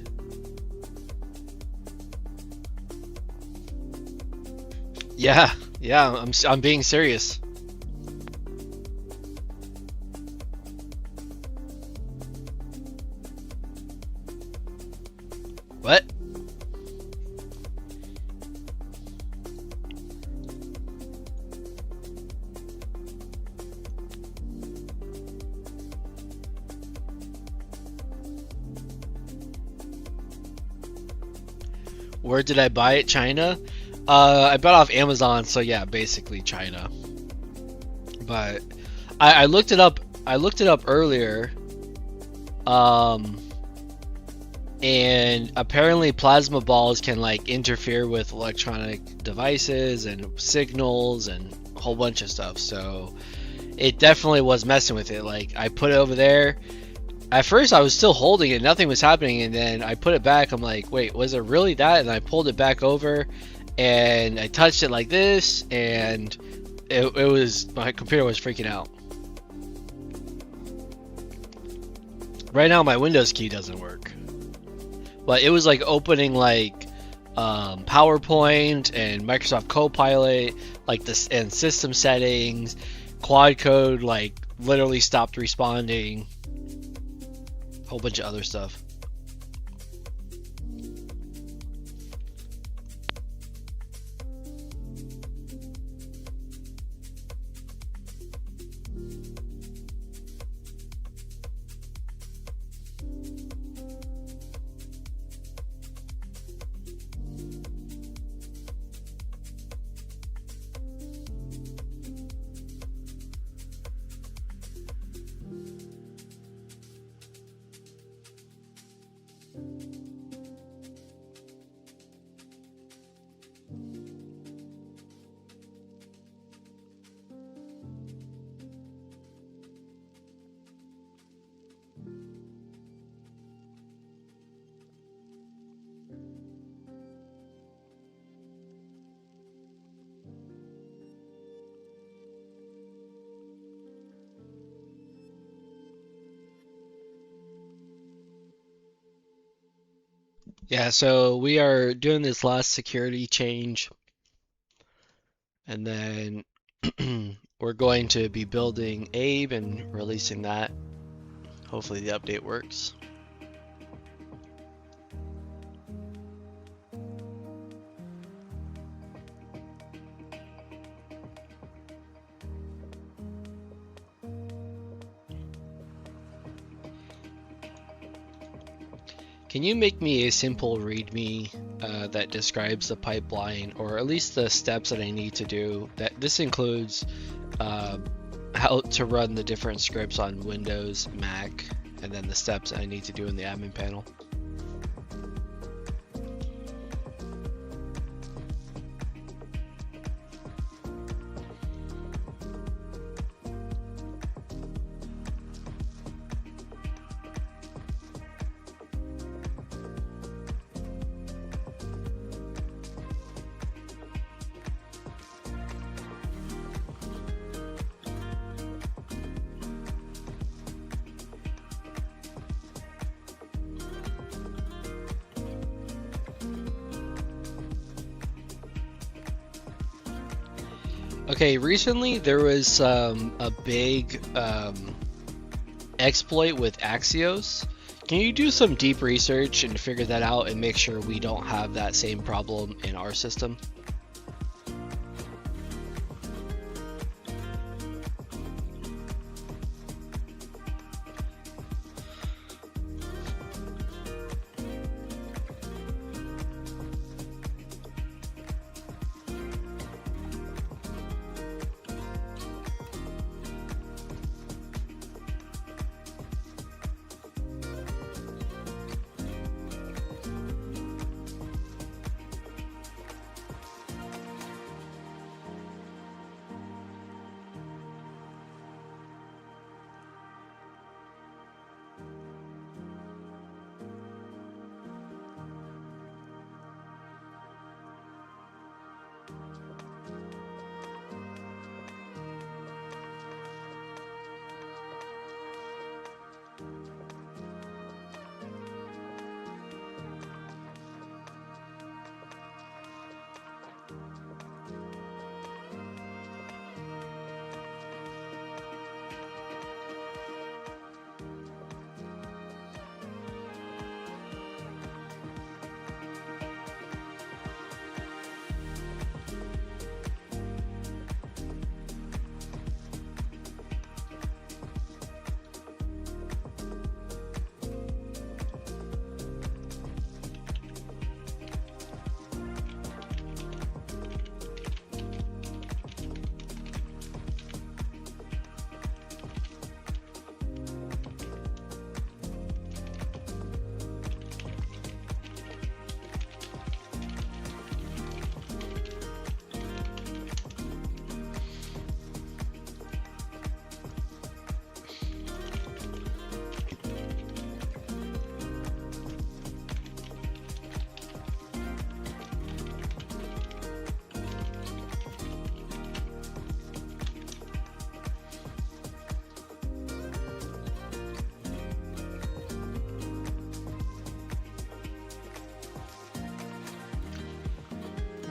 Yeah, I'm being serious. What? Where did I buy it? China? I bought it off Amazon, so yeah, basically China. But I looked it up. I looked it up earlier. And apparently plasma balls can like interfere with electronic devices and signals and a whole bunch of stuff. So it definitely was messing with it. Like I put it over there. At first I was still holding it, nothing was happening, and then I put it back. I'm like, wait, was it really that? And I pulled it back over and I touched it like this, and it was, my computer was freaking out. Right now my Windows key doesn't work, but it was like opening like PowerPoint and Microsoft Copilot, like this, and system settings, quad code like literally stopped responding, a whole bunch of other stuff. Yeah, so we are doing this last security change, and then we're going to be building Abe and releasing that. Hopefully the update works. Can you make me a simple README that describes the pipeline, or at least the steps that I need to do? That this includes uh, how to run the different scripts on Windows, Mac, and then the steps I need to do in the admin panel. Okay, recently there was a big exploit with Axios. Can you do some deep research and figure that out and make sure we don't have that same problem in our system?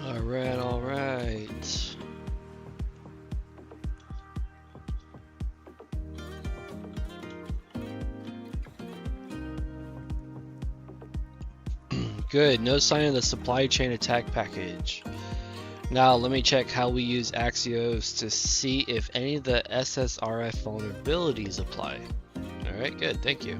All right. Good, no sign of the supply chain attack package. Now let me check how we use Axios to see if any of the SSRF vulnerabilities apply. Alright, good, thank you.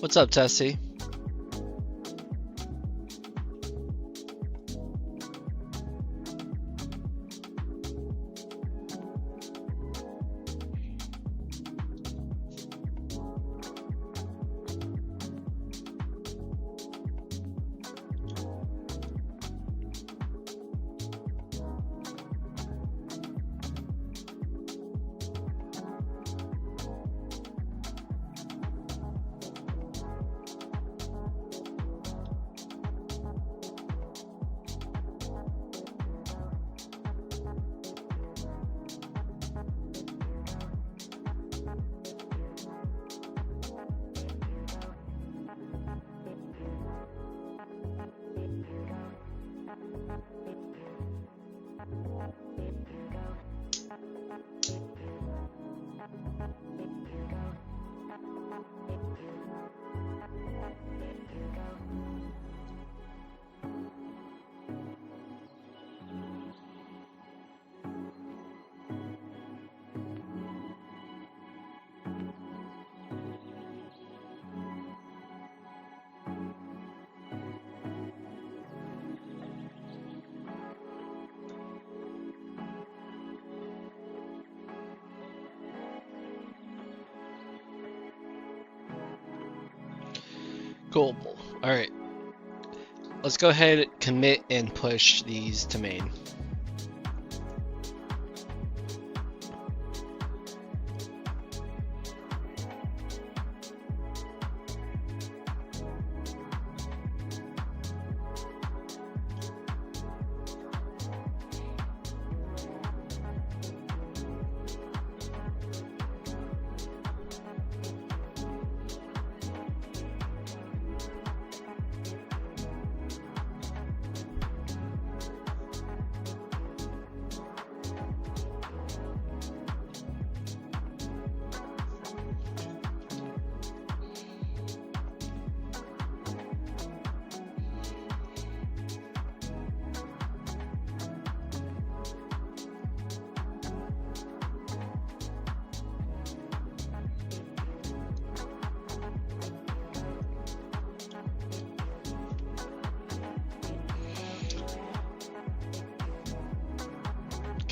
What's up, Tessie? Cool. All right. Let's go ahead, commit, and push these to main.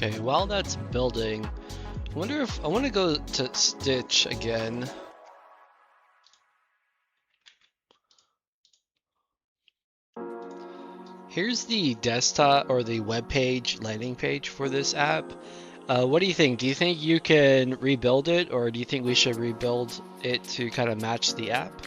Okay, while that's building, I wonder if I want to go to Stitch again. Here's the desktop or the web page, landing page for this app. What do you think? Do you think you can rebuild it, or do you think we should rebuild it to kind of match the app?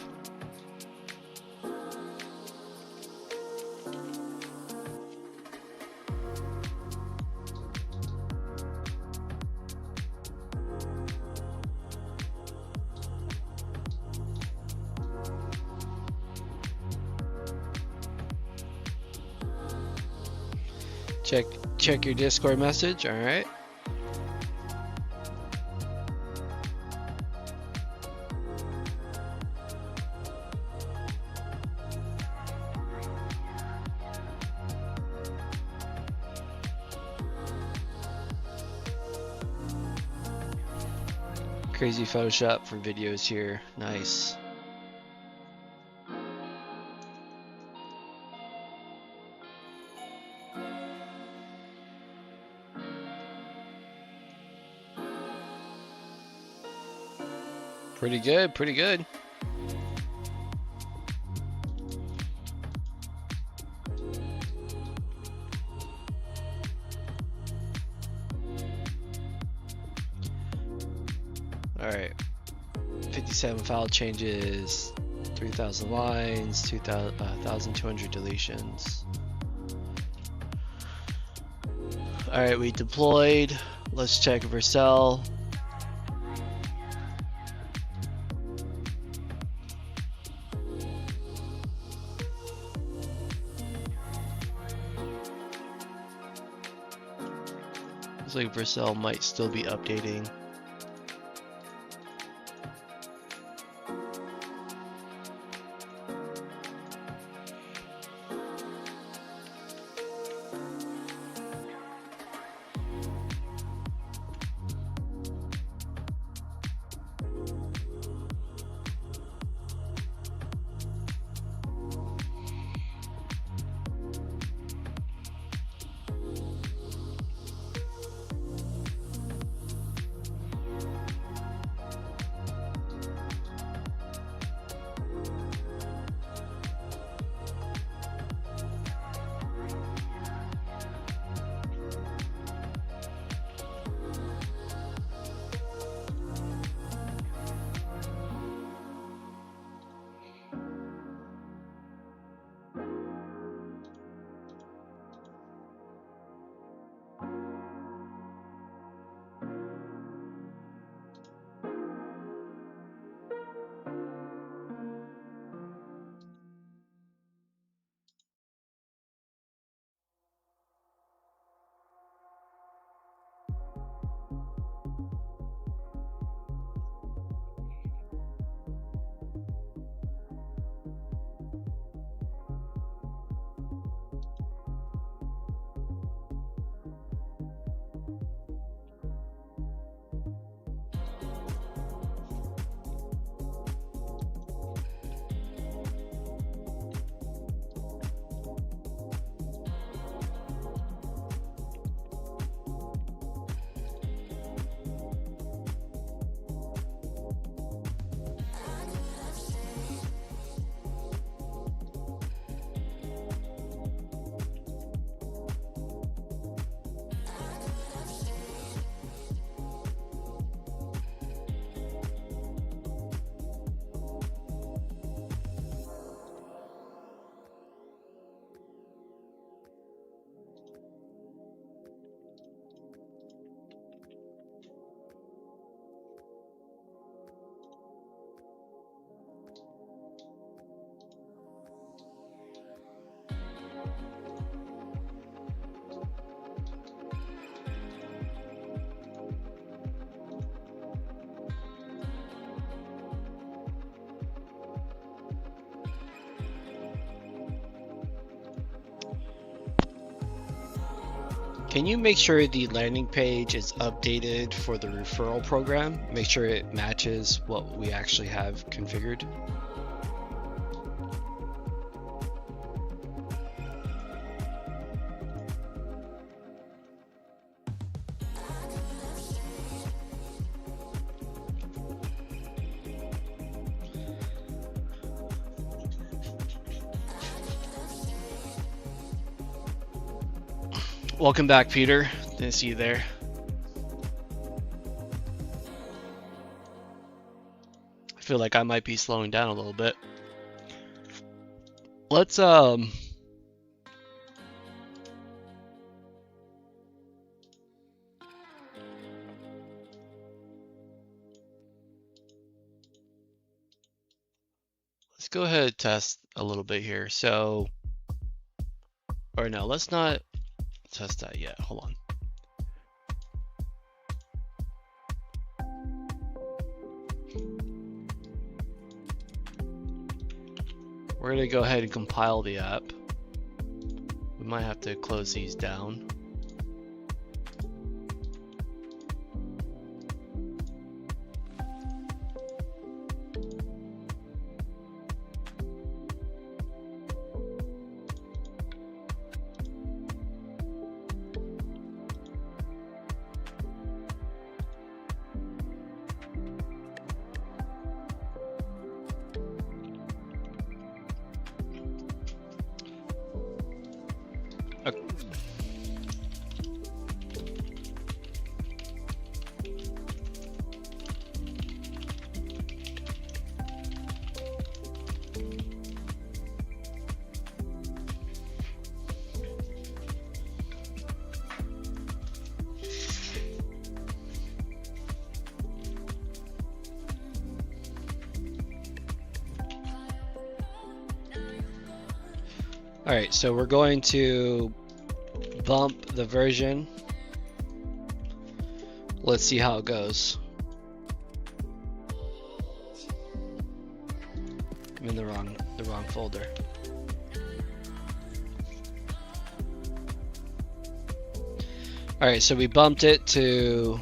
Check your Discord message. All right. Crazy Photoshop for videos here. Nice. Pretty good, pretty good. All right. 57 file changes, 3,000 lines, 1,200 deletions. All right, we deployed. Let's check Vercel. Looks like Vercel might still be updating. Can you make sure the landing page is updated for the referral program? Make sure it matches what we actually have configured. Welcome back, Peter. Didn't see you there. I feel like I might be slowing down a little bit. Let's go ahead and test a little bit here. So, or no, let's not test that yet. Hold on. We're gonna go ahead and compile the app. We might have to close these down. Alright, so we're going to bump the version. Let's see how it goes. I'm in the wrong folder. Alright, so we bumped it to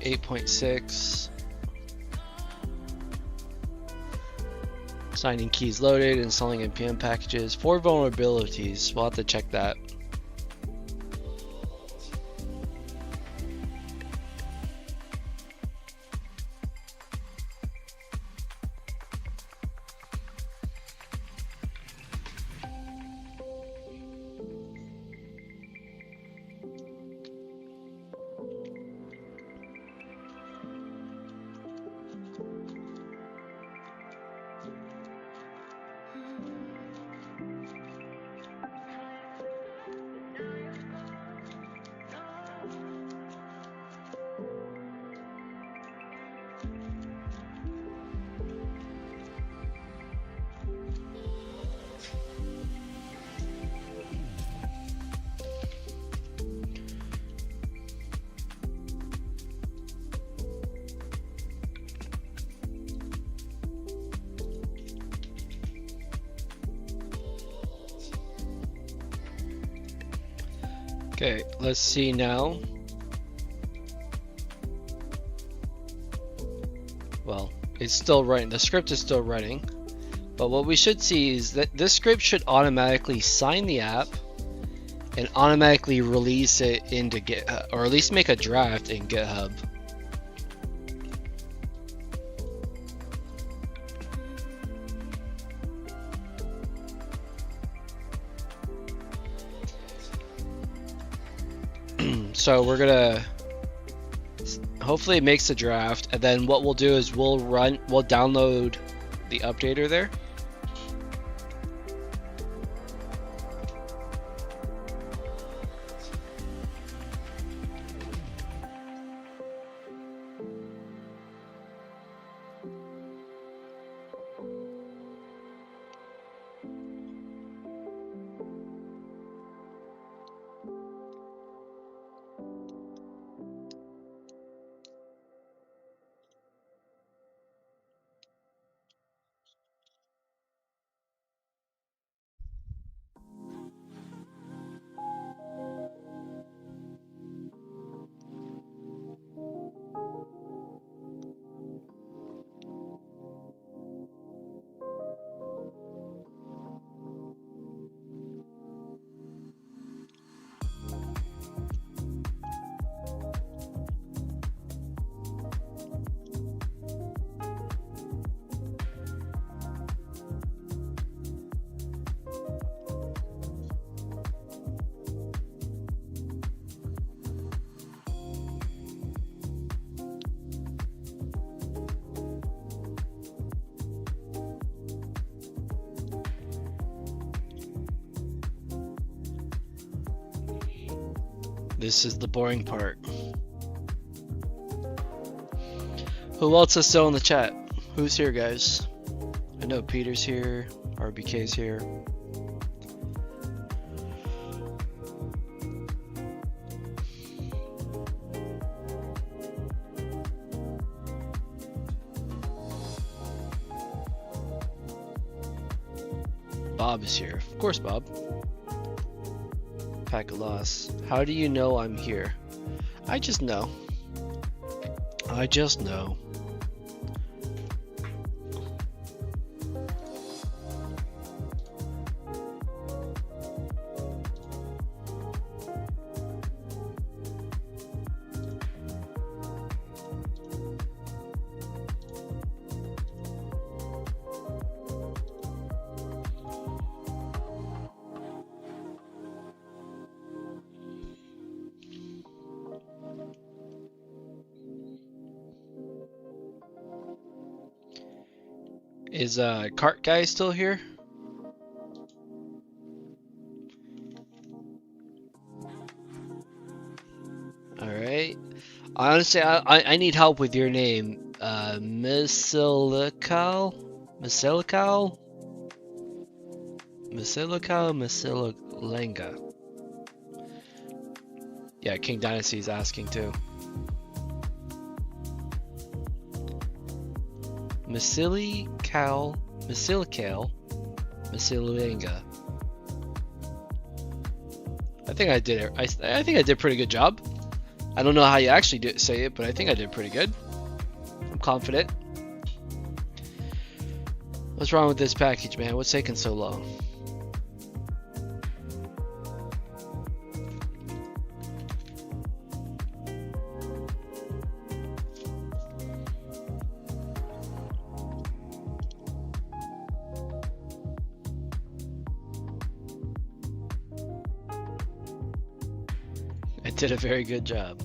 8.6. Signing keys loaded, installing npm packages. 4 vulnerabilities. We'll have to check that. Okay, let's see now. Well, it's still running. The script is still running. But what we should see is that this script should automatically sign the app and automatically release it into GitHub, or at least make a draft in GitHub. So we're gonna, hopefully it makes a draft, and then what we'll do is we'll download the updater there. This is the boring part. Who else is still in the chat? Who's here, guys? I know Peter's here, RBK's here. Bob is here. Of course, Bob. Pack a loss. How do you know I'm here? I just know. I just know. Is Cart Guy still here? Alright. Honestly, I need help with your name. Misilical? Misililenga. Yeah, King Dynasty is asking too. Misililenga. I think I did it. I think I did a pretty good job. I don't know how you actually say it, but I think I did pretty good. I'm confident. What's wrong with this package, man? What's taking so long? I did a very good job.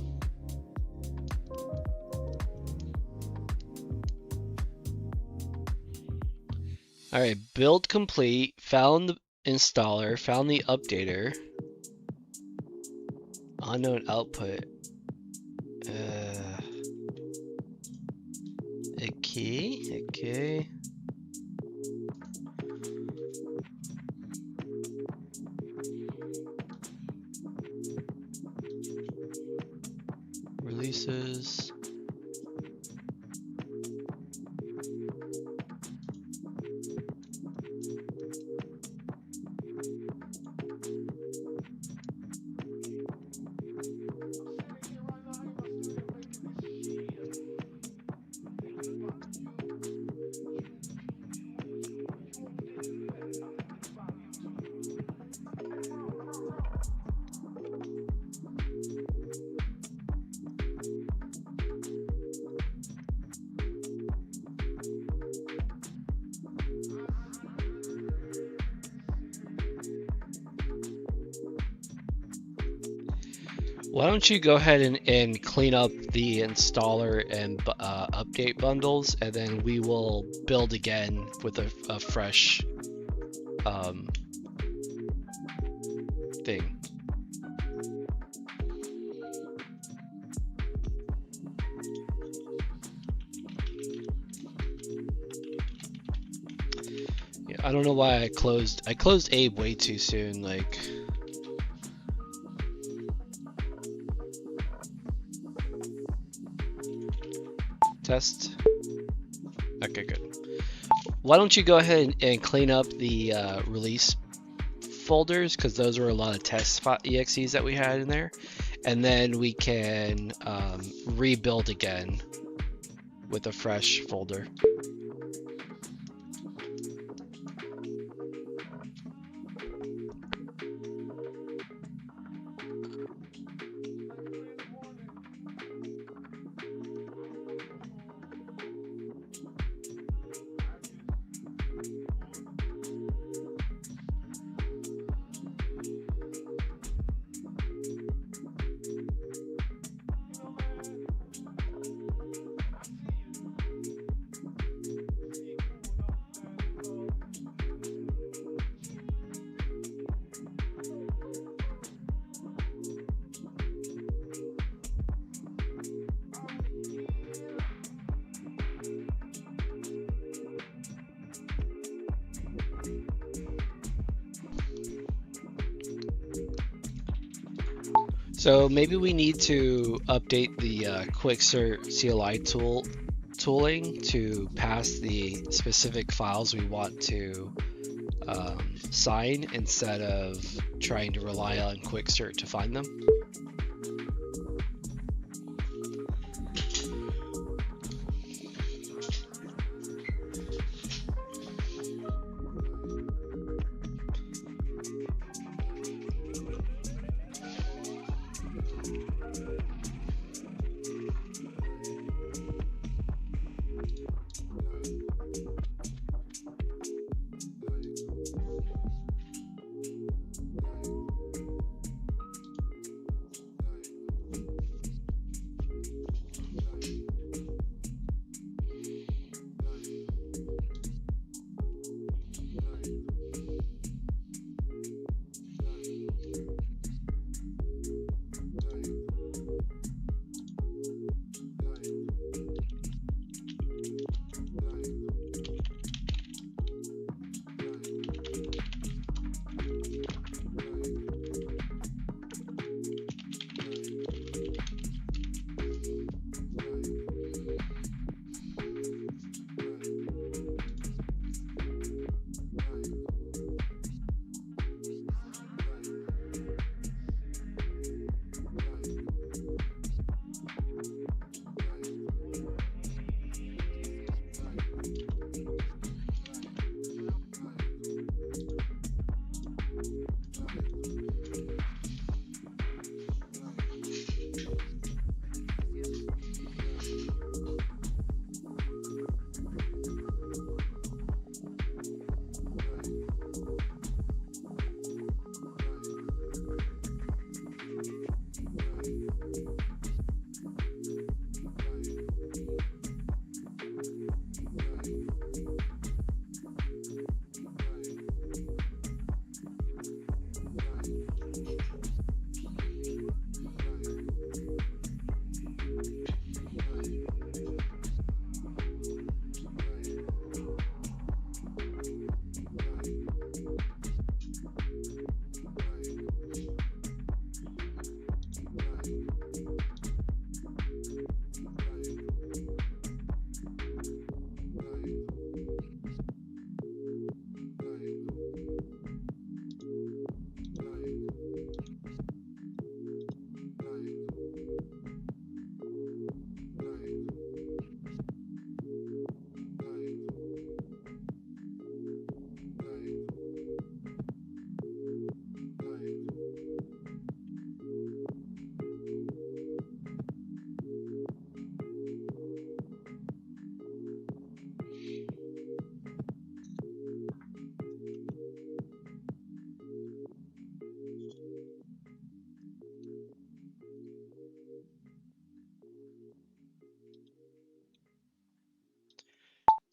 Alright, build complete, found the installer, found the updater. Unknown output. Okay. Releases. Why don't you go ahead and clean up the installer and update bundles, and then we will build again with a fresh thing. Yeah, I don't know why I closed Abe way too soon, like. Test. Okay, good. Why don't you go ahead and clean up the release folders, because those were a lot of test exes that we had in there, and then we can rebuild again with a fresh folder. So maybe we need to update the quick cert CLI tooling to pass the specific files we want to sign instead of trying to rely on quick cert to find them.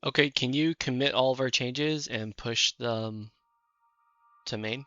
Okay, can you commit all of our changes and push them to main?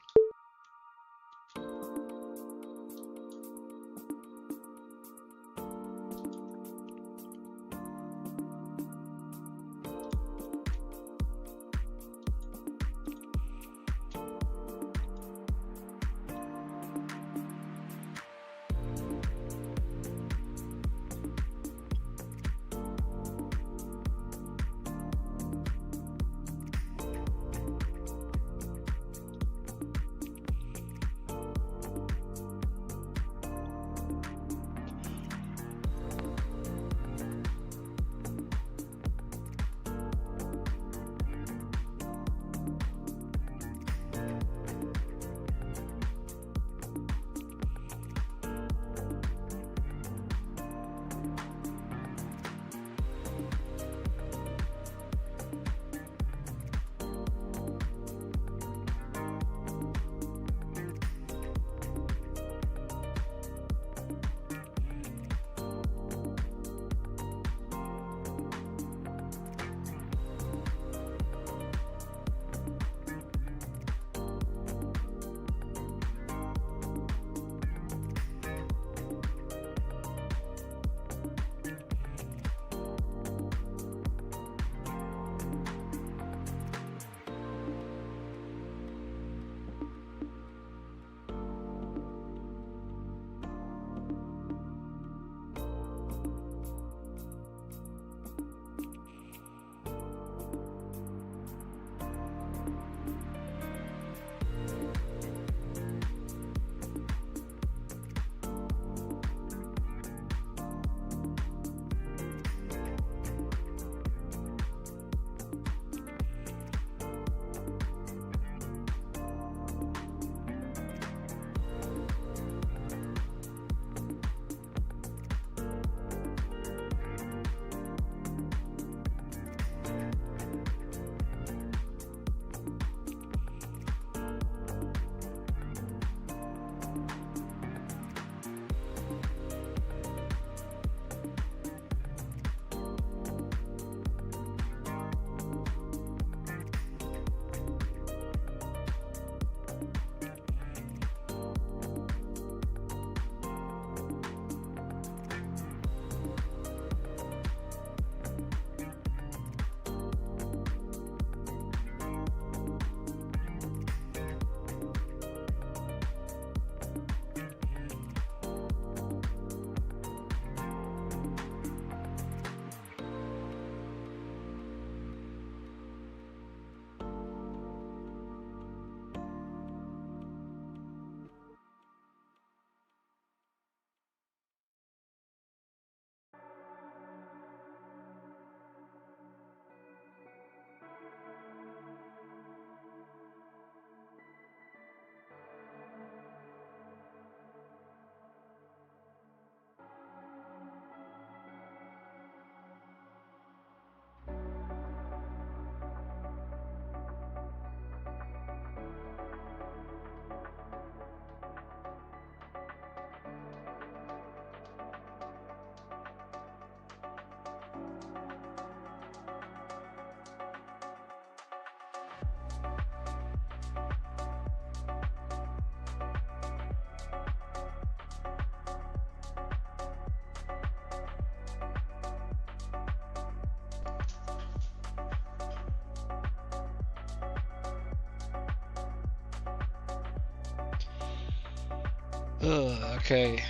Okay.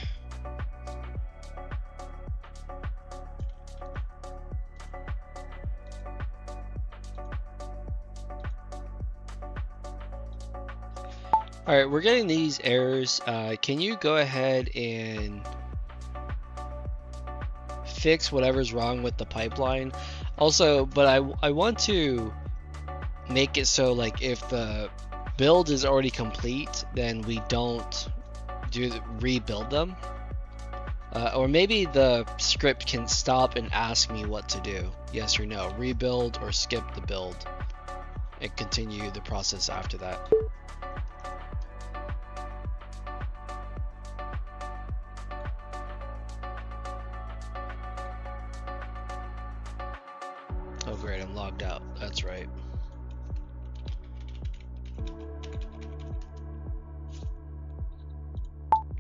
Alright, we're getting these errors. Can you go ahead and fix whatever's wrong with the pipeline? Also, but I want to make it so like if the build is already complete, then we don't rebuild them. Or maybe the script can stop and ask me what to do. Yes or no. Rebuild or skip the build and continue the process after that. Oh great, I'm logged out. That's right.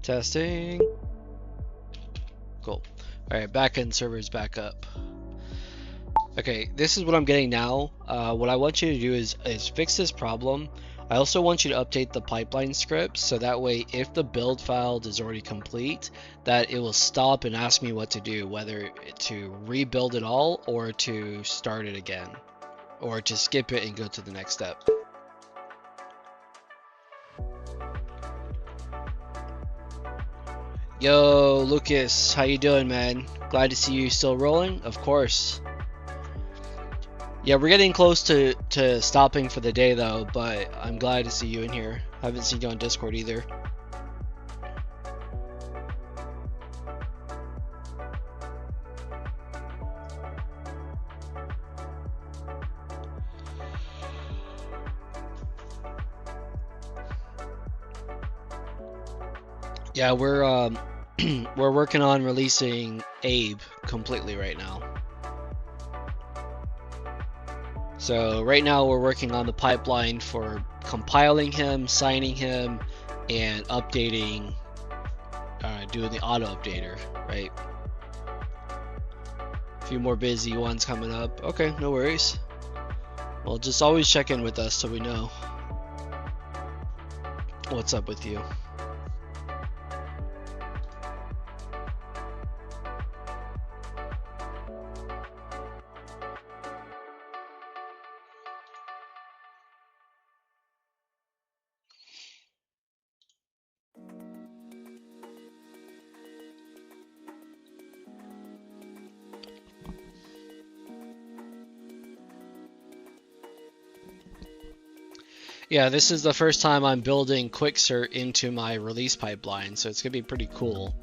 Testing. Cool. Alright, backend server's back up. Okay, this is what I'm getting now. What I want you to do is fix this problem. I also want you to update the pipeline script so that way if the build file is already complete, that it will stop and ask me what to do, whether to rebuild it all or to start it again, or to skip it and go to the next step. Yo, Lucas, how you doing, man? Glad to see you still rolling, of course. Yeah, we're getting close to stopping for the day though, but I'm glad to see you in here. I haven't seen you on Discord either. Yeah, we're we're working on releasing Abe completely right now. So right now we're working on the pipeline for compiling him, signing him, and updating, doing the auto updater, right? A few more busy ones coming up. Okay, no worries. Well, just always check in with us so we know what's up with you. Yeah, this is the first time I'm building Quicksert into my release pipeline, so it's gonna be pretty cool.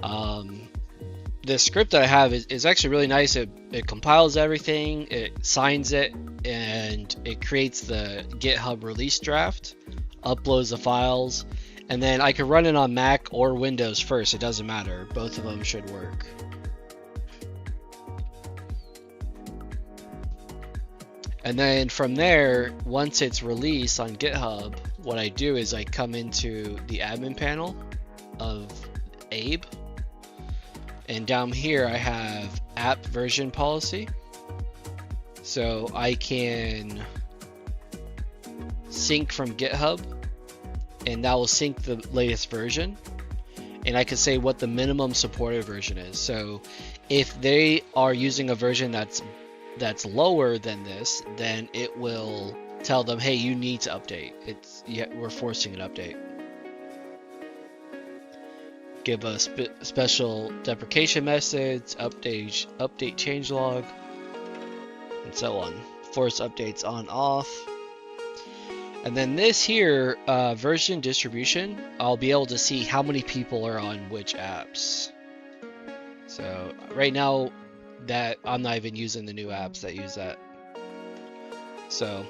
The script that I have is actually really nice. It compiles everything, it signs it, and it creates the GitHub release draft, uploads the files, and then I can run it on Mac or Windows first. It doesn't matter. Both of them should work. And then from there, once it's released on GitHub, what I do is I come into the admin panel of Abe. And down here I have app version policy. So I can sync from GitHub, and that will sync the latest version. And I can say what the minimum supported version is. So if they are using a version that's lower than this, then it will tell them, hey, you need to update. We're forcing an update. Give a special deprecation message, update changelog, and so on. Force updates on off. And then this here, version distribution, I'll be able to see how many people are on which apps. So right now, that I'm not even using the new apps that use that. So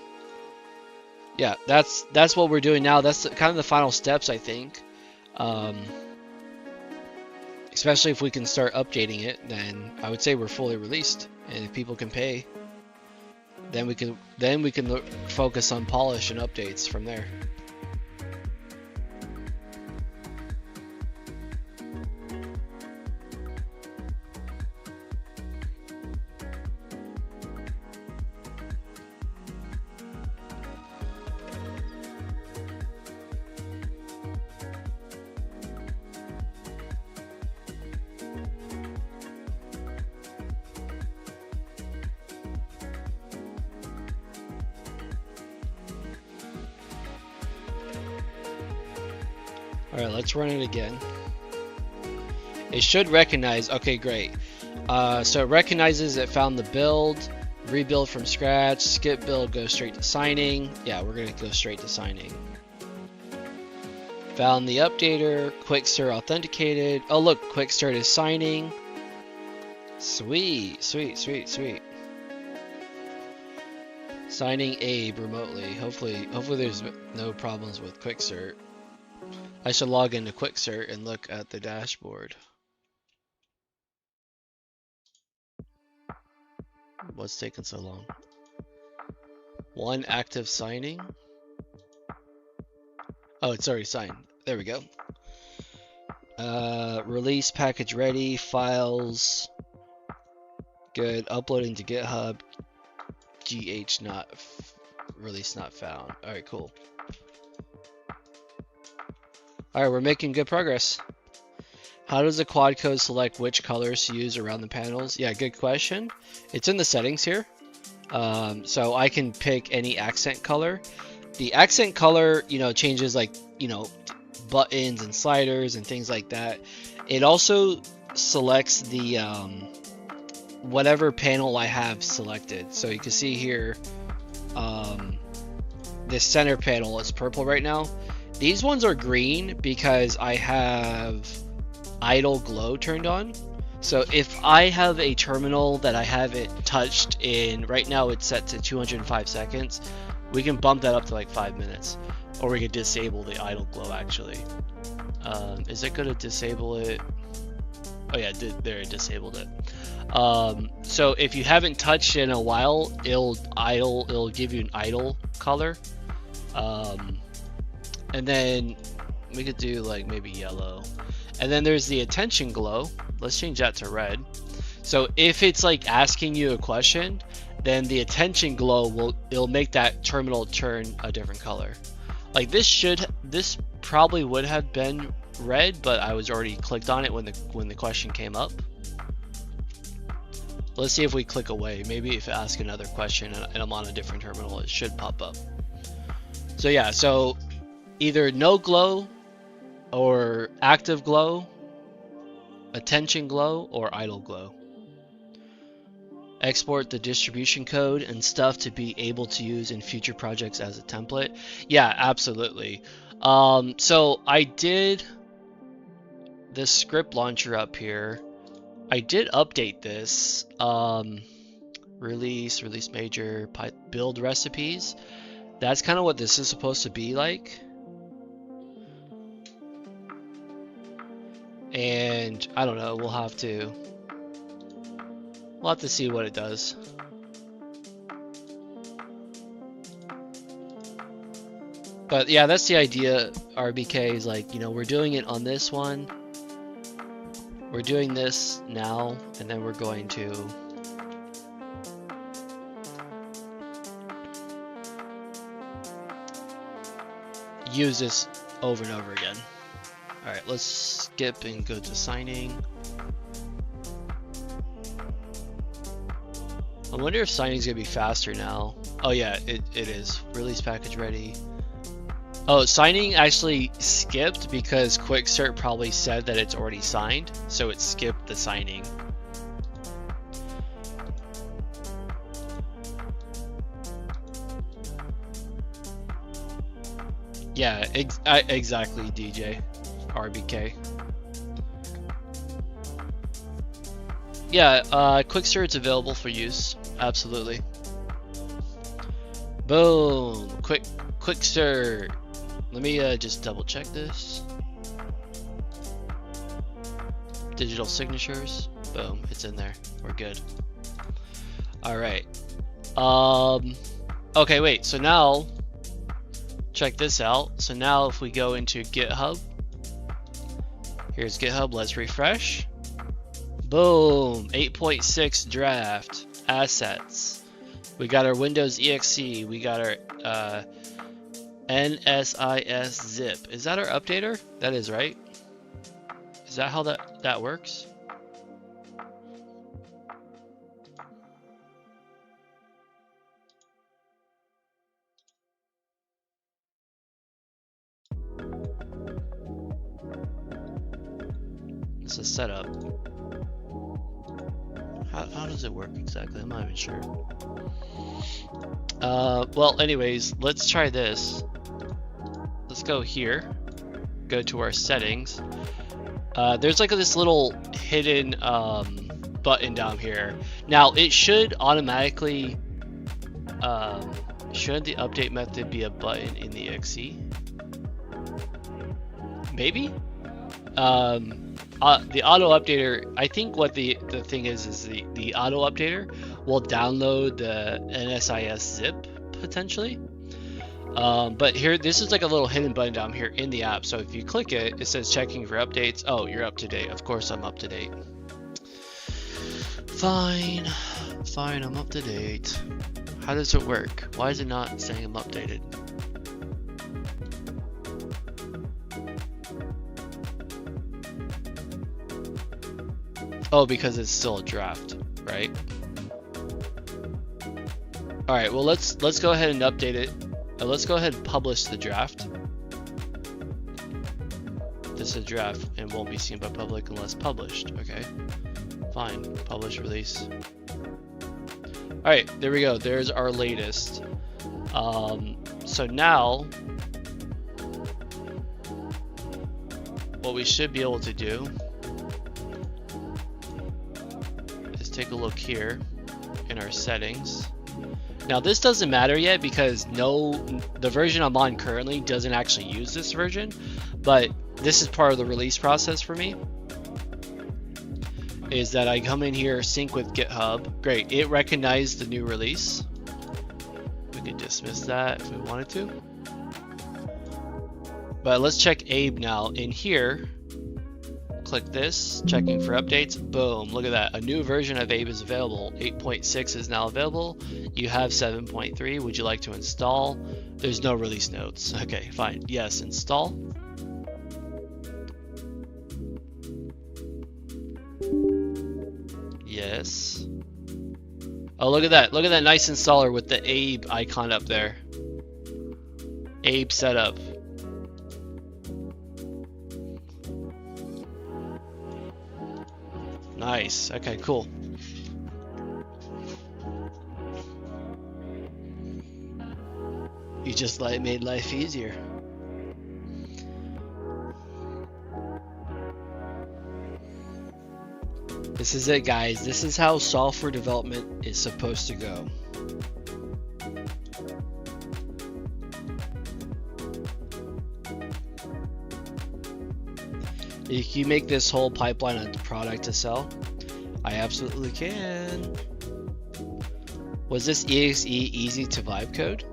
yeah, that's what we're doing now. That's kind of the final steps, I think. Especially if we can start updating it, then I would say we're fully released. And if people can pay, then we can focus on polish and updates from there. Alright, let's run it again. It should recognize, okay, great. So it recognizes it found the build, rebuild from scratch, skip build, go straight to signing. Yeah, we're gonna go straight to signing. Found the updater, quick start authenticated. Oh look, quick start is signing. Sweet, sweet, sweet, sweet. Signing Abe remotely. Hopefully there's no problems with quick start. I should log into quick start and look at the dashboard. What's taking so long? One active signing. Oh, it's already signed. There we go. Release package ready. Files. Good. Uploading to GitHub. GH not release not found. All right, cool. All right, we're making good progress. How does the quadcode select which colors to use around the panels? Yeah, good question. It's in the settings here. So I can pick any accent color. The accent color, changes like, buttons and sliders and things like that. It also selects the whatever panel I have selected. So you can see here, this center panel is purple right now. These ones are green because I have idle glow turned on. So if I have a terminal that I haven't touched in, right now it's set to 205 seconds, we can bump that up to like 5 minutes, or we could disable the idle glow actually. Is it going to disable it? Oh yeah, there, it disabled it. So if you haven't touched it in a while, it'll give you an idle color. And then we could do like maybe yellow. And then there's the attention glow. Let's change that to red. So if it's like asking you a question, then the attention glow it'll make that terminal turn a different color. Like this probably would have been red, but I was already clicked on it when the question came up. Let's see if we click away. Maybe if I ask another question and I'm on a different terminal, it should pop up. So yeah, so either no glow or active glow, attention glow, or idle glow. Export the distribution code and stuff to be able to use in future projects as a template. Yeah, absolutely. So I did this script launcher up here. I did update this. Release major, build recipes. That's kind of what this is supposed to be like. And I don't know, we'll have to see what it does. But yeah, that's the idea. RBK is like, we're doing it on this one. We're doing this now, and then we're going to use this over and over again. Alright, let's skip and go to signing. I wonder if signing is going to be faster now. Oh yeah, it is. Release package ready. Oh, signing actually skipped because quick start probably said that it's already signed, so it skipped the signing. Yeah, exactly, DJ. RBK. Yeah, quick start's available for use. Absolutely. Boom. Quick start. Let me just double check this. Digital signatures. Boom, it's in there. We're good. All right. Okay, wait. So now, check this out. So now, if we go into GitHub, here's GitHub. Let's refresh. Boom. 8.6 draft assets. We got our Windows exe. We got our NSIS zip. Is that our updater? That is, right? Is that how that works? It's a setup. How does it work exactly? I'm not even sure. Well, anyways, let's try this. Let's go here. Go to our settings. There's like this little hidden button down here. Now it should automatically. Should the update method be a button in the exe? Maybe. The auto updater. I think what the thing is the auto updater will download the NSIS zip potentially. But here, this is like a little hidden button down here in the app. So if you click it, it says checking for updates. Oh, you're up to date. Of course I'm up to date. Fine, I'm up to date. How does it work? Why is it not saying I'm updated? Oh, because it's still a draft, right? All right, well, let's go ahead and update it. Let's go ahead and publish the draft. This is a draft and won't be seen by public unless published. Okay, fine. Publish release. All right, there we go. There's our latest. So now, what we should be able to do is take a look here in our settings. Now this doesn't matter yet because the version I'm on currently doesn't actually use this version, but this is part of the release process for me. Is that I come in here, sync with GitHub. Great, it recognized the new release. We could dismiss that if we wanted to. But let's check Abe now. In here, click this, checking for updates. Boom, look at that. A new version of Abe is available. 8.6 is now available. You have 7.3. Would you like to install? There's no release notes. Okay, fine. Yes, install. Yes. Oh, look at that. Look at that nice installer with the Abe icon up there. Abe setup. Nice. Okay, cool. You just made life easier. This is it, guys. This is how software development is supposed to go. If you make this whole pipeline a product to sell, I absolutely can. Was this exe easy to vibe code?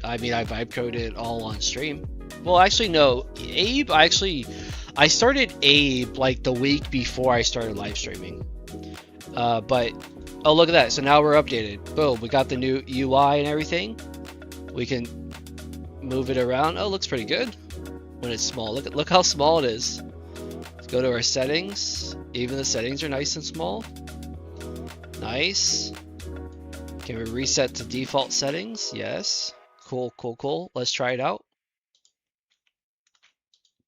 I mean, I vibe coded it all on stream. Well, actually, no. Abe, I started Abe like the week before I started live streaming. But, oh, look at that. So now we're updated. Boom, we got the new UI and everything. We can move it around. Oh, it looks pretty good when it's small. Look how small it is. Let's go to our settings. Even the settings are nice and small. Nice. Can we reset to default settings? Yes. Cool, cool, cool. Let's try it out.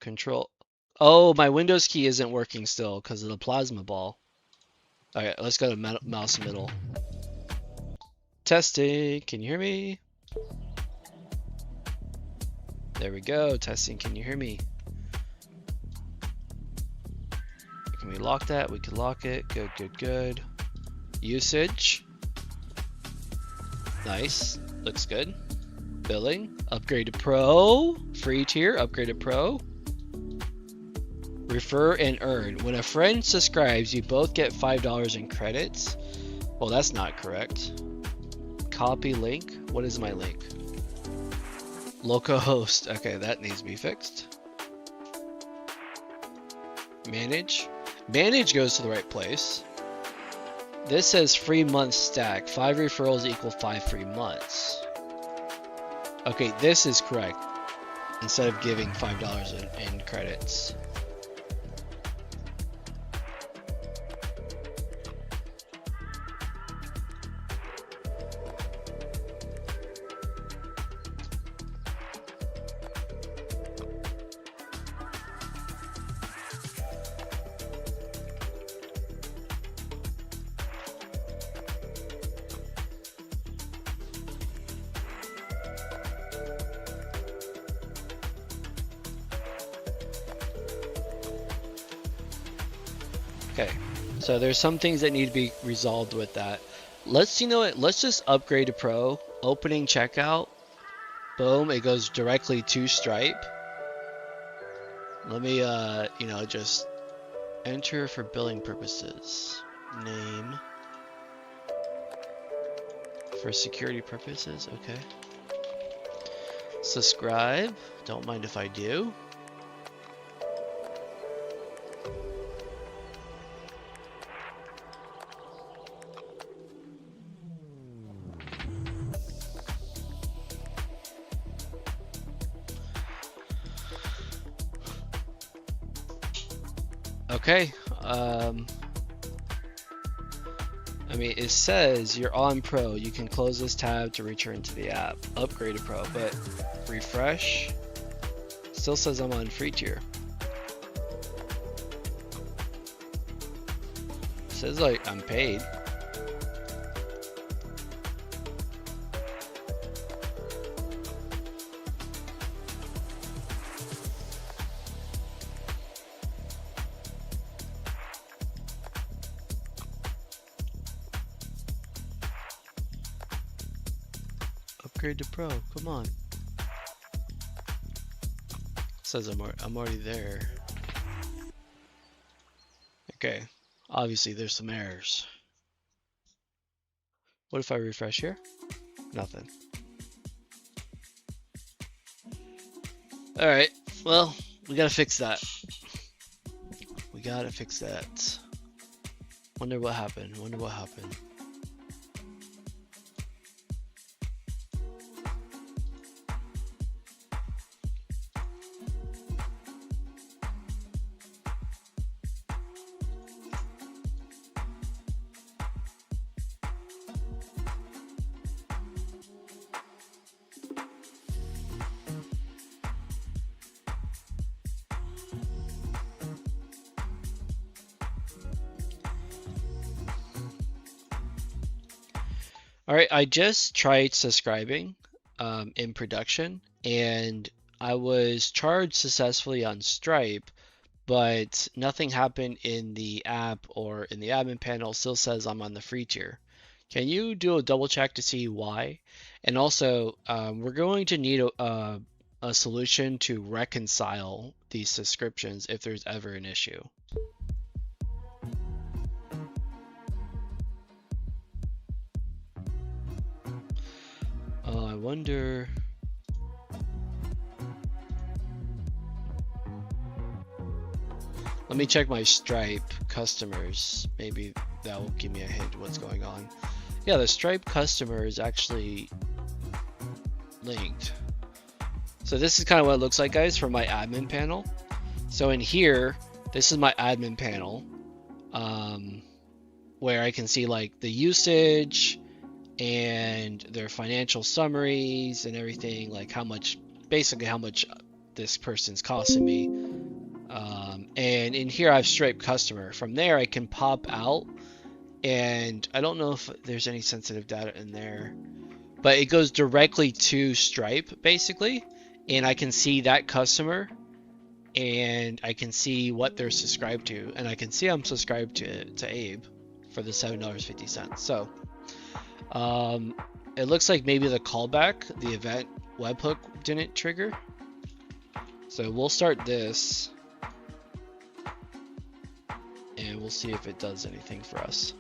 Control. Oh, my Windows key isn't working still because of the plasma ball. All right, let's go to mouse middle. Testing. Can you hear me? There we go. Testing. Can you hear me? Can we lock that? We can lock it. Good, good, good. Usage. Nice. Looks good. Billing. Upgrade to Pro. Free tier. Upgrade to Pro. Refer and earn. When a friend subscribes, you both get $5 in credits. Well, that's not correct. Copy link. What is my link? Localhost. Okay, that needs to be fixed. Manage. Manage goes to the right place. This says free month stack. 5 referrals equal 5 free months. Okay, this is correct. Instead of giving $5 in credits. Okay, so there's some things that need to be resolved with that. Let's, you know what, let's just upgrade to Pro. Opening checkout. Boom, it goes directly to Stripe. Let me, you know, just enter for billing purposes. Name. For security purposes, okay. Subscribe. Don't mind if I do. Okay, I mean, it says you're on Pro. You can close this tab to return to the app. Upgrade to Pro, but refresh. Still says I'm on free tier. It says like I'm paid. Upgrade to Pro, come on. Says I'm already there. Okay, obviously there's some errors. What if I refresh here? Nothing. Alright, well, we gotta fix that. We gotta fix that. Wonder what happened, wonder what happened. Alright, I just tried subscribing in production, and I was charged successfully on Stripe, but nothing happened in the app or in the admin panel. Still says I'm on the free tier. Can you do a double check to see why? And also, we're going to need a solution to reconcile these subscriptions if there's ever an issue. I wonder. Let me check my Stripe customers. Maybe that will give me a hint what's going on. Yeah, the Stripe customer is actually linked. So this is kind of what it looks like, guys, from my admin panel. So in here, this is my admin panel, where I can see like the usage and their financial summaries and everything, like how much, basically how much this person's costing me. And in here I have Stripe customer. From there I can pop out, and I don't know if there's any sensitive data in there, but it goes directly to Stripe basically, and I can see that customer, and I can see what they're subscribed to, and I can see I'm subscribed to Abe for the $7.50. So it looks like maybe the callback, the event webhook didn't trigger. So we'll start this, and we'll see if it does anything for us.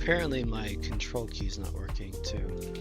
apparently my control key's not working too.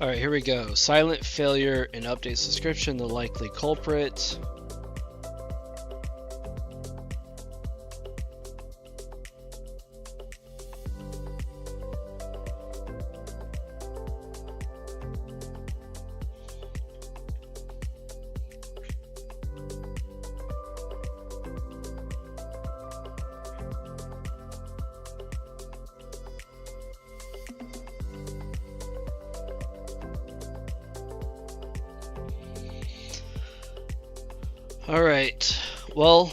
Alright, here we go. Silent failure in update subscription, the likely culprit. Alright, well,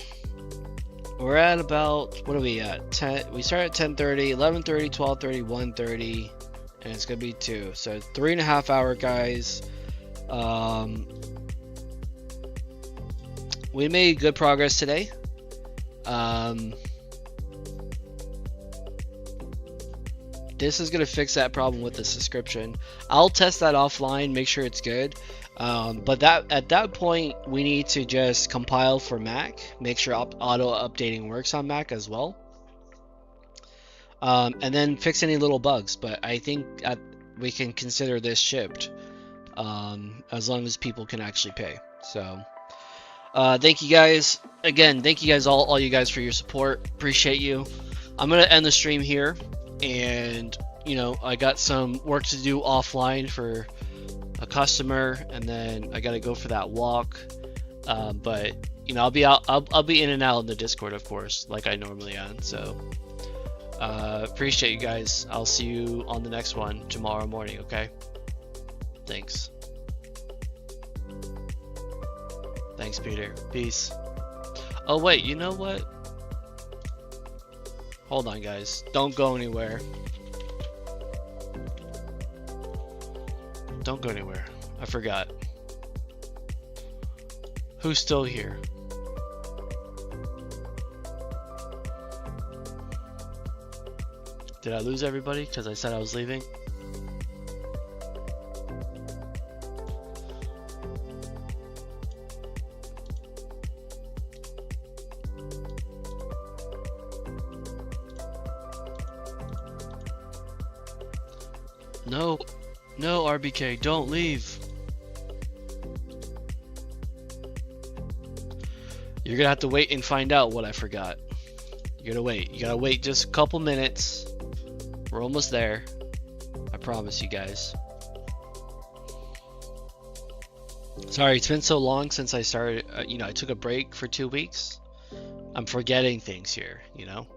we're at about, what are we at? 10, we start at 10:30, 11:30, 12:30, 1:30, and it's gonna be 2. So 3.5 hour, guys. We made good progress today. This is gonna fix that problem with the subscription. I'll test that offline, make sure it's good. But at that point, we need to just compile for Mac, make sure auto updating works on Mac as well, and then fix any little bugs. But I think we can consider this shipped as long as people can actually pay. So thank you guys again. Thank you guys all you guys for your support. Appreciate you. I'm gonna end the stream here, and you know, I got some work to do offline for a customer, and then I gotta go for that walk. But you know, I'll be in and out in the Discord, of course, like I normally am. So appreciate you guys. I'll see you on the next one tomorrow morning. Okay, thanks. Thanks, Peter. Peace. Oh wait, you know what, hold on guys, don't go anywhere. Don't go anywhere. I forgot. Who's still here? Did I lose everybody because I said I was leaving? No. No, RBK, don't leave. You're gonna have to wait and find out what I forgot. You're gonna wait. You gotta wait just a couple minutes. We're almost there. I promise you guys. Sorry, it's been so long since I started. You know, I took a break for 2 weeks. I'm forgetting things here, you know?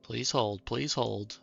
Please hold, please hold.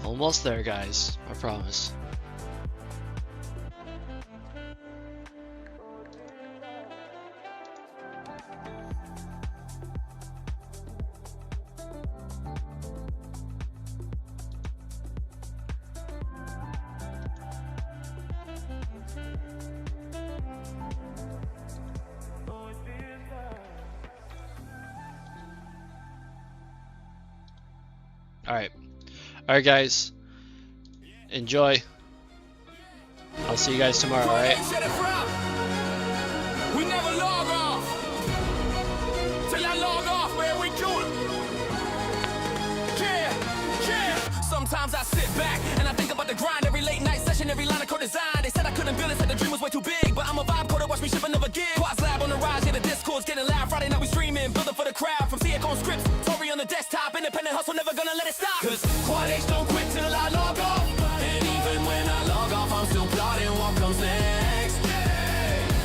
Almost there, guys. I promise. Alright. Alright, guys. Enjoy. I'll see you guys tomorrow, alright? We never log off. Till I log off, man, we do it. Yeah. Sometimes I sit back and I think about the grind. Every late night session, every line of code design. They said I couldn't build it, said the dream was way too big. But I'm a vibe coder, watch me ship another gig. Quads lab on the rise, yeah, the Discord's getting loud. Friday night we streaming, building for the crowd. From on scripts, Tory on the desktop. Independent hustle, never gonna let it stop. Cause Quad H don't quit till I log off. And even when I log off, I'm still plotting what comes next.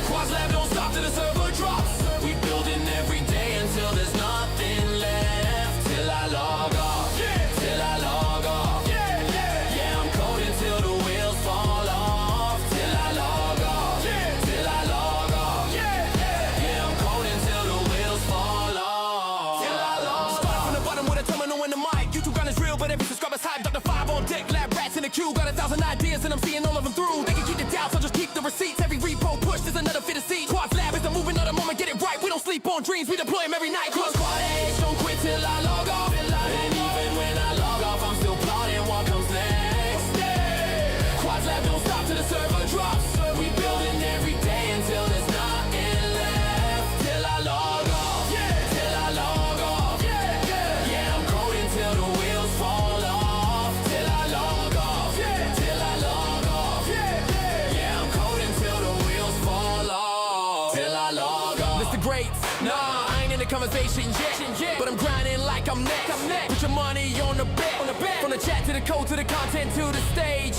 Quads lab don't stop till the server drops. We building every day until there's nothing left. Till I log off. Till I log off. Yeah, I'm coding till the wheels fall off. Till I log off. Till I log off. Yeah, I'm coding till the wheels fall off. Till I log off. Started from the bottom with a terminal in the mic. YouTube grind is real, but every subscriber's hype. Dr. 5 on deck, lab rats in the queue. Got 1,000 ideas and I'm seeing all of them through. They can keep the doubts, I'll just keep the receipts. Every repo push, there's another fit of seat. Quads lab is the movement of the moment, get it right. We don't sleep on dreams, we deploy them every night. Cause Quad H don't quit till I log off. And even when I log off, I'm still plotting what comes next. Quads lab don't stop till the server drops. We building every day until there's nothing left. Till I log off. Till I log off. Yeah, I'm coding till the wheels fall off. Till I log off. Till I log off. Yeah, I'm coding till the wheels fall off. Till I log off. Mr. Greats, nah, I ain't in the conversation yet. But I'm grinding like I'm next. Put your money on the bet. From the chat to the code to the content to the stage.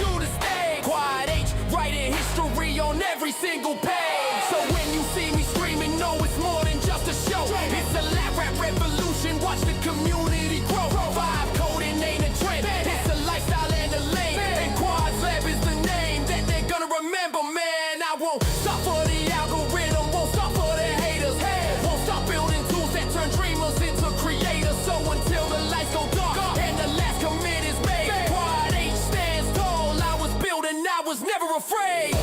Quad H, writing history on every single page. So when you see me screaming, know it's more than just a show. It's a lab rap revolution, watch the community grow. Vibe coding ain't a trend, it's a lifestyle and a lane. And Quads Lab is the name that they're gonna remember, man. I won't stop for the algorithm, won't stop for the haters. Won't stop building tools that turn dreamers into creators. So until the lights go dark and the last commit is made, Quad H stands tall. I was building, I was never afraid.